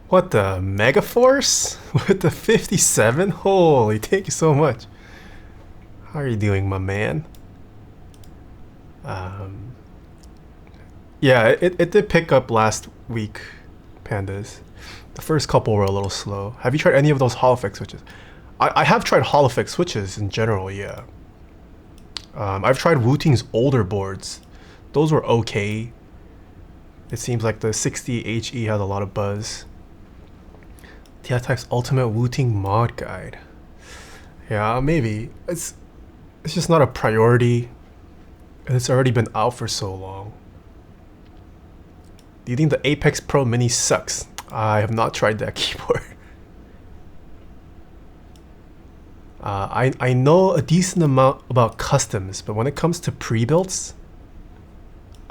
Speaker 1: What the Mega Force with the 57? Holy, thank you so much. How are you doing, my man? Yeah, it did pick up last week, pandas. The first couple were a little slow. Have you tried any of those Holofix switches? I have tried Holofix switches in general, yeah. I've tried Wu-Ting's older boards. Those were okay. It seems like the 60 HE has a lot of buzz. Taeha types ultimate Wu-Ting mod guide. Yeah, maybe. It's just not a priority. And it's already been out for so long. Do you think the Apex Pro Mini sucks? I have not tried that keyboard. I know a decent amount about customs, but when it comes to pre-builds,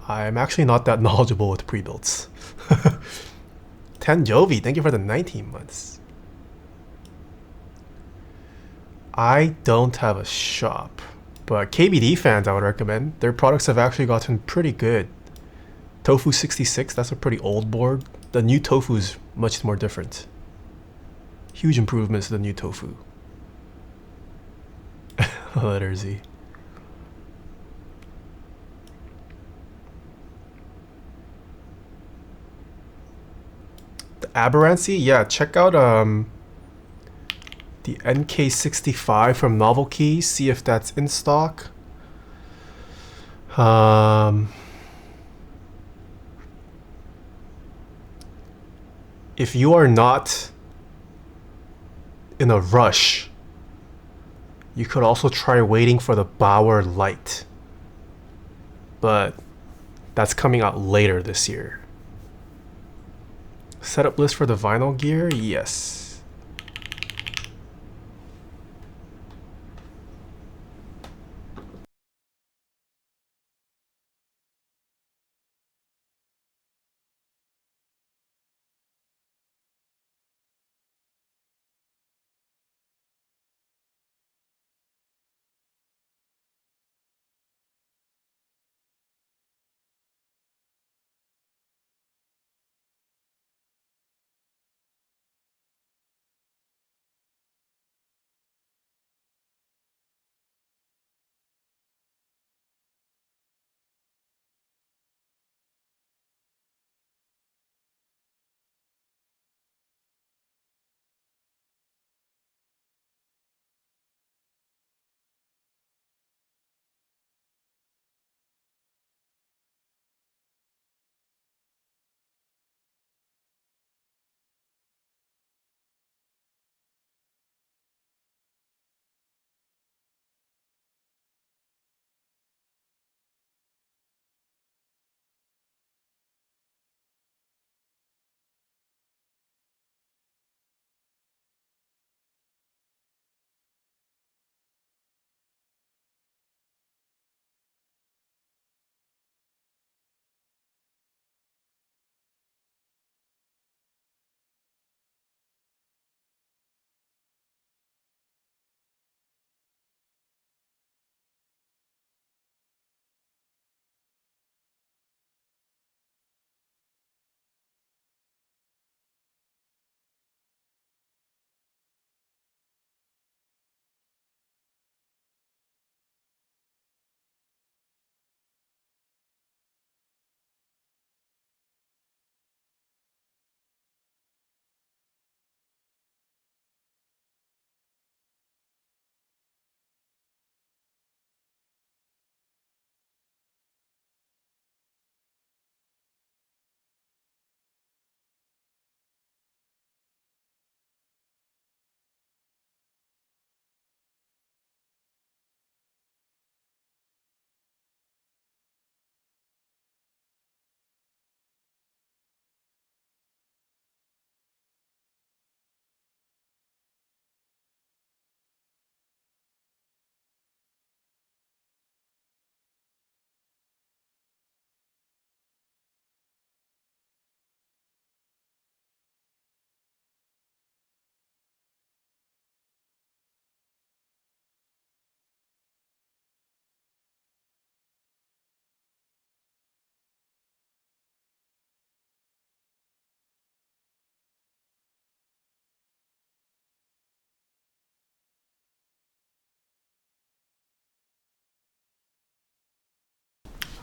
Speaker 1: I'm actually not that knowledgeable with pre-builds. 10 Jovi, thank you for the 19 months. I don't have a shop, but KBD fans I would recommend. Their products have actually gotten pretty good. Tofu 66, that's a pretty old board. The new Tofu is much more different. Huge improvements to the new Tofu. Letter Z. The Aberrancy? Yeah, check out the NK65 from Novel Key. See if that's in stock. If you are not in a rush, you could also try waiting for the Bauer Light. But that's coming out later this year. Setup list for the vinyl gear? Yes.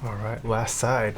Speaker 1: All right, last side.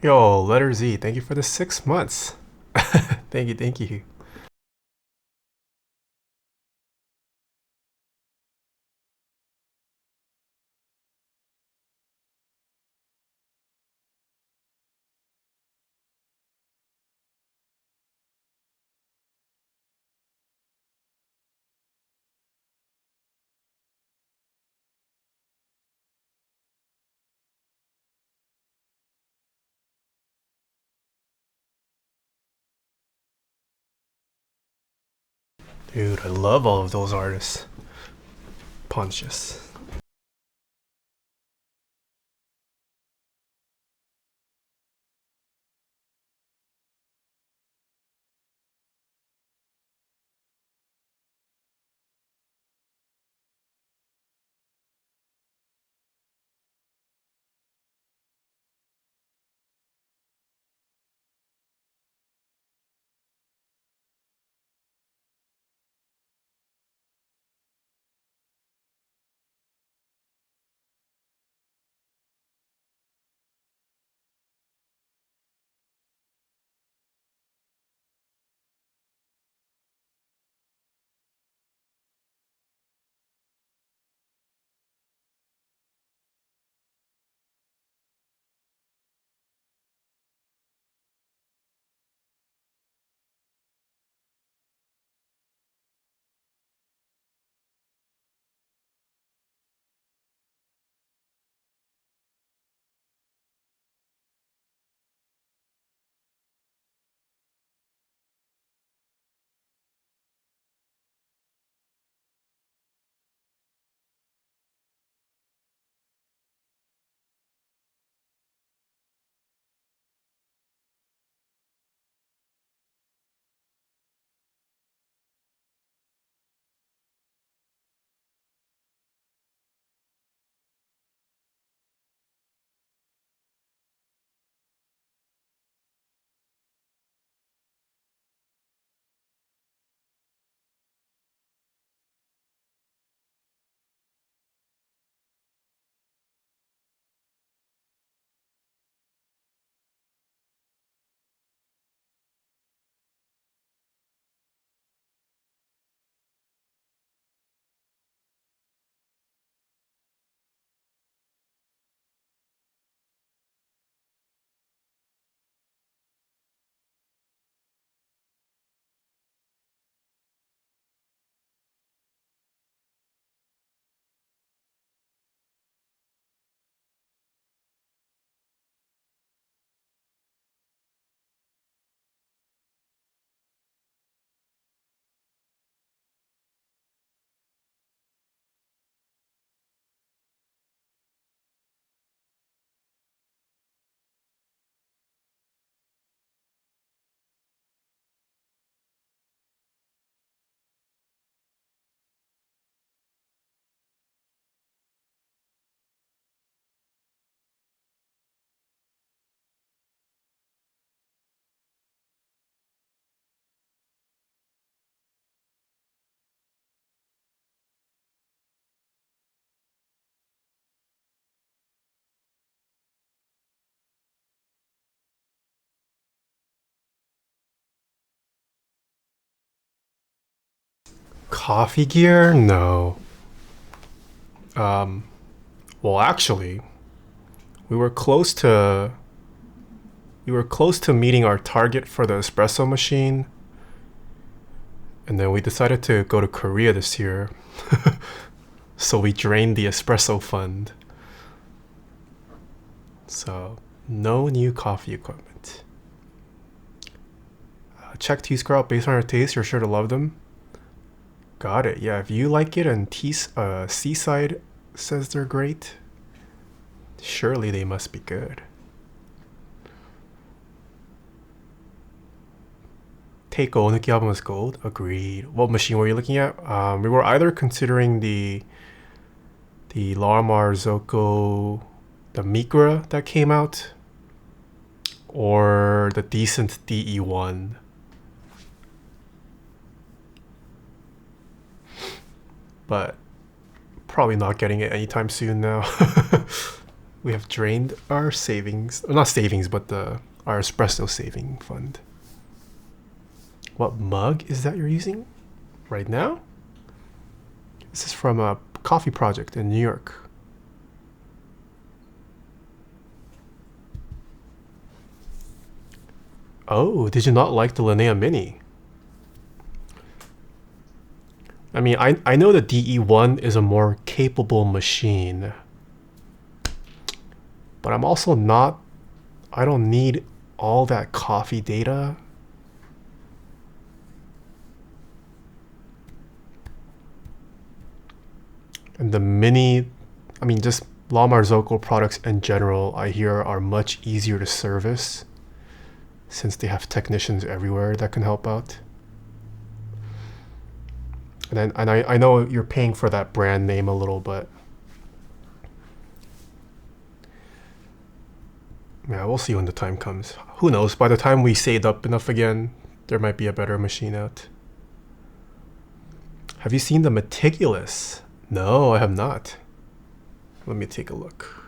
Speaker 1: Yo, letter Z, thank you for the 6 months. Thank you, thank you. Dude, I love all of those artists. Pontius. Coffee gear? No. Well, actually, we were close to meeting our target for the espresso machine, and then we decided to go to Korea this year. So we drained the espresso fund. So no new coffee equipment. Check tea scrub based on your taste. You're sure to love them. Got it. Yeah, if you like it and Seaside says they're great, surely they must be good. Taeha 어느 게 album was gold? Agreed. What machine were you looking at? We were either considering the Lamar Zoko, the Migra that came out, or the decent DE1. But probably not getting it anytime soon now. We have drained our savings, not savings, but our espresso saving fund. What mug is that you're using right now? This is from a coffee project in New York. Oh, did you not like the Linnea Mini? I mean, I know the DE1 is a more capable machine, but I'm also not, I don't need all that coffee data. And the Mini, I mean, just La Marzocco products in general, I hear are much easier to service since they have technicians everywhere that can help out. And I know you're paying for that brand name a little, but yeah, we'll see when the time comes. Who knows? By the time we saved up enough again, there might be a better machine out. Have you seen the Meticulous? No, I have not. Let me take a look.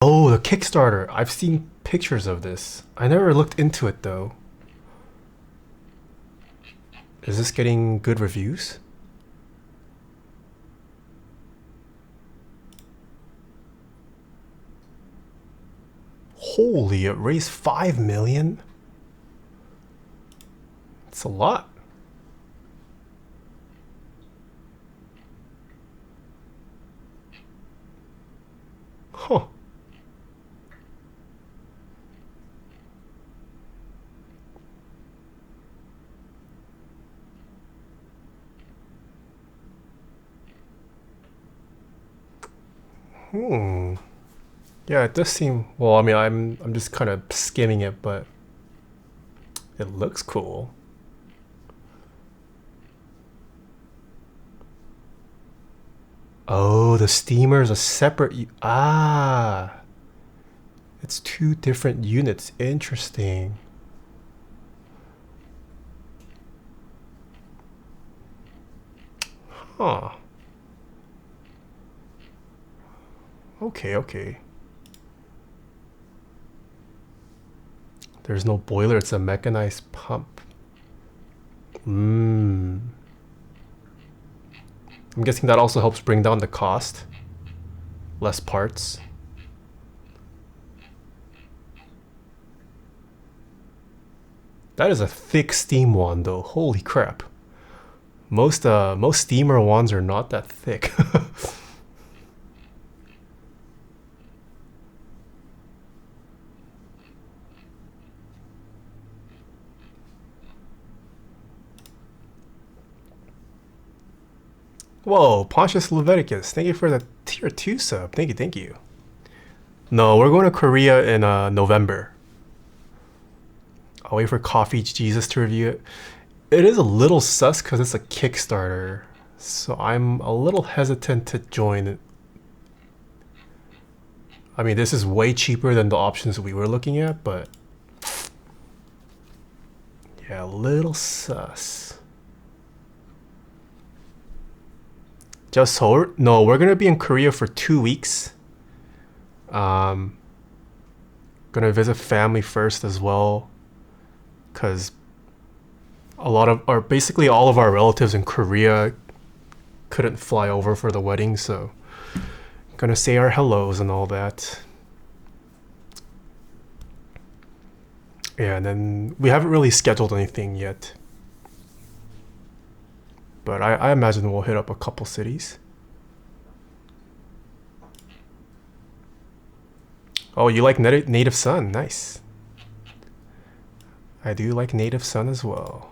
Speaker 1: Oh, the Kickstarter. I've seen pictures of this. I never looked into it though. Is this getting good reviews? Holy, it raised 5 million? It's a lot. Huh. Yeah, it does seem, well, I mean, I'm just kind of skimming it, but it looks cool. Oh, the steamer is a separate it's two different units. Interesting. Huh. Okay. There's no boiler, it's a mechanized pump. I'm guessing that also helps bring down the cost. Less parts. That is a thick steam wand though, holy crap. Most steamer wands are not that thick. Whoa, Pontius Leviticus, thank you for the tier 2 sub. Thank you. No, we're going to Korea in November. I'll wait for Coffee Jesus to review it. It is a little sus because it's a Kickstarter, so I'm a little hesitant to join it. I mean, this is way cheaper than the options we were looking at, but yeah, a little sus. Just Seoul? No, we're gonna be in Korea for 2 weeks. Gonna visit family first as well, cause basically all of our relatives in Korea couldn't fly over for the wedding, so gonna say our hellos and all that. Yeah, and then we haven't really scheduled anything yet, but I imagine we'll hit up a couple cities. Oh, you like Native Son? Nice. I do like Native Son as well.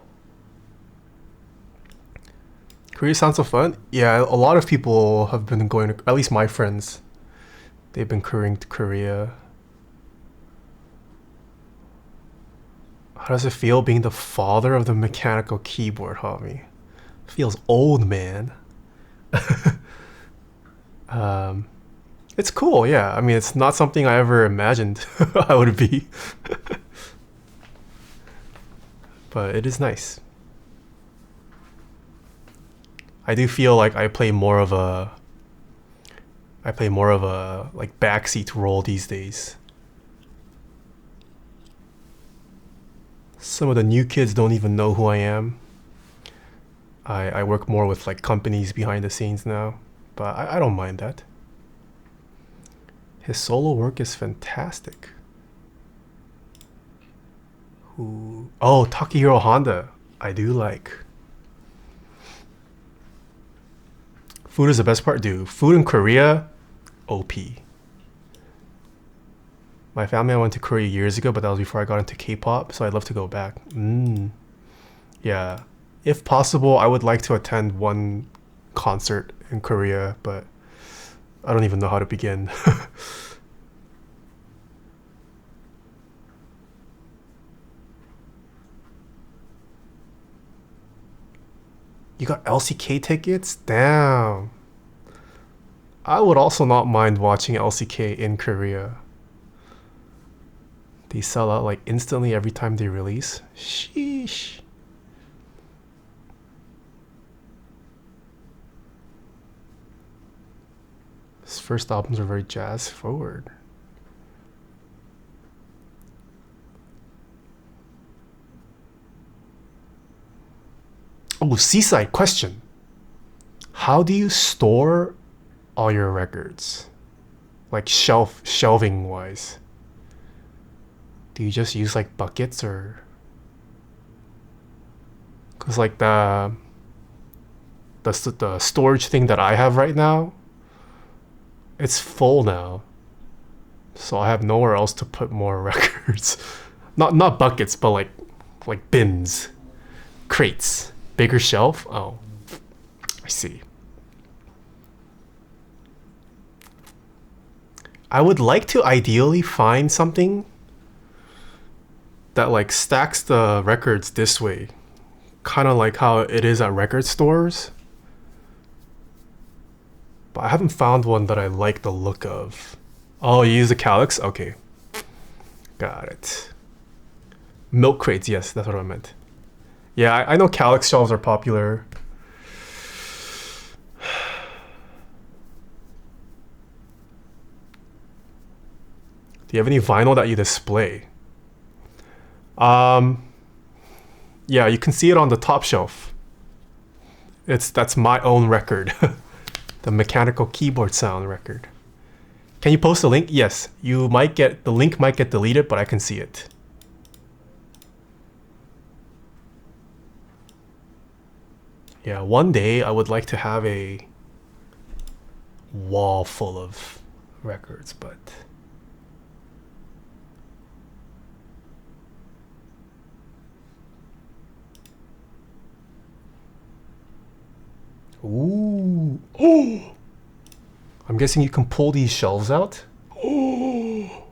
Speaker 1: Korea sounds so fun. Yeah, a lot of people have been going to, at least my friends, they've been touring to Korea. How does it feel being the father of the mechanical keyboard hobby? Feels old, man. It's cool, yeah. I mean, it's not something I ever imagined I would be. But it is nice. I do feel like I play more of a like backseat role these days. Some of the new kids don't even know who I am. I work more with like companies behind the scenes now, but I don't mind that. His solo work is fantastic. Who? Oh, Takahiro Honda. I do like. Food is the best part, dude. Food in Korea, OP. My family, I went to Korea years ago, but that was before I got into K-pop, so I'd love to go back. Yeah. If possible, I would like to attend one concert in Korea, but I don't even know how to begin. You got LCK tickets? Damn. I would also not mind watching LCK in Korea. They sell out like instantly every time they release. Sheesh. His first albums are very jazz forward. Oh, Seaside question. How do you store all your records? Like shelving wise? Do you just use like buckets or? Cause like the storage thing that I have right now, it's full now. So I have nowhere else to put more records. Not buckets, but like bins, crates. Bigger shelf? Oh, I see. I would like to ideally find something that like stacks the records this way. Kind of like how it is at record stores. But I haven't found one that I like the look of. Oh, you use the Calyx? Okay. Got it. Milk crates, yes, that's what I meant. Yeah, I know Calyx shelves are popular. Do you have any vinyl that you display? Yeah, you can see it on the top shelf. That's my own record. The mechanical keyboard sound record. Can you post a link? Yes, the link might get deleted, but I can see it. Yeah, one day I would like to have a wall full of records, but ooh. Oh! I'm guessing you can pull these shelves out? Oh!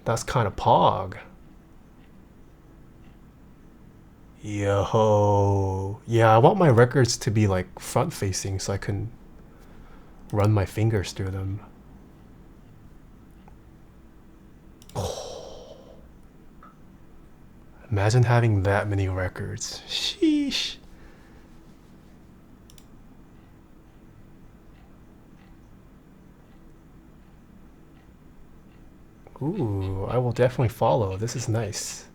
Speaker 1: That's kind of pog. Yo, yeah, I want my records to be like front facing so I can run my fingers through them. Oh. Imagine having that many records. Sheesh. Ooh, I will definitely follow. This is nice.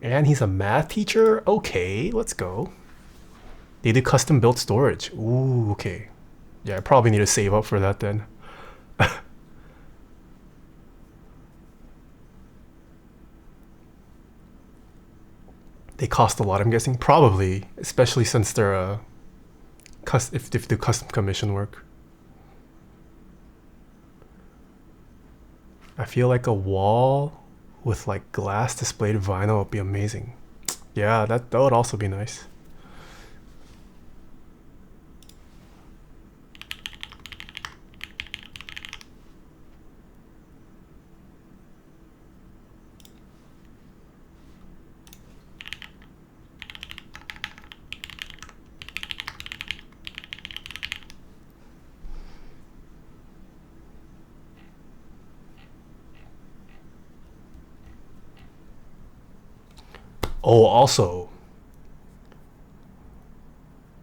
Speaker 1: And he's a math teacher? Okay, let's go. They did custom built storage. Ooh, okay. Yeah, I probably need to save up for that then. They cost a lot, I'm guessing. Probably, especially since they're if they custom commission work. I feel like a wall with like glass displayed vinyl would be amazing. Yeah, that would also be nice. Oh, also,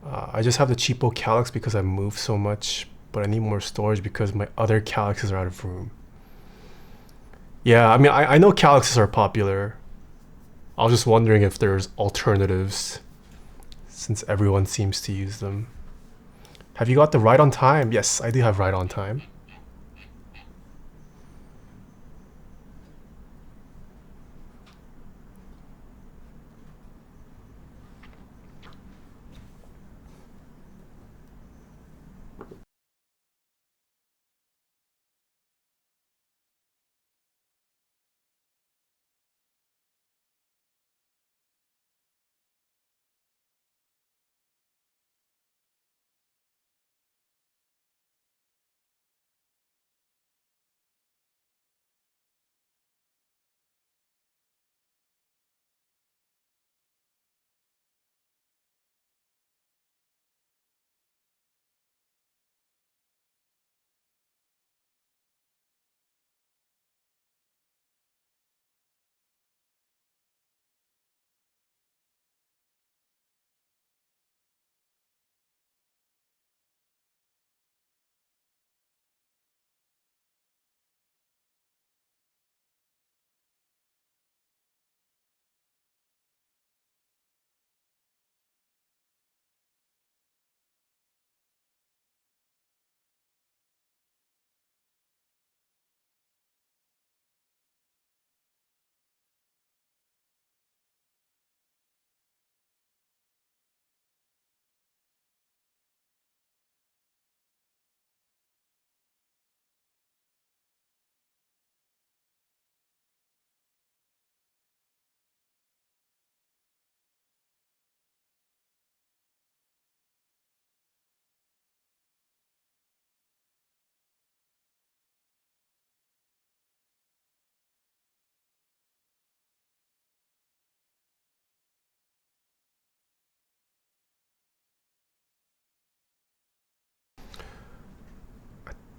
Speaker 1: I just have the cheapo Calyx because I moved so much, but I need more storage because my other Calyxes are out of room. Yeah, I mean, I know Calyxes are popular. I was just wondering if there's alternatives, since everyone seems to use them. Have you got the Ride on Time? Yes, I do have Ride on Time.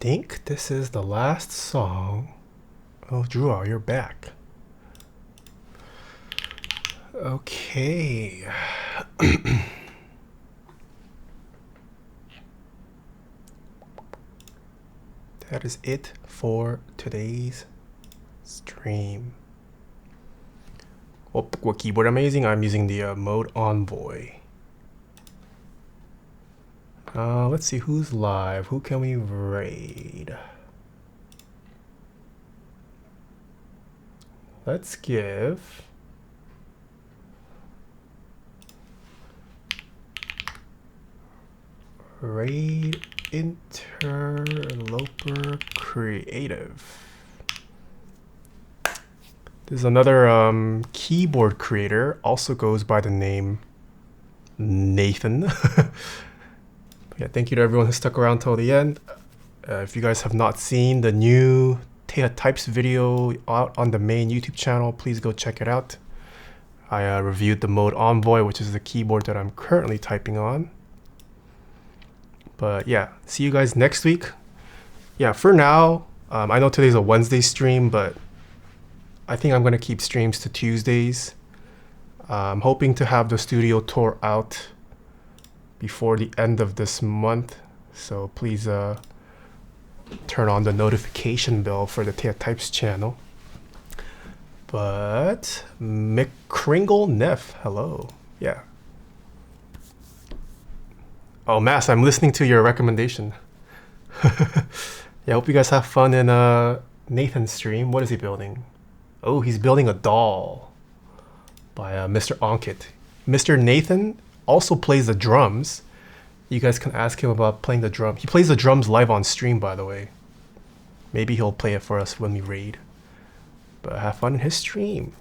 Speaker 1: I think this is the last song. Oh, Druah, you're back. Okay. That is it for today's stream. What keyboard I'm using? I'm using the Mode Envoy. Let's see who's live. Who can we raid? Let's give raid interloper creative. There's another keyboard creator, also goes by the name Nathan. Yeah, thank you to everyone who stuck around till the end. If you guys have not seen the new Taeha types video out on the main YouTube channel, please go check it out. I reviewed the Mode Envoy, which is the keyboard that I'm currently typing on. But yeah, see you guys next week. Yeah, for now, I know today's a Wednesday stream, but I think I'm going to keep streams to Tuesdays. I'm hoping to have the studio tour out before the end of this month. So please turn on the notification bell for the Taeha Types channel. But McCringle Neff, hello. Yeah. Oh, Mass, I'm listening to your recommendation. Yeah, I hope you guys have fun in Nathan's stream. What is he building? Oh, he's building a doll by Mr. Onkit. Mr. Nathan also plays the drums. You guys can ask him about playing the drum. He plays the drums live on stream, by the way. Maybe he'll play it for us when we raid. But have fun in his stream.